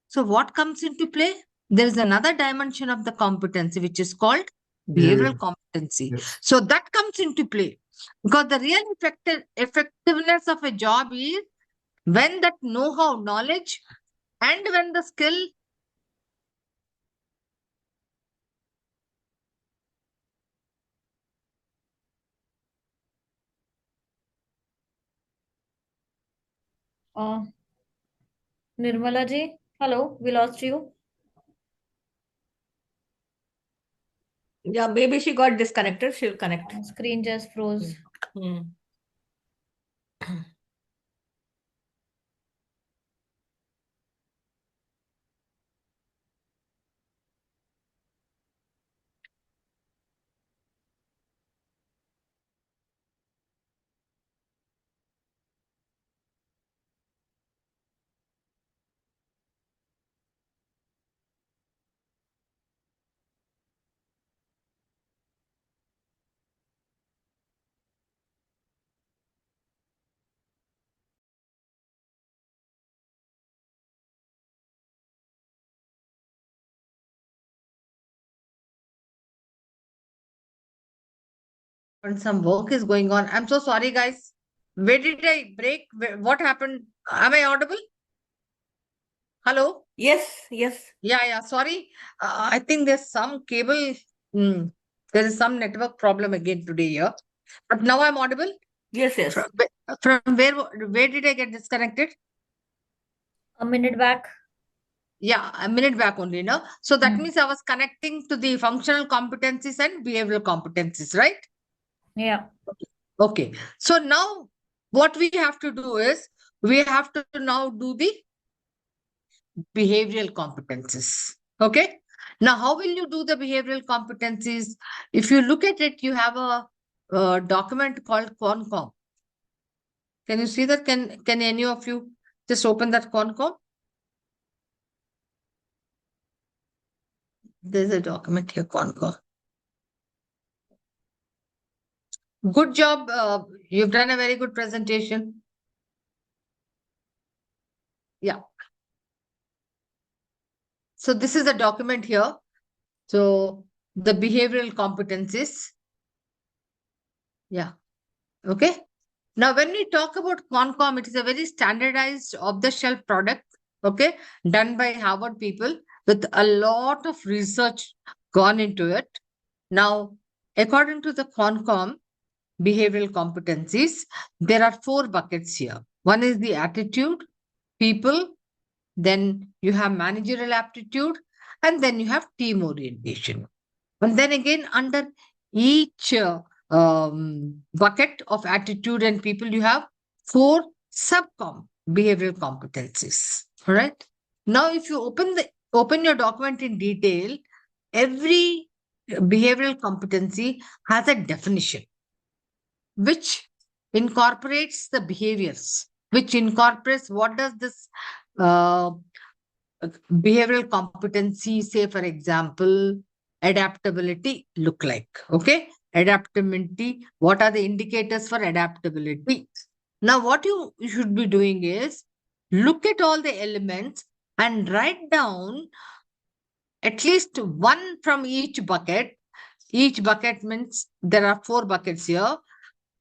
[SPEAKER 1] So what comes into play? There is another dimension of the competency, which is called behavioral
[SPEAKER 3] Yeah.
[SPEAKER 1] competency.
[SPEAKER 3] Yes.
[SPEAKER 1] So that comes into play because the real effectiveness of a job is when that know-how, knowledge, and when the skill.
[SPEAKER 4] Uh, Nirmala ji, hello, we lost you.
[SPEAKER 8] Yeah, maybe she got disconnected. She'll connect.
[SPEAKER 4] Screen just froze.
[SPEAKER 8] Hmm.
[SPEAKER 1] And some work is going on. I'm so sorry, guys. Where did I break? What happened? Am I audible? Hello?
[SPEAKER 8] Yes, yes.
[SPEAKER 1] Yeah. Sorry. I think there's some cable. Hmm, there is some network problem again today here. But now I'm audible.
[SPEAKER 8] Yes, yes.
[SPEAKER 1] From where did I get disconnected?
[SPEAKER 4] A minute back.
[SPEAKER 1] Yeah, a minute back only, no? So that
[SPEAKER 4] Hmm.
[SPEAKER 1] means I was connecting to the functional competencies and behavioral competencies, right?
[SPEAKER 4] Yeah.
[SPEAKER 1] Okay. So now what we have to do is we have to now do the behavioral competencies. Okay. Now, how will you do the behavioral competencies? If you look at it, you have a document called CONCOM. Can you see that? Can any of you just open that CONCOM? There's a document here, CONCOM. Good job. You've done a very good presentation. Yeah. So this is a document here. So the behavioral competencies. Yeah. Okay. Now, when we talk about CONCOM, it is a very standardized off-the-shelf product, okay, done by Harvard people with a lot of research gone into it. Now, according to the CONCOM behavioral competencies, there are 4 buckets here. One is the attitude, people, then you have managerial aptitude, and then you have team orientation. And then again, under each bucket of attitude and people, you have 4 behavioral competencies. All right. Now, if you open your document in detail, every behavioral competency has a definition which incorporates the behaviors, which incorporates what does this uh, behavioral competency, say for example, adaptability look like. Okay. Adaptability, what are the indicators for adaptability? Now, what you should be doing is look at all the elements and write down at least one from each bucket. Each bucket means there are 4 buckets here.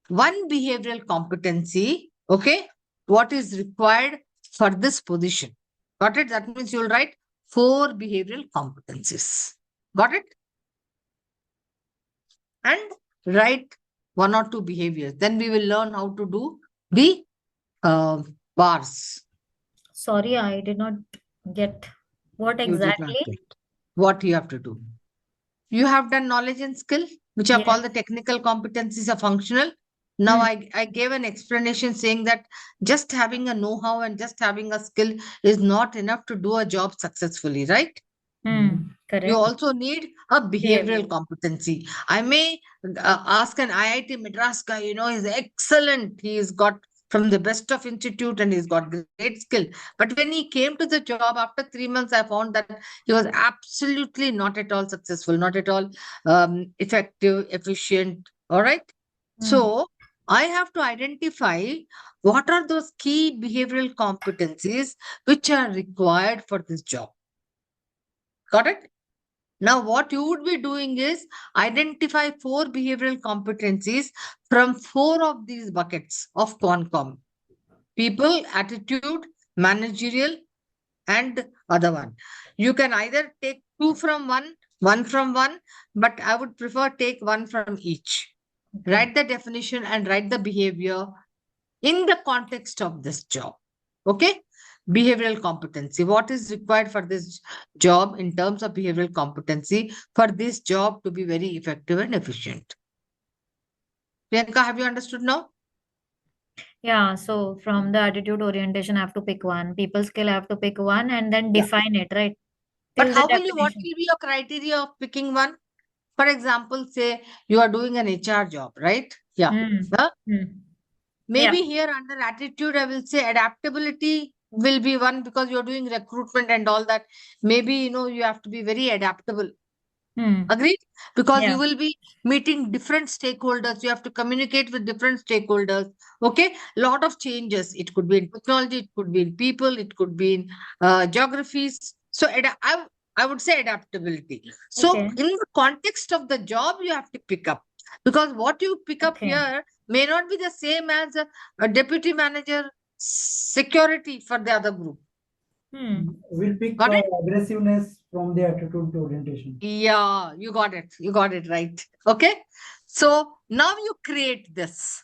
[SPEAKER 1] One behavioral competency, okay, what is required for this position. Got it? That means you'll write 4 behavioral competencies. Got it? And write 1 or 2 behaviors. Then we will learn how to do the bars.
[SPEAKER 4] Sorry, I did not get what
[SPEAKER 1] You did not
[SPEAKER 4] exactly.
[SPEAKER 1] get what you have to do. You have done knowledge and skill, which are
[SPEAKER 4] Yes.
[SPEAKER 1] called the technical competencies are functional. Now,
[SPEAKER 4] Hmm.
[SPEAKER 1] I gave an explanation saying that just having a know-how and just having a skill is not enough to do a job successfully, right? You
[SPEAKER 4] Correct.
[SPEAKER 1] also need a behavioral
[SPEAKER 4] Behavior.
[SPEAKER 1] competency. I may ask an IIT Madras guy, he's excellent. He's got from the best of institute and he's got great skill. But when he came to the job after 3 months, I found that he was absolutely not at all successful, not at all effective, efficient. All right.
[SPEAKER 4] Hmm.
[SPEAKER 1] So I have to identify what are those key behavioral competencies which are required for this job. Got it? Now, what you would be doing is identify 4 behavioral competencies from 4 of these buckets of Quancom: people, attitude, managerial, and other one. You can either take 2 from one from one, but I would prefer take one from each.
[SPEAKER 4] Okay.
[SPEAKER 1] Write the definition and write the behavior in the context of this job. Okay? Behavioral competency. What is required for this job in terms of behavioral competency for this job to be very effective and efficient? Priyanka, have you understood now?
[SPEAKER 4] Yeah, so from the attitude orientation, I have to pick one. People skill, I have to pick one and then
[SPEAKER 1] Yeah.
[SPEAKER 4] define it, right?
[SPEAKER 1] But
[SPEAKER 4] Till the
[SPEAKER 1] how will you, what
[SPEAKER 4] definition.
[SPEAKER 1] will be your criteria of picking one? For example, say you are doing an HR job, right? Yeah.
[SPEAKER 4] Hmm.
[SPEAKER 1] Huh?
[SPEAKER 4] Hmm. Yeah.
[SPEAKER 1] Maybe here under attitude, I will say adaptability will be one because you're doing recruitment and all that. Maybe, you have to be very adaptable.
[SPEAKER 4] Hmm.
[SPEAKER 1] Agreed? Because
[SPEAKER 4] Yeah.
[SPEAKER 1] you will be meeting different stakeholders. You have to communicate with different stakeholders. Okay. Lot of changes. It could be in technology, it could be in people, it could be in geographies. So I would say adaptability. So
[SPEAKER 4] Okay.
[SPEAKER 1] in the context of the job, you have to pick up. Because what you pick up
[SPEAKER 4] Okay.
[SPEAKER 1] here may not be the same as a deputy manager security for the other group.
[SPEAKER 4] Hmm.
[SPEAKER 2] We'll pick
[SPEAKER 1] Got it?
[SPEAKER 2] aggressiveness from the attitude orientation.
[SPEAKER 1] Yeah, you got it. You got it right. Okay. So now you create this.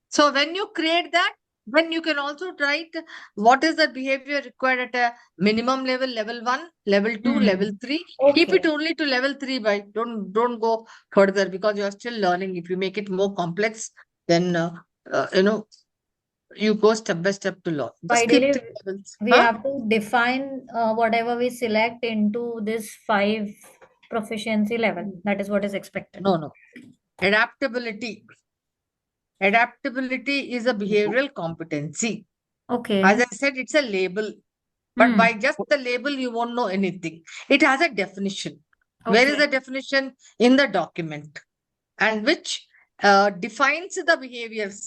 [SPEAKER 1] So when you create that, then you can also write what is the behavior required at a minimum level, level 1, level 2, level
[SPEAKER 4] Hmm.
[SPEAKER 1] 3. Keep
[SPEAKER 4] Okay.
[SPEAKER 1] it only to level 3, by don't go further because you are still learning. If you make it more complex, then uh, you know you go step by step to learn.
[SPEAKER 4] So
[SPEAKER 1] Just keep
[SPEAKER 4] ideally,
[SPEAKER 1] 3 levels.
[SPEAKER 4] we
[SPEAKER 1] Huh?
[SPEAKER 4] have to define whatever we select into this 5 proficiency level. That is what is expected.
[SPEAKER 1] No, no. Adaptability. Adaptability is a behavioral competency.
[SPEAKER 4] Okay.
[SPEAKER 1] As I said, it's a label, but
[SPEAKER 4] Hmm.
[SPEAKER 1] by just the label, you won't know anything. It has a definition. Where is
[SPEAKER 4] Okay.
[SPEAKER 1] the definition? In the document, and which defines the behaviors.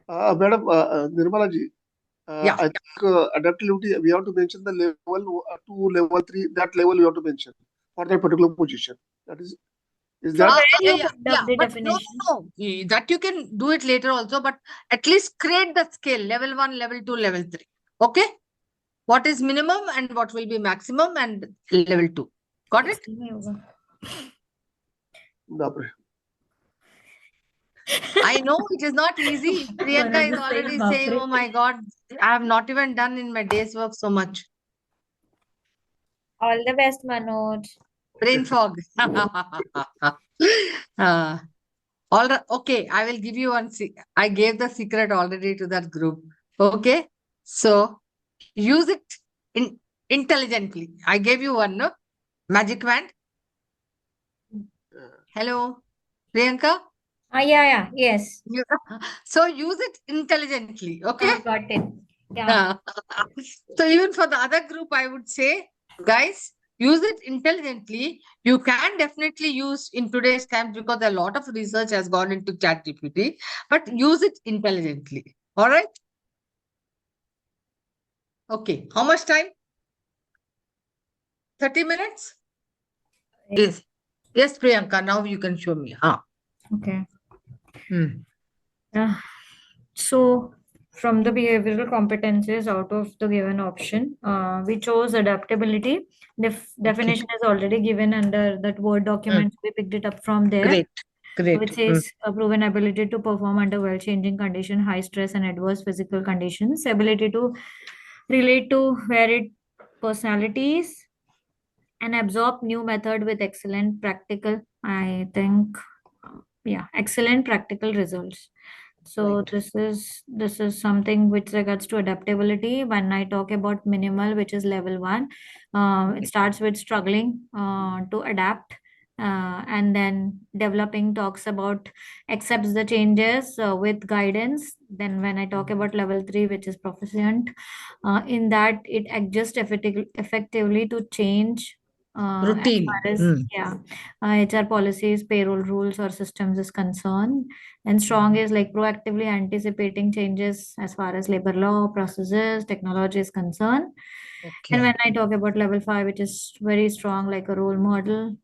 [SPEAKER 3] Madam, Nirmala ji,
[SPEAKER 1] Yeah.
[SPEAKER 3] I think adaptability, we have to mention the level 2, level 3, that level we have to mention for that particular position. That is
[SPEAKER 4] From
[SPEAKER 3] that?
[SPEAKER 4] where
[SPEAKER 1] Yeah,
[SPEAKER 4] you
[SPEAKER 1] yeah,
[SPEAKER 4] picked
[SPEAKER 1] yeah.
[SPEAKER 4] up the
[SPEAKER 1] But no,
[SPEAKER 4] definition?
[SPEAKER 1] no, no. That you can do it later also, but at least create the scale level 1, level 2, level 3. Okay. What is minimum and what will be maximum and level 2. Got it?
[SPEAKER 4] इसमें होगा.
[SPEAKER 3] Baapre.
[SPEAKER 1] I know it is not easy. Priyanka
[SPEAKER 4] Manoj
[SPEAKER 1] is
[SPEAKER 4] is saying
[SPEAKER 1] already saying,
[SPEAKER 4] Bapre.
[SPEAKER 1] oh my God, I have not even done in my day's work so much.
[SPEAKER 4] All the best, Manoj.
[SPEAKER 1] Brain fog. uh, all right. Okay, I will give you one. I gave the secret already to that group. Okay. So use it in intelligently. I gave you one, no? Magic wand. Hello, Priyanka.
[SPEAKER 4] Yeah, yes.
[SPEAKER 1] You- So use it intelligently. Okay.
[SPEAKER 4] Got it. Yeah.
[SPEAKER 1] So even for the other group, I would say, guys, use it intelligently. You can definitely use in today's times because a lot of research has gone into ChatGPT, but use it intelligently. All right. Okay. How much time? 30 minutes? Yes. Yes, Priyanka. Now you can show me.
[SPEAKER 4] Okay.
[SPEAKER 1] Hmm.
[SPEAKER 4] Yeah. So, from the behavioral competencies out of the given option, we chose adaptability.
[SPEAKER 1] Okay.
[SPEAKER 4] Definition is already given under that Word
[SPEAKER 1] Hmm.
[SPEAKER 4] document. We picked it up from there,
[SPEAKER 1] Great. Great.
[SPEAKER 4] which is a proven ability to perform under well-changing condition, high stress and adverse physical conditions, ability to relate to varied personalities, and absorb new method with excellent practical, I think, excellent practical results. So
[SPEAKER 1] Right.
[SPEAKER 4] this is something which regards to adaptability. When I talk about minimal, which is level 1, it starts with struggling to adapt, and then developing talks about accepts the changes with guidance. Then when I talk about level 3, which is proficient, in that it adjusts effectively to change as
[SPEAKER 1] Routine.
[SPEAKER 4] far as HR policies, payroll rules, or systems is concerned. And strong is like proactively anticipating changes as far as labor law, processes, technology is concerned. And
[SPEAKER 1] Okay.
[SPEAKER 4] when I talk about level five, it is very strong, like a role model.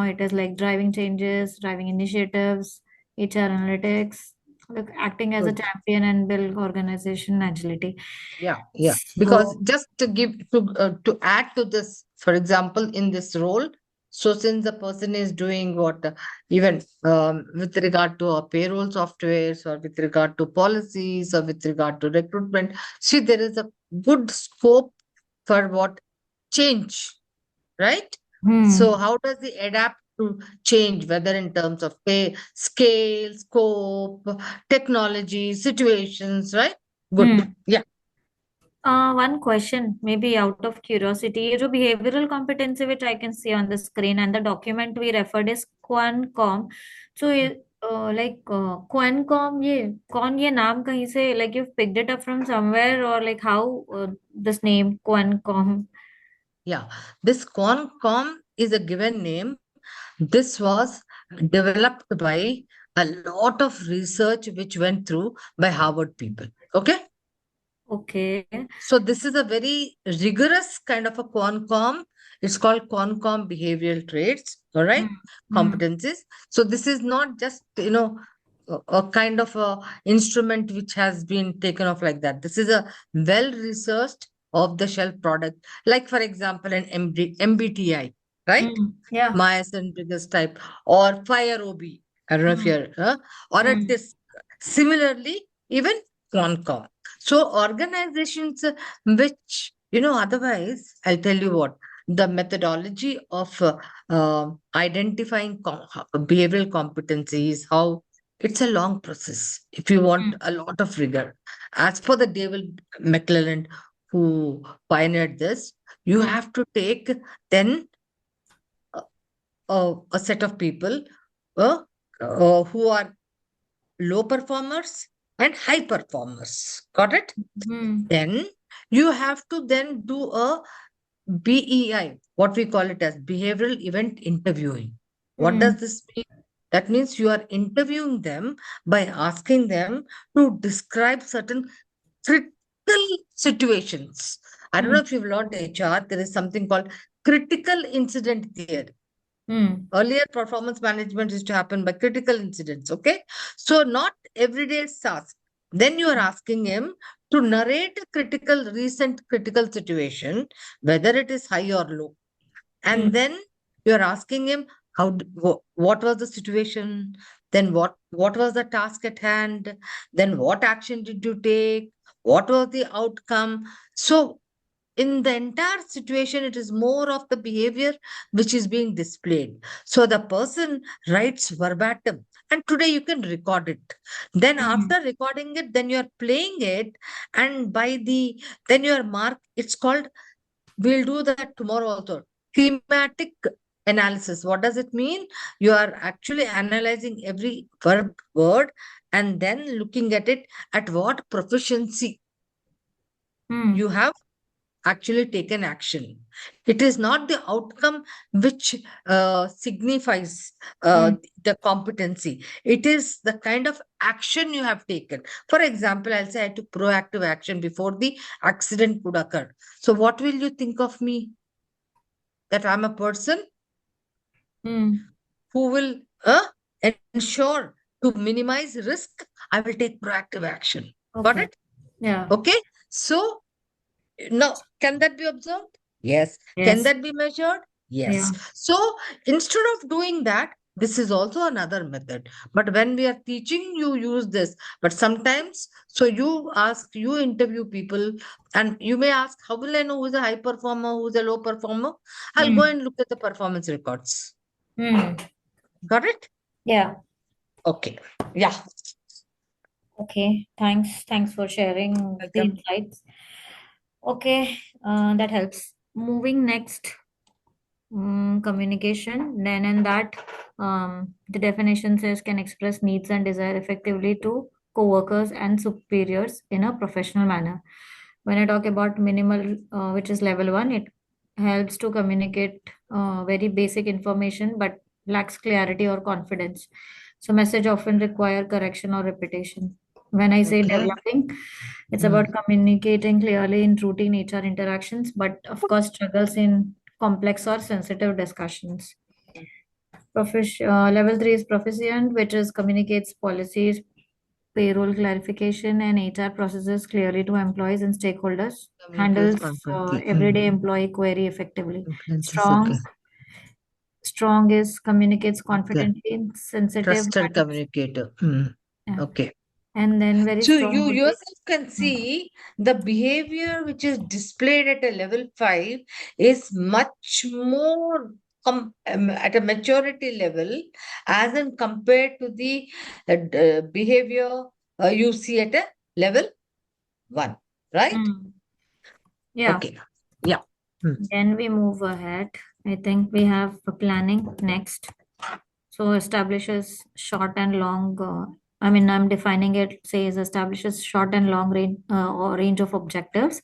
[SPEAKER 4] It is like driving changes, driving initiatives, HR analytics, like acting as a
[SPEAKER 1] Good.
[SPEAKER 4] champion and build organization agility.
[SPEAKER 1] Yeah. Because
[SPEAKER 4] So,
[SPEAKER 1] just to add to this, for example, in this role, so since the person is doing what even with regard to payroll softwares or with regard to policies or with regard to recruitment, see there is a good scope for what change, right? So
[SPEAKER 4] hmm,
[SPEAKER 1] how does he adapt to change, whether in terms of pay, scale, scope, technology, situations, right? Good.
[SPEAKER 4] hmm.
[SPEAKER 1] Yeah.
[SPEAKER 4] One question, maybe out of curiosity, ये जो behavioral competency which I can see on the screen and the document we referred is Quancom. So Quancom ये कौन ये नाम कहीं से like you've picked it up from somewhere or like how this name Quancom?
[SPEAKER 1] Yeah. This Concom is a given name. This was developed by a lot of research which went through by Harvard people. Okay.
[SPEAKER 4] Okay.
[SPEAKER 1] So this is a very rigorous kind of a Concom. It's called Concom behavioral traits. All right.
[SPEAKER 4] Hmm. Hmm.
[SPEAKER 1] Competencies. So this is not just, a kind of a instrument which has been taken off like that. This is a well researched off the shelf product. Like for example, an MBTI, right?
[SPEAKER 4] Hmm. Yeah.
[SPEAKER 1] Myers-Briggs type or Fire OB. I don't know if
[SPEAKER 4] Hmm.
[SPEAKER 1] you're, or a
[SPEAKER 4] Hmm.
[SPEAKER 1] DISC. Similarly, even Qualcomm. So organizations which, otherwise, I'll tell you what, the methodology of identifying behavioral competencies, how it's a long process if you want
[SPEAKER 4] Hmm.
[SPEAKER 1] a lot of rigor. As for the David McClelland who pioneered this, you
[SPEAKER 4] Hmm.
[SPEAKER 1] have to take then a set of people uh, who are low performers and high performers. Got it?
[SPEAKER 4] Hmm.
[SPEAKER 1] Then you have to then do a BEI, what we call it as behavioral event interviewing. What
[SPEAKER 4] Hmm.
[SPEAKER 1] does this mean? That means you are interviewing them by asking them to describe certain critical situations. I don't
[SPEAKER 4] Hmm.
[SPEAKER 1] know if you've learned HR, there is something called critical incident theory.
[SPEAKER 4] Hmm.
[SPEAKER 1] Earlier, performance management used to happen by critical incidents. Okay. So, not everyday task. Then you are asking him to narrate a recent critical situation, whether it is high or low. And
[SPEAKER 4] Hmm.
[SPEAKER 1] then you are asking him what was the situation, then what was the task at hand, then what action did you take, what was the outcome. So in the entire situation, it is more of the behavior which is being displayed. So the person writes verbatim, and today you can record it. Then
[SPEAKER 4] Hmm.
[SPEAKER 1] after recording it, then you are playing it, and then you are mark. It's called. We'll do that tomorrow also. Thematic analysis. What does it mean? You are actually analyzing every word and then looking at it at what proficiency
[SPEAKER 4] Hmm.
[SPEAKER 1] you have actually taken action. It is not the outcome which signifies
[SPEAKER 4] Hmm.
[SPEAKER 1] the competency. It is the kind of action you have taken. For example, I'll say I took proactive action before the accident could occur. So, what will you think of me? That I'm a person
[SPEAKER 4] Hmm.
[SPEAKER 1] who will ensure to minimize risk. I will take proactive action. Got
[SPEAKER 4] Okay.
[SPEAKER 1] it?
[SPEAKER 4] Yeah.
[SPEAKER 1] Okay. So, now, can that be observed? Yes. Can
[SPEAKER 4] Yes.
[SPEAKER 1] that be measured? Yes.
[SPEAKER 4] Yeah.
[SPEAKER 1] So instead of doing that, this is also another method. But when we are teaching, you use this. But sometimes, so you interview people, and you may ask, how will I know who's a high performer, who's a low performer? I'll go
[SPEAKER 4] Hmm.
[SPEAKER 1] and look at the performance records.
[SPEAKER 4] Hmm.
[SPEAKER 1] Got it?
[SPEAKER 4] Yeah.
[SPEAKER 1] Okay. Yeah.
[SPEAKER 4] Okay. Thanks. Thanks for sharing the
[SPEAKER 1] Welcome.
[SPEAKER 4] insights. Okay. That helps. Moving next. Communication. Then in that, the definition says can express needs and desire effectively to co-workers and superiors in a professional manner. When I talk about minimal, which is level one, it helps to communicate very basic information but lacks clarity or confidence. So message often require correction or repetition. When I say
[SPEAKER 1] Okay.
[SPEAKER 4] developing, it's about communicating clearly in routine HR interactions, but of course struggles in complex or sensitive discussions. Level 3 is proficient, which is communicates policies, payroll clarification, and HR processes clearly to employees and stakeholders.
[SPEAKER 1] Communicates
[SPEAKER 4] Handles
[SPEAKER 1] confidently.
[SPEAKER 4] everyday employee query effectively.
[SPEAKER 1] Competencies, okay.
[SPEAKER 4] Strong is communicates
[SPEAKER 1] Okay.
[SPEAKER 4] confidently, sensitive
[SPEAKER 1] Trusted
[SPEAKER 4] matters.
[SPEAKER 1] communicator.
[SPEAKER 4] Yeah.
[SPEAKER 1] Okay.
[SPEAKER 4] And then very
[SPEAKER 1] So
[SPEAKER 4] strong
[SPEAKER 1] you
[SPEAKER 4] would be
[SPEAKER 1] yourself can see the behavior which is displayed at a level 5 is much more at a maturity level as in compared to the behavior you see at a level 1, right?
[SPEAKER 4] Mm. Yeah.
[SPEAKER 1] Okay. Yeah.
[SPEAKER 4] Then we move ahead. I think we have planning next. So establishes short and long. I'm defining it. Says establishes short and long range or range of objectives,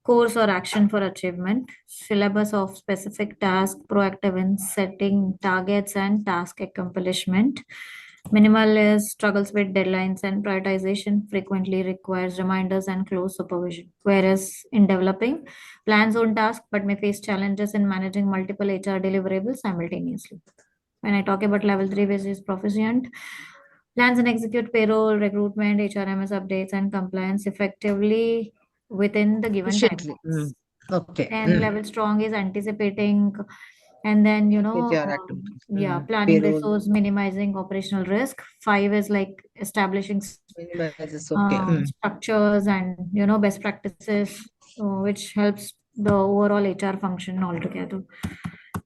[SPEAKER 4] course or action for achievement, syllabus of specific task, proactive in setting targets and task accomplishment. Minimal is struggles with deadlines and prioritization, frequently requires reminders and close supervision. Whereas in developing, plans on task but may face challenges in managing multiple HR deliverables simultaneously. When I talk about level 3, which is proficient, plans and execute payroll, recruitment, HRMS updates, and compliance effectively within the given
[SPEAKER 1] Efficiently.
[SPEAKER 4] timelines.
[SPEAKER 1] Okay.
[SPEAKER 4] And level strong is anticipating, and then
[SPEAKER 1] HR activities.
[SPEAKER 4] planning
[SPEAKER 1] Payroll
[SPEAKER 4] resource, minimizing operational risk. 5 is like establishing
[SPEAKER 1] minimizes. Okay.
[SPEAKER 4] structures and best practices, which helps the overall HR function altogether.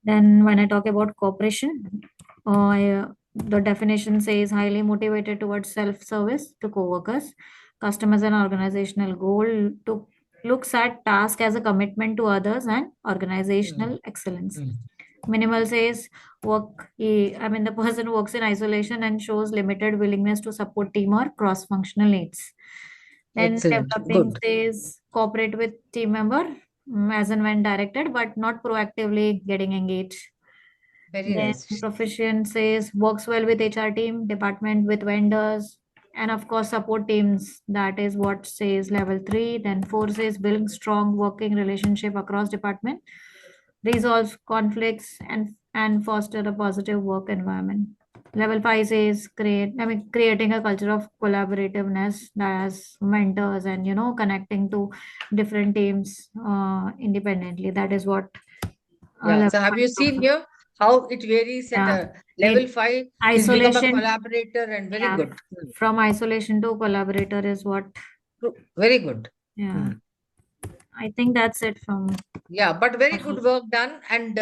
[SPEAKER 4] Then when I talk about cooperation, the definition says highly motivated towards self-service to co-workers, customers, and organizational goal to looks at task as a commitment to others and organizational excellence. Minimal says the person works in isolation and shows limited willingness to support team or cross-functional needs. Then
[SPEAKER 1] Excellent.
[SPEAKER 4] developing
[SPEAKER 1] Good.
[SPEAKER 4] says cooperate with team member as and when directed, but not proactively getting engaged.
[SPEAKER 1] Very
[SPEAKER 4] Then
[SPEAKER 1] nice.
[SPEAKER 4] proficient says works well with HR team, department with vendors, and of course support teams. That is what says level 3. Then 4 says building strong working relationship across department, resolve conflicts and foster a positive work environment. Level 5 says creating a culture of collaborativeness as mentors and connecting to different teams independently. That is what
[SPEAKER 1] Yeah.
[SPEAKER 4] level
[SPEAKER 1] So have
[SPEAKER 4] 5
[SPEAKER 1] you seen
[SPEAKER 4] of.
[SPEAKER 1] here how it varies at
[SPEAKER 4] Yeah.
[SPEAKER 1] a level
[SPEAKER 4] It
[SPEAKER 1] 5? He's become a
[SPEAKER 4] isolation.
[SPEAKER 1] collaborator and very
[SPEAKER 4] Yeah.
[SPEAKER 1] good.
[SPEAKER 4] From isolation to collaborator is what.
[SPEAKER 1] Very good.
[SPEAKER 4] Yeah. I think that's it from.
[SPEAKER 1] Yeah, but very good work done. And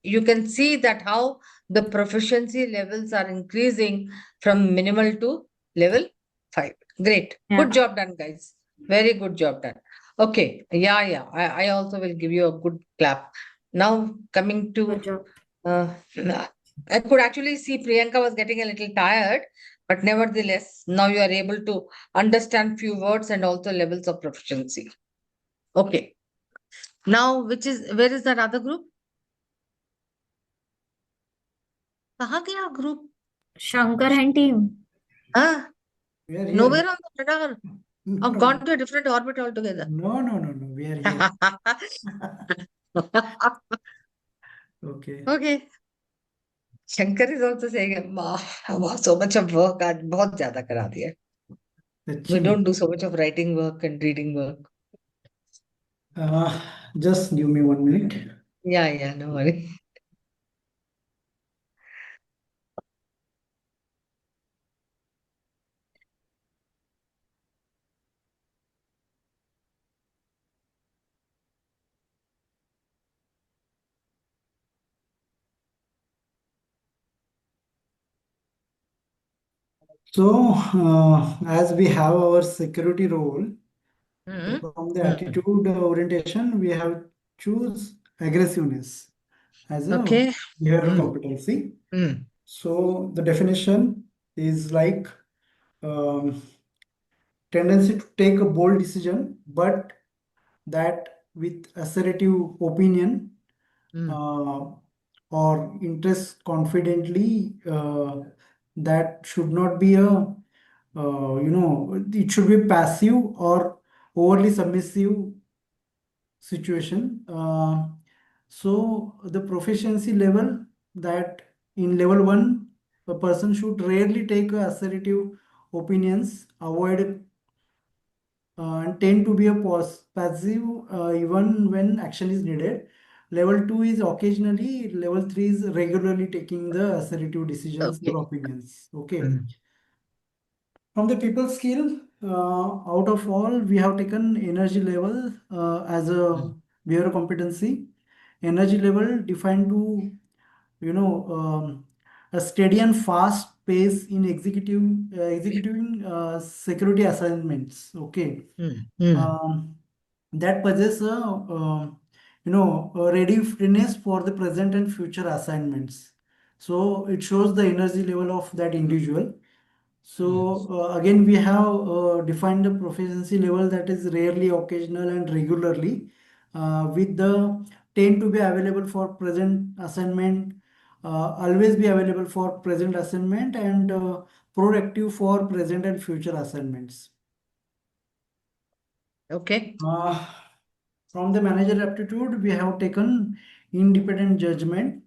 [SPEAKER 1] you can see that how the proficiency levels are increasing from minimal to level 5. Great.
[SPEAKER 4] Yeah.
[SPEAKER 1] Good job done, guys. Very good job done. Okay. Yeah. I also will give you a good clap. Now coming to
[SPEAKER 4] Good job.
[SPEAKER 1] I could actually see Priyanka was getting a little tired, but nevertheless, now you are able to understand few words and also levels of proficiency. Okay. Now, where is that other group? कहाँ गया group?
[SPEAKER 4] Shankar and team.
[SPEAKER 1] Huh?
[SPEAKER 2] We are here.
[SPEAKER 1] Nowhere on the radar.
[SPEAKER 2] No,
[SPEAKER 1] I've gone to a different orbit altogether.
[SPEAKER 2] no. We are here. Okay.
[SPEAKER 1] Okay. Shankar is also saying, "Wow, so much of work आज बहुत ज्यादा करा दिया." We
[SPEAKER 2] Achhi
[SPEAKER 1] don't do so much of writing work and reading work.
[SPEAKER 2] Just give me 1 minute.
[SPEAKER 1] Yeah, no worry.
[SPEAKER 2] So, as we have our security role,
[SPEAKER 1] Hmm.
[SPEAKER 2] from the attitude orientation, we have choose aggressiveness as a
[SPEAKER 1] Okay.
[SPEAKER 2] behavioral competency. So the definition is like um, tendency to take a bold decision, but that with assertive opinion or interest confidently, that should not be a, it should be passive or overly submissive situation. So the proficiency level, that in level one, a person should rarely take assertive opinions, avoid and tend to be a passive even when action is needed. Level 2 is occasionally, level 3 is regularly taking the assertive decisions
[SPEAKER 1] Okay.
[SPEAKER 2] or opinions. Okay. From the people skill, out of all, we have taken energy level as a behavioral competency. Energy level defined to, a steady and fast pace in executing security assignments. Okay. Um, that possess a readiness for the present and future assignments. So it shows the energy level of that individual. So again, we have defined the proficiency level, that is rarely, occasional, and regularly, with the tend to be available for present assignment, always be available for present assignment, and proactive for present and future assignments.
[SPEAKER 1] Okay.
[SPEAKER 2] From the manager aptitude, we have taken independent judgment.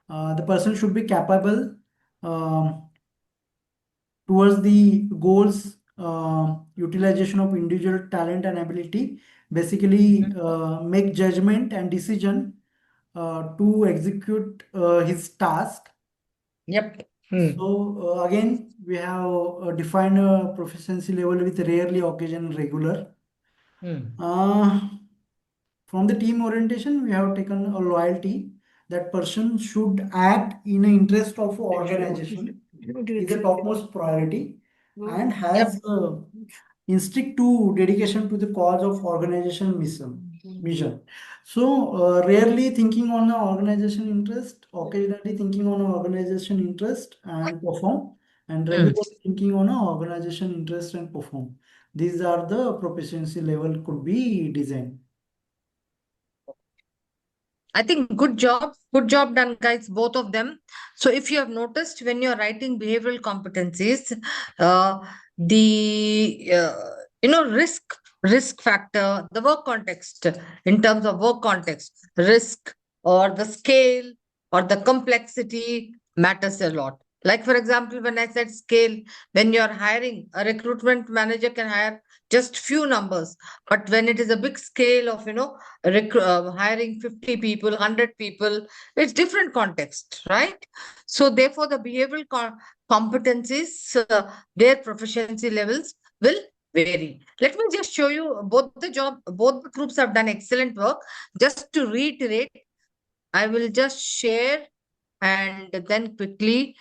[SPEAKER 2] The person should be capable um, towards the goals, utilization of individual talent and ability, basically make judgment and decision to execute his task.
[SPEAKER 1] Yep.
[SPEAKER 2] So again, we have defined a proficiency level with rarely, occasion, regular. Uh, from the team orientation, we have taken a loyalty. That person should act in the interest of organization, is the topmost priority, and
[SPEAKER 1] Yep.
[SPEAKER 2] has instinct to dedication to the cause of organization mission. So rarely thinking on the organization interest, occasionally thinking on an organization interest and perform, and regularly thinking on an organization interest and perform. These are the proficiency level could be designed.
[SPEAKER 1] I think good job done, guys, both of them. So if you have noticed when you're writing behavioral competencies, the risk factor, the work context, in terms of work context, risk or the scale or the complexity matters a lot. Like for example, when I said scale, when you're hiring, a recruitment manager can hire just few numbers, but when it is a big scale of hiring 50 people, 100 people, it's different context, right? So therefore the behavioral competencies, their proficiency levels will vary. Let me just show you both the groups have done excellent work. Just to reiterate, I will just share and then quickly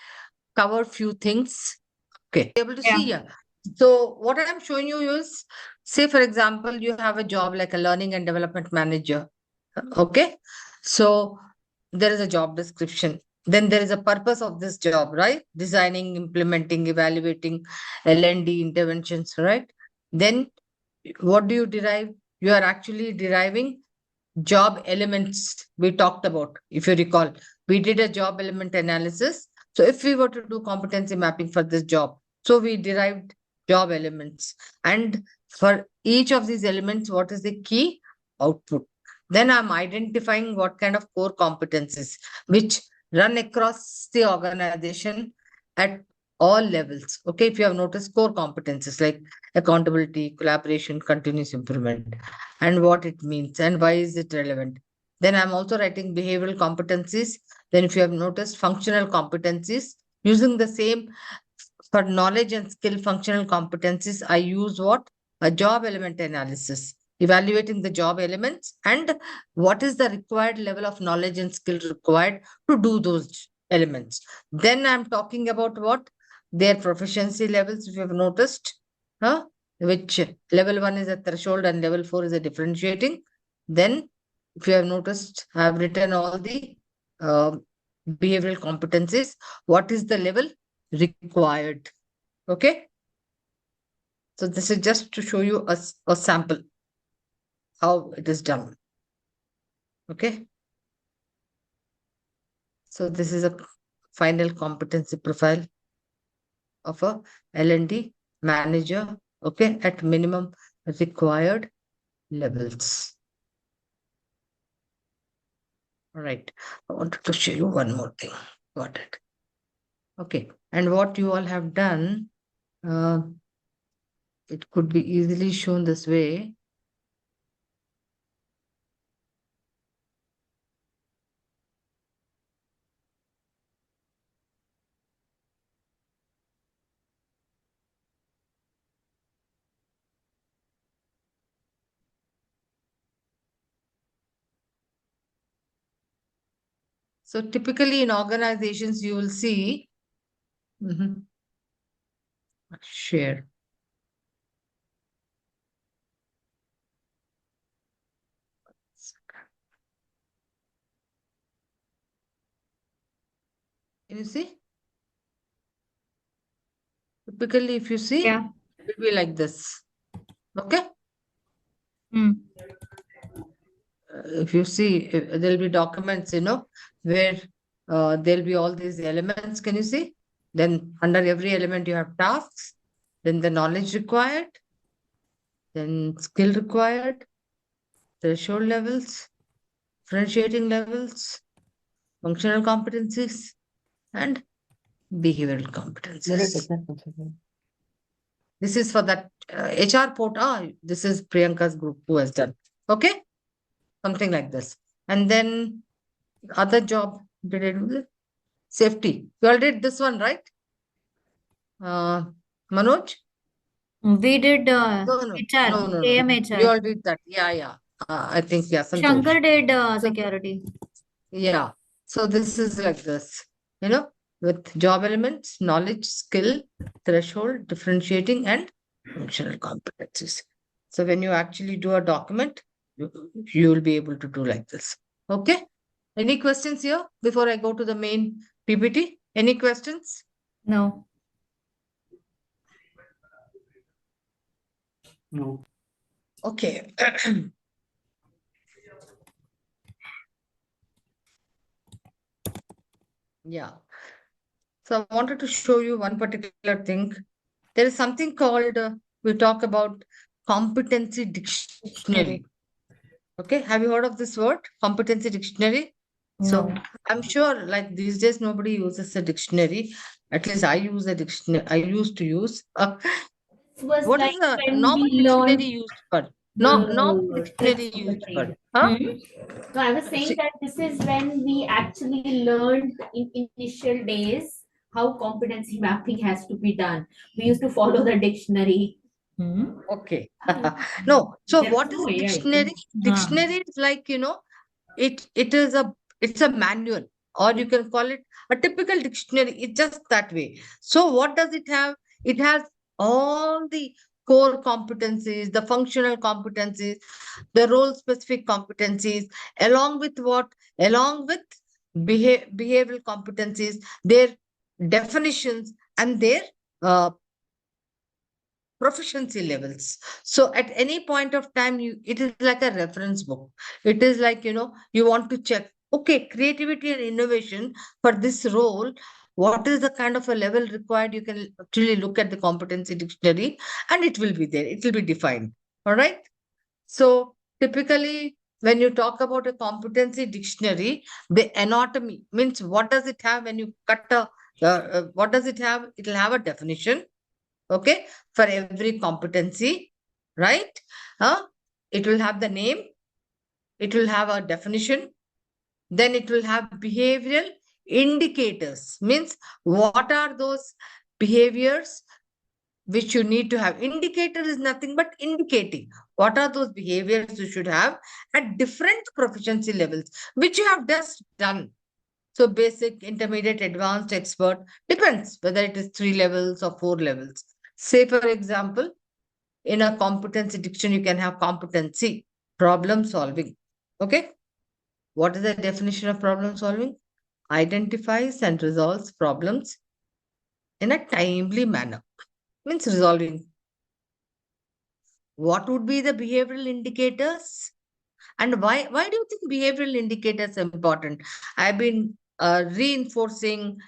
[SPEAKER 1] cover few things. Okay, able to see here. So what I'm showing you is, say for example, you have a job like a learning and development manager. Okay, so there is a job description. Then there is a purpose of this job, right? Designing, implementing, evaluating L&D interventions, right? Then what do you derive? You are actually deriving job elements we talked about. If you recall, we did a job element analysis. So if we were to do competency mapping for this job, so we derived job elements. And for each of these elements, what is the key output? Then I'm identifying what kind of core competencies which run across the organization at all levels. Okay, if you have noticed core competencies like accountability, collaboration, continuous improvement, and what it means and why is it relevant. Then I'm also writing behavioral competencies. Then if you have noticed functional competencies, using the same for knowledge and skill functional competencies, I use what? A job element analysis, evaluating the job elements and what is the required level of knowledge and skill required to do those elements. Then I'm talking about what? Their proficiency levels, if you have noticed, huh? Which level 1 is a threshold and level 4 is a differentiating. Then, if you have noticed, I have written all the uh, behavioral competencies. What is the level required? Okay. So this is just to show you a sample how it is done. Okay. So this is a final competency profile of a L&D manager, okay, at minimum required levels. All right. I wanted to show you one more thing. Got it. Okay. And what you all have done, it could be easily shown this way. So typically in organizations, you will see, share. Can you see? Typically, if you see,
[SPEAKER 4] Yeah.
[SPEAKER 1] it will be like this. Okay.
[SPEAKER 4] Hmm.
[SPEAKER 1] If you see, there'll be documents, where there'll be all these elements. Can you see? Then under every element, you have tasks, then the knowledge required, then skill required, threshold levels, differentiating levels, functional competencies, and behavioral competencies. This is for that HR port. This is Priyanka's group who has done. Okay. Something like this. And then other job related safety. You all did this one, right? Manoj?
[SPEAKER 4] We did
[SPEAKER 1] No, no,
[SPEAKER 4] HR,
[SPEAKER 1] no, no, no.
[SPEAKER 4] AMHR.
[SPEAKER 1] You all did that. Yeah, yeah. I think, yeah, Santosh.
[SPEAKER 4] Shankar did
[SPEAKER 1] So,
[SPEAKER 4] security.
[SPEAKER 1] yeah. So this is like this, with job elements, knowledge, skill, threshold, differentiating, and functional competencies. So when you actually do a document, you will be able to do like this. Okay. Any questions here before I go to the main PPT? Any questions?
[SPEAKER 4] No.
[SPEAKER 2] No.
[SPEAKER 1] Okay. Yeah. So I wanted to show you one particular thing. There is something called, we talk about competency dictionary. Okay. Have you heard of this word? Competency dictionary? So
[SPEAKER 4] No.
[SPEAKER 1] I'm sure like these days nobody uses a dictionary. At least I use a dictionary. I used to use.
[SPEAKER 7] This was
[SPEAKER 1] What
[SPEAKER 7] like
[SPEAKER 1] is the
[SPEAKER 7] when
[SPEAKER 1] normal
[SPEAKER 7] we
[SPEAKER 1] dictionary
[SPEAKER 7] learned
[SPEAKER 1] used for? No, normal
[SPEAKER 7] the
[SPEAKER 1] dictionary
[SPEAKER 7] tricks of the
[SPEAKER 1] used for.
[SPEAKER 7] trade.
[SPEAKER 1] Huh?
[SPEAKER 7] No, I was saying
[SPEAKER 1] See,
[SPEAKER 7] that this is when we actually learned in initial days how competency mapping has to be done. We used to follow the dictionary.
[SPEAKER 1] okay. No. So
[SPEAKER 7] There's
[SPEAKER 1] what is
[SPEAKER 7] no AI.
[SPEAKER 1] dictionary? Dictionary is like, it's a manual, or you can call it a typical dictionary. It's just that way. So what does it have? It has all the core competencies, the functional competencies, the role specific competencies, along with what? Along with behavioral competencies, their definitions, and their uh, proficiency levels. So at any point of time, it is like a reference book. It is like, you want to check, okay, creativity and innovation for this role, what is the kind of a level required? You can actually look at the competency dictionary, and it will be there. It will be defined. All right. So typically, when you talk about a competency dictionary, the anatomy means what does it have when you cut what does it have? It will have a definition, okay, for every competency, right? It will have the name, it will have a definition, then it will have behavioral indicators, means what are those behaviors which you need to have. Indicator is nothing but indicating what are those behaviors you should have at different proficiency levels, which you have just done. So basic, intermediate, advanced, expert, depends whether it is 3 levels or 4 levels. Say, for example, in a competency dictionary, you can have competency, problem solving. Okay. What is the definition of problem solving? Identifies and resolves problems in a timely manner. Means resolving. What would be the behavioral indicators? And why do you think behavioral indicators are important? I've been reinforcing,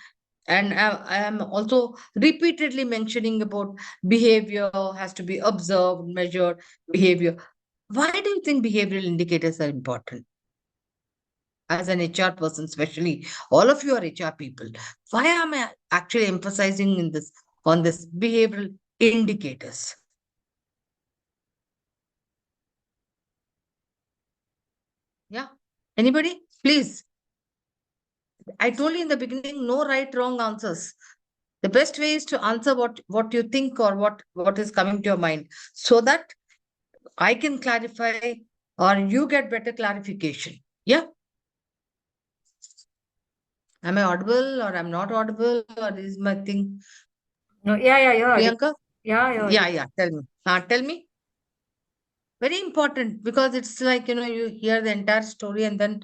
[SPEAKER 1] and I am also repeatedly mentioning about behavior has to be observed, measured behavior. Why do you think behavioral indicators are important? As an HR person, especially all of you are HR people, why am I actually emphasizing in this on this behavioral indicators? Yeah, anybody? Please. I told you in the beginning, no right, wrong answers. The best way is to answer what you think or what is coming to your mind, so that I can clarify or you get better clarification. Yeah. Am I audible or I'm not audible or is my thing?
[SPEAKER 4] No, yeah, you're audible.
[SPEAKER 1] Priyanka?
[SPEAKER 4] Yeah, you're audible.
[SPEAKER 1] Yeah. Tell me. Tell me. Very important, because it's like, you hear the entire story and then,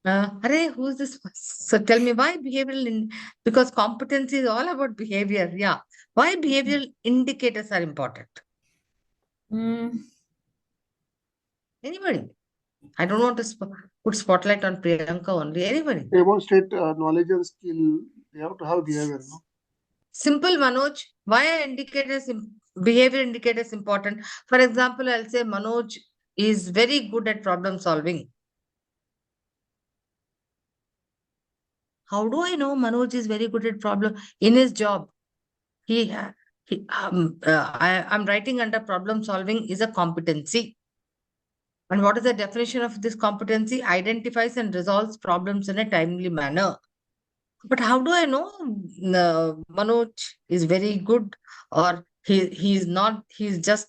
[SPEAKER 1] Arey, who's this? So tell me why because competency is all about behavior. Yeah. Why behavioral indicators are important?
[SPEAKER 4] Mm,
[SPEAKER 1] Anybody? I don't want to put spotlight on Priyanka only. Anybody?
[SPEAKER 3] Demonstrate knowledge and skill. They have to have behavior, no?
[SPEAKER 1] Simple, Manoj. Why are behavior indicators important? For example, I'll say Manoj is very good at problem solving. How do I know Manoj is very good at problem in his job? He, ha- I'm writing under problem solving is a competency. And what is the definition of this competency? Identifies and resolves problems in a timely manner. But how do I know Manoj is very good, or he's not? He's just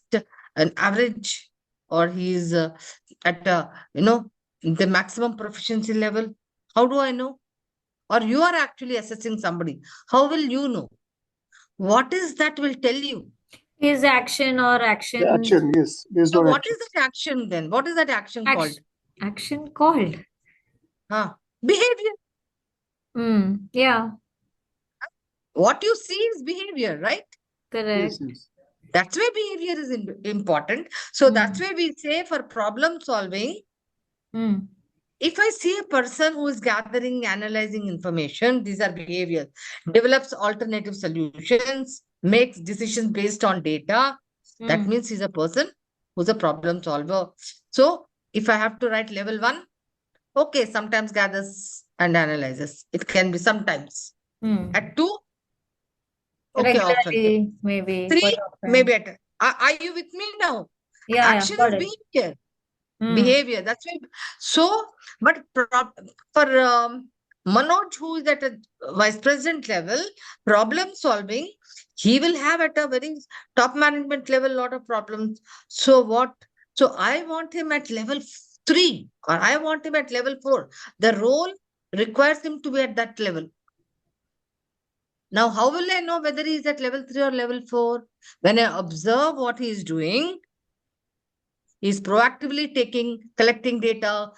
[SPEAKER 1] an average, or he's at the maximum proficiency level. How do I know? Or you are actually assessing somebody. How will you know? What is that will tell you?
[SPEAKER 4] his action or
[SPEAKER 3] The
[SPEAKER 4] actions.
[SPEAKER 3] action, yes, based
[SPEAKER 1] So
[SPEAKER 3] on
[SPEAKER 1] what
[SPEAKER 3] action.
[SPEAKER 1] is that action then? What is that action called?
[SPEAKER 4] Action called.
[SPEAKER 1] Behavior.
[SPEAKER 4] Yeah,
[SPEAKER 1] What you see is behavior, right?
[SPEAKER 4] correct.
[SPEAKER 3] Yes.
[SPEAKER 1] That's why behavior is important. So that's
[SPEAKER 4] Mm.
[SPEAKER 1] why we say for problem solving,
[SPEAKER 4] Mm.
[SPEAKER 1] if I see a person who is gathering, analyzing information, these are behaviors, develops alternative solutions, makes decisions based on data, that
[SPEAKER 4] Mm.
[SPEAKER 1] means he's a person who's a problem solver. So if I have to write level 1, okay, sometimes gathers and analyzes. It can be sometimes.
[SPEAKER 4] Mm.
[SPEAKER 1] At 2, okay, often.
[SPEAKER 4] Regularly, maybe
[SPEAKER 1] 3,
[SPEAKER 4] quite often.
[SPEAKER 1] maybe at. Are you with me now?
[SPEAKER 4] Yeah,
[SPEAKER 1] Action
[SPEAKER 4] got
[SPEAKER 1] is
[SPEAKER 4] it.
[SPEAKER 1] behavior.
[SPEAKER 4] Mm.
[SPEAKER 1] Behavior. That's why. So, but for Manoj, who is at a vice president level, problem solving, he will have at a very top management level lot of problems. So what? So I want him at level 3, or I want him at level 4. The role requires him to be at that level. Now, how will I know whether he is at level 3 or level 4? When I observe what he is doing, is proactively collecting data,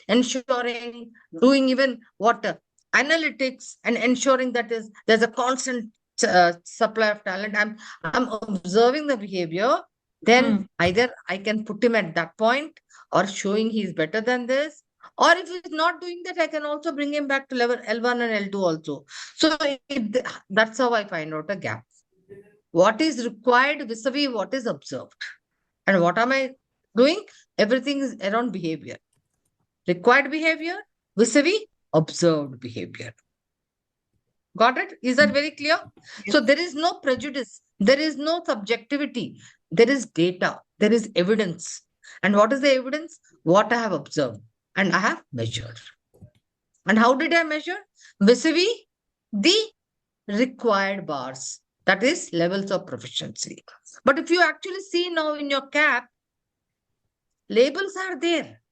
[SPEAKER 1] ensuring, doing even what analytics, and ensuring that there's a constant supply of talent. I'm observing the behavior. Then
[SPEAKER 4] Mm.
[SPEAKER 1] either I can put him at that point, or showing he's better than this. Or if he's not doing that, I can also bring him back to level L1 and L2 also. So that's how I find out a gap. What is required vis-a-vis what is observed. And what am I doing? Everything is around behavior. Required behavior, vis-a-vis observed behavior. Got it? Is that very clear? So there is no prejudice. There is no subjectivity. There is data. There is evidence. And what is the evidence? What I have observed and I have measured. And how did I measure? Vis-a-vis the required bars. That is levels of proficiency. But if you actually see now in your cap, labels are there.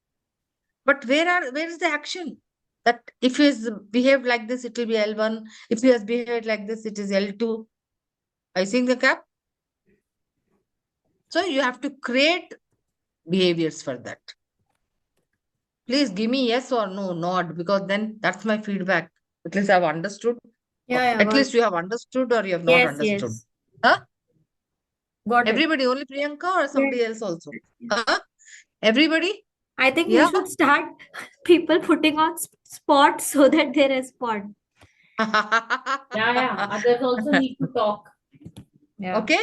[SPEAKER 1] But where is the action? That if he has behaved like this, it will be L1. If he has behaved like this, it is L2. I see the cap. So you have to create behaviors for that. Please give me yes or no, nod, because then that's my feedback. At least I've understood.
[SPEAKER 4] Yeah,
[SPEAKER 1] At
[SPEAKER 4] got
[SPEAKER 1] least
[SPEAKER 4] it.
[SPEAKER 1] you have understood or you have not
[SPEAKER 4] Yes,
[SPEAKER 1] understood.
[SPEAKER 4] yes.
[SPEAKER 1] Huh?
[SPEAKER 4] Got it.
[SPEAKER 1] Everybody, only Priyanka or
[SPEAKER 5] Yes,
[SPEAKER 1] somebody else also?
[SPEAKER 5] yes, yes.
[SPEAKER 1] Huh? Everybody?
[SPEAKER 4] I think you
[SPEAKER 1] Yeah.
[SPEAKER 4] should start people putting on spots so that they respond.
[SPEAKER 7] Yeah. Others also need to talk. Yeah.
[SPEAKER 1] Okay.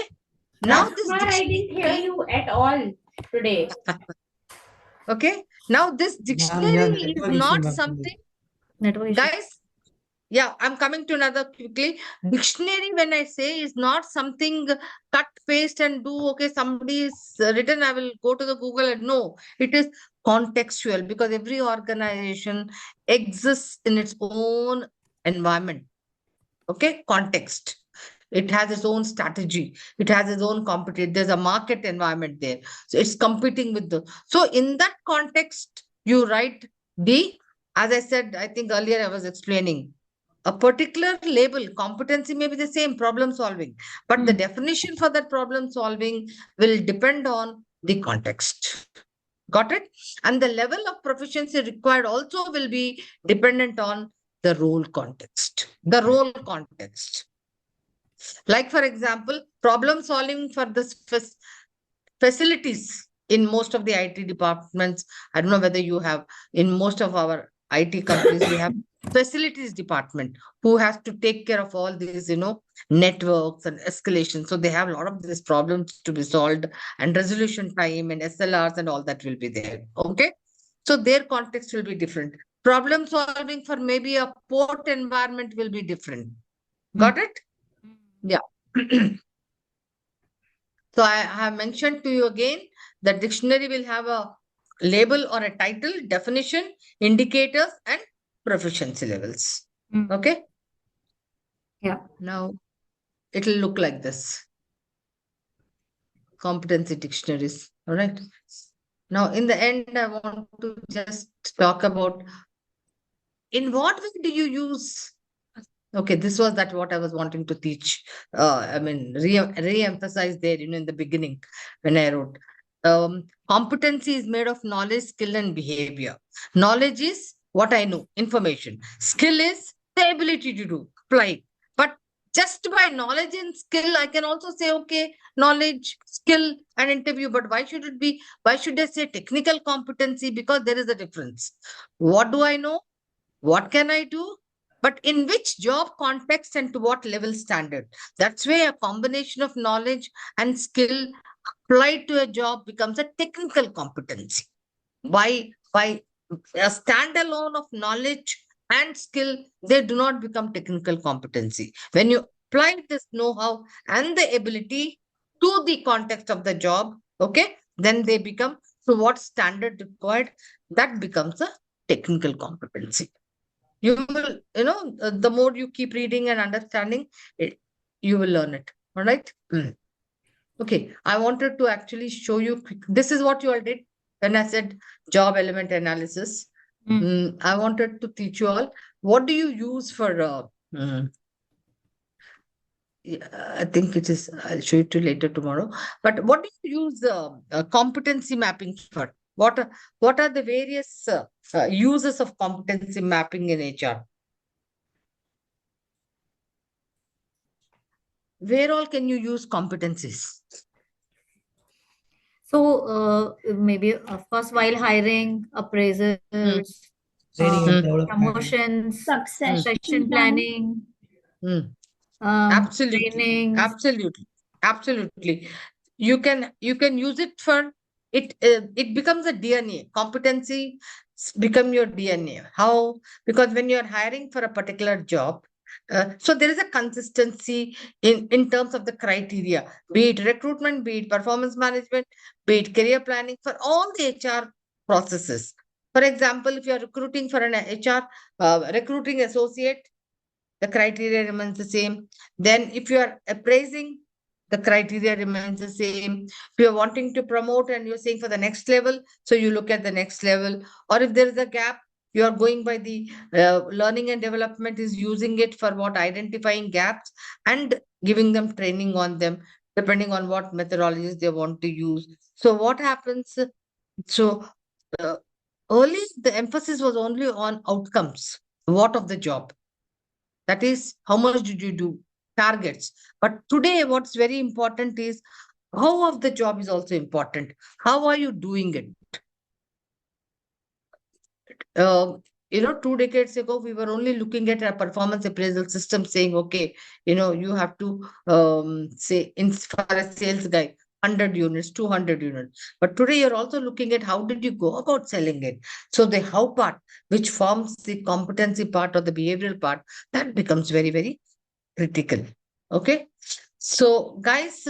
[SPEAKER 1] Now this
[SPEAKER 7] Rajkumar, I didn't hear
[SPEAKER 1] dictionary.
[SPEAKER 7] you at all today.
[SPEAKER 1] Okay. Now this
[SPEAKER 6] Ma'am, yeah,
[SPEAKER 1] dictionary is
[SPEAKER 6] network issue,
[SPEAKER 1] not
[SPEAKER 6] ma'am.
[SPEAKER 1] something,
[SPEAKER 4] Network issue.
[SPEAKER 1] guys. Yeah, I'm coming to another quickly. Dictionary, when I say, is not something cut, paste, and do. Okay, somebody is written, I will go to the Google and no, it is contextual because every organization exists in its own environment. Okay, context. It has its own strategy. It has its own competition. There's a market environment there. So it's competing with the. So in that context, you write the, as I said, I think earlier I was explaining, a particular label, competency may be the same, problem solving, but the definition for that problem solving will depend on the context. Got it? And the level of proficiency required also will be dependent on the role context. The role context. Like, for example, problem solving for the facilities in most of the IT departments. I don't know whether you have, in most of our IT companies, we have facilities department who has to take care of all these, networks and escalation. So they have a lot of these problems to be solved and resolution time and SLRs and all that will be there. Okay. So their context will be different. Problem solving for maybe a port environment will be different. Got it? Yeah. So I have mentioned to you again, the dictionary will have a label or a title, definition, indicators, and proficiency levels. Okay.
[SPEAKER 4] Yeah.
[SPEAKER 1] Now it will look like this. Competency dictionaries. All right. Now in the end, I want to just talk about in what way do you use. Okay, this was that what I was wanting to teach. I mean, re-emphasize there, in the beginning when I wrote. Competency is made of knowledge, skill, and behavior. Knowledge is what I know, information. Skill is the ability to do, apply. But just by knowledge and skill, I can also say, okay, knowledge, skill, and interview. But why should I say technical competency? Because there is a difference. What do I know? What can I do? But in which job context and to what level standard? That's where a combination of knowledge and skill applied to a job becomes a technical competency. By a standalone of knowledge and skill, they do not become technical competency. When you apply this know-how and the ability to the context of the job, okay, then they become, so what standard required, that becomes a technical competency. You will, the more you keep reading and understanding it, you will learn it. All right. Okay, I wanted to actually show you this is what you all did when I said job element analysis. I wanted to teach you all, what do you use for I think it is, I'll show it to you later tomorrow, but what do you use competency mapping for? What are the various uses of competency mapping in HR? Where all can you use competencies?
[SPEAKER 4] So maybe of course while hiring, appraisals,
[SPEAKER 6] Training and development.
[SPEAKER 4] promotions, succession planning,
[SPEAKER 1] Mm. Absolutely,
[SPEAKER 4] trainings.
[SPEAKER 1] absolutely. You can use it for it. It becomes a DNA. Competency become your DNA. How? Because when you're hiring for a particular job, so there is a consistency in terms of the criteria, be it recruitment, be it performance management, be it career planning, for all the HR processes. For example, if you're recruiting for an HR recruiting associate, the criteria remains the same. Then if you are appraising, the criteria remains the same. If you're wanting to promote and you're saying for the next level, so you look at the next level. Or if there is a gap, you are going by the learning and development is using it for what, identifying gaps and giving them training on them, depending on what methodologies they want to use. So what happens? So uh, early, the emphasis was only on outcomes. What of the job? That is, how much did you do? Targets. But today, what's very important is how of the job is also important. How are you doing it? Two decades ago, we were only looking at a performance appraisal system saying, okay, you have to say, for a sales guy, 100 units, 200 units. But today you're also looking at how did you go about selling it. So the how part, which forms the competency part or the behavioral part, that becomes very, very critical. Okay. So guys,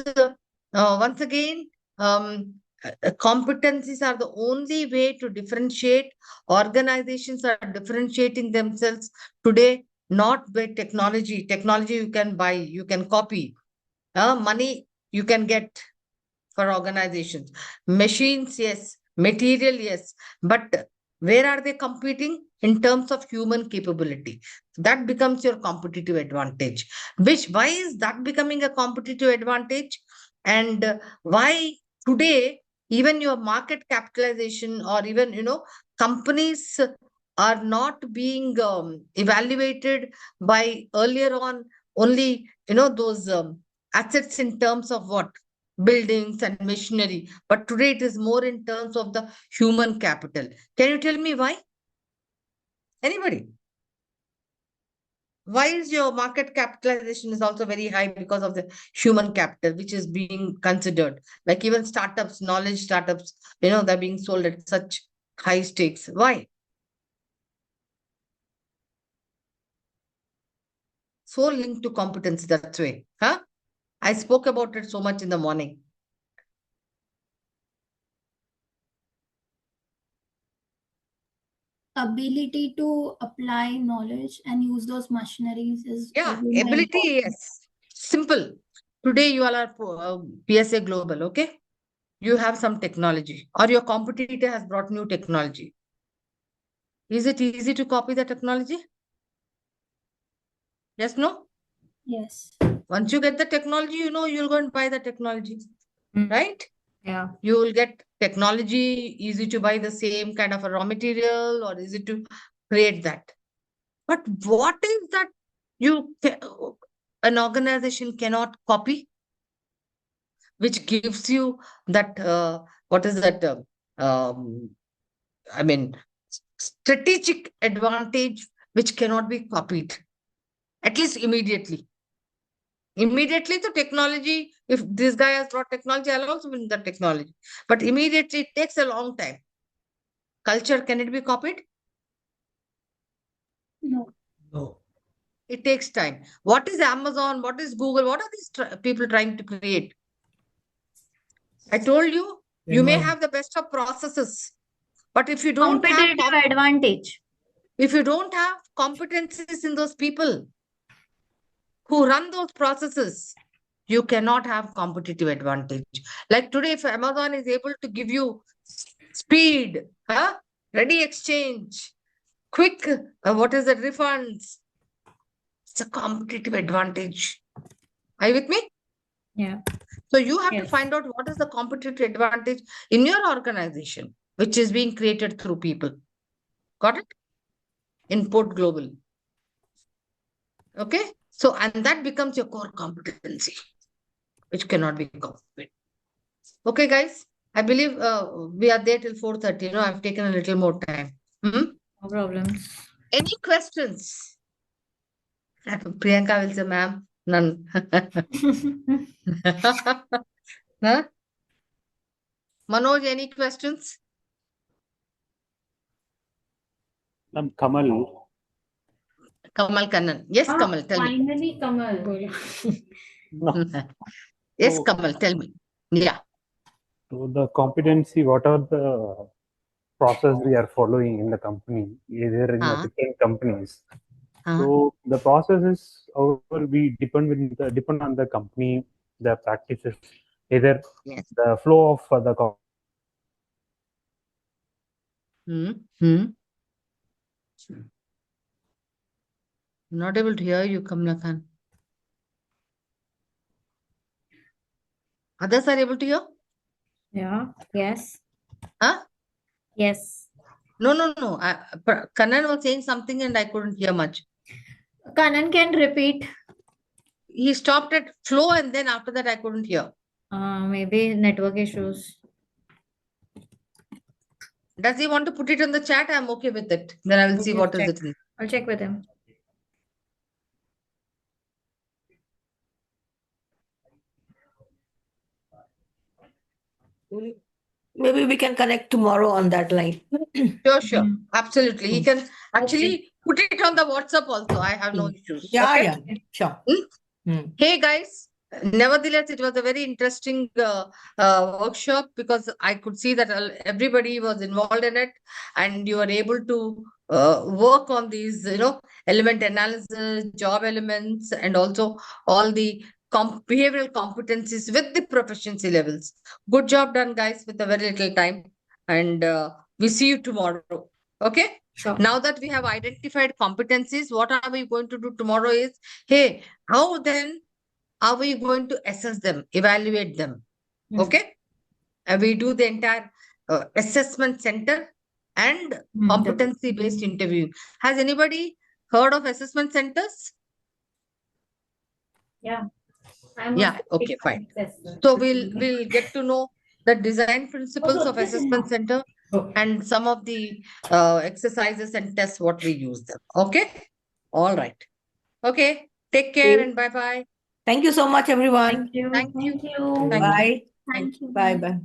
[SPEAKER 1] once again, competencies are the only way to differentiate. Organizations are differentiating themselves today, not by technology. Technology you can buy, you can copy. Money you can get for organizations. Machines, yes. Material, yes. But where are they competing? In terms of human capability. That becomes your competitive advantage. Why is that becoming a competitive advantage? And why today, even your market capitalization or even, companies are not being evaluated by earlier on only, those assets in terms of what? Buildings and machinery, but today it is more in terms of the human capital. Can you tell me why? Anybody? Why is your market capitalization is also very high? Because of the human capital, which is being considered. Like even startups, knowledge startups, they're being sold at such high stakes. Why? So linked to competence that way. Huh? I spoke about it so much in the morning.
[SPEAKER 5] Ability to apply knowledge and use those machineries is
[SPEAKER 1] Yeah,
[SPEAKER 5] very more
[SPEAKER 1] ability,
[SPEAKER 5] important.
[SPEAKER 1] yes. Simple. Today you all are PSA Global, okay? You have some technology or your competitor has brought new technology. Is it easy to copy the technology? Yes, no?
[SPEAKER 5] Yes.
[SPEAKER 1] Once you get the technology, you'll go and buy the technology, right?
[SPEAKER 4] Yeah.
[SPEAKER 1] You will get technology, easy to buy the same kind of a raw material or easy to create that. But what is that an organization cannot copy, which gives you that, what is that? Um, I mean, strategic advantage which cannot be copied, at least immediately. Immediately, the technology, if this guy has brought technology, I'll also bring the technology. But immediately, it takes a long time. Culture, can it be copied?
[SPEAKER 5] No.
[SPEAKER 6] No.
[SPEAKER 1] It takes time. What is Amazon? What is Google? What are these people trying to create? I told you, you may
[SPEAKER 6] Environment.
[SPEAKER 1] have the best of processes, but if you don't have
[SPEAKER 4] Competitive advantage.
[SPEAKER 1] if you don't have competencies in those people who run those processes, you cannot have competitive advantage. Like today, if Amazon is able to give you speed, ready exchange, quick, what is the refunds? It's a competitive advantage. Are you with me?
[SPEAKER 4] Yeah.
[SPEAKER 1] So you have to
[SPEAKER 4] Yes.
[SPEAKER 1] find out what is the competitive advantage in your organization, which is being created through people. Got it? Import global. Okay? So, and that becomes your core competency, which cannot be copied. Okay, guys. I believe we are there till 4:30. I've taken a little more time. Hmm?
[SPEAKER 4] No problems.
[SPEAKER 1] Any questions? Priyanka will say, ma'am, none. Huh? Manoj, any questions?
[SPEAKER 9] Kamal,
[SPEAKER 1] Kamal Kannan. Yes, Kamal, tell me.
[SPEAKER 7] Finally, Kamal.
[SPEAKER 9] no.
[SPEAKER 1] Yes,
[SPEAKER 9] So,
[SPEAKER 1] Kamal, tell me. Yeah.
[SPEAKER 9] so the competency, what are the process we are following in the company, either in the
[SPEAKER 1] Uh,
[SPEAKER 9] different companies?
[SPEAKER 1] uh,
[SPEAKER 9] So the process is however we depend on the company, the practices, either
[SPEAKER 1] yes.
[SPEAKER 9] the flow of the
[SPEAKER 1] Hmm. Hmm. Not able to hear you, Kamala Khan. Others are able to hear?
[SPEAKER 4] Yeah. Yes.
[SPEAKER 1] Huh?
[SPEAKER 4] Yes.
[SPEAKER 1] No, no, no. Kannan was saying something and I couldn't hear much.
[SPEAKER 4] Kanan can repeat.
[SPEAKER 1] He stopped at flow and then after that I couldn't hear.
[SPEAKER 4] Maybe network issues.
[SPEAKER 1] Does he want to put it on the chat? I'm okay with it. Then I will see
[SPEAKER 4] Just
[SPEAKER 1] what is
[SPEAKER 4] check.
[SPEAKER 1] it in.
[SPEAKER 4] I'll check with him.
[SPEAKER 8] Maybe we can connect tomorrow on that line.
[SPEAKER 1] Sure.
[SPEAKER 4] Mm.
[SPEAKER 1] Absolutely. He can actually put it on the WhatsApp also. I have no issues.
[SPEAKER 8] Yeah,
[SPEAKER 1] Okay.
[SPEAKER 8] yeah, sure. Hmm.
[SPEAKER 1] Hey guys, nevertheless, it was a very interesting workshop because I could see that everybody was involved in it, and you were able to work on these, element analysis, job elements, and also all the behavioral competencies with the proficiency levels. Good job done, guys, with a very little time, and we see you tomorrow. Okay.
[SPEAKER 4] Sure.
[SPEAKER 1] Now that we have identified competencies, what are we going to do tomorrow is, hey, how then are we going to assess them, evaluate them?
[SPEAKER 4] Hmm.
[SPEAKER 1] Okay. And we do the entire assessment center and competency based interviewing. Has anybody heard of assessment centers?
[SPEAKER 7] Yeah. I'm
[SPEAKER 1] Yeah.
[SPEAKER 7] also
[SPEAKER 1] Okay,
[SPEAKER 7] a
[SPEAKER 1] fine.
[SPEAKER 7] assessor.
[SPEAKER 1] So we'll get to know the design principles
[SPEAKER 7] Also,
[SPEAKER 1] of
[SPEAKER 7] this is
[SPEAKER 1] assessment
[SPEAKER 7] not.
[SPEAKER 1] center
[SPEAKER 7] Okay.
[SPEAKER 1] and some of the exercises and tests what we use them. Okay. All right. Okay. Take care and bye bye.
[SPEAKER 8] Thank you so much, everyone.
[SPEAKER 4] Thank you.
[SPEAKER 1] Thank you.
[SPEAKER 4] Thank you.
[SPEAKER 1] Thank you.
[SPEAKER 8] Bye.
[SPEAKER 5] Thank you.
[SPEAKER 8] Bye. Bye.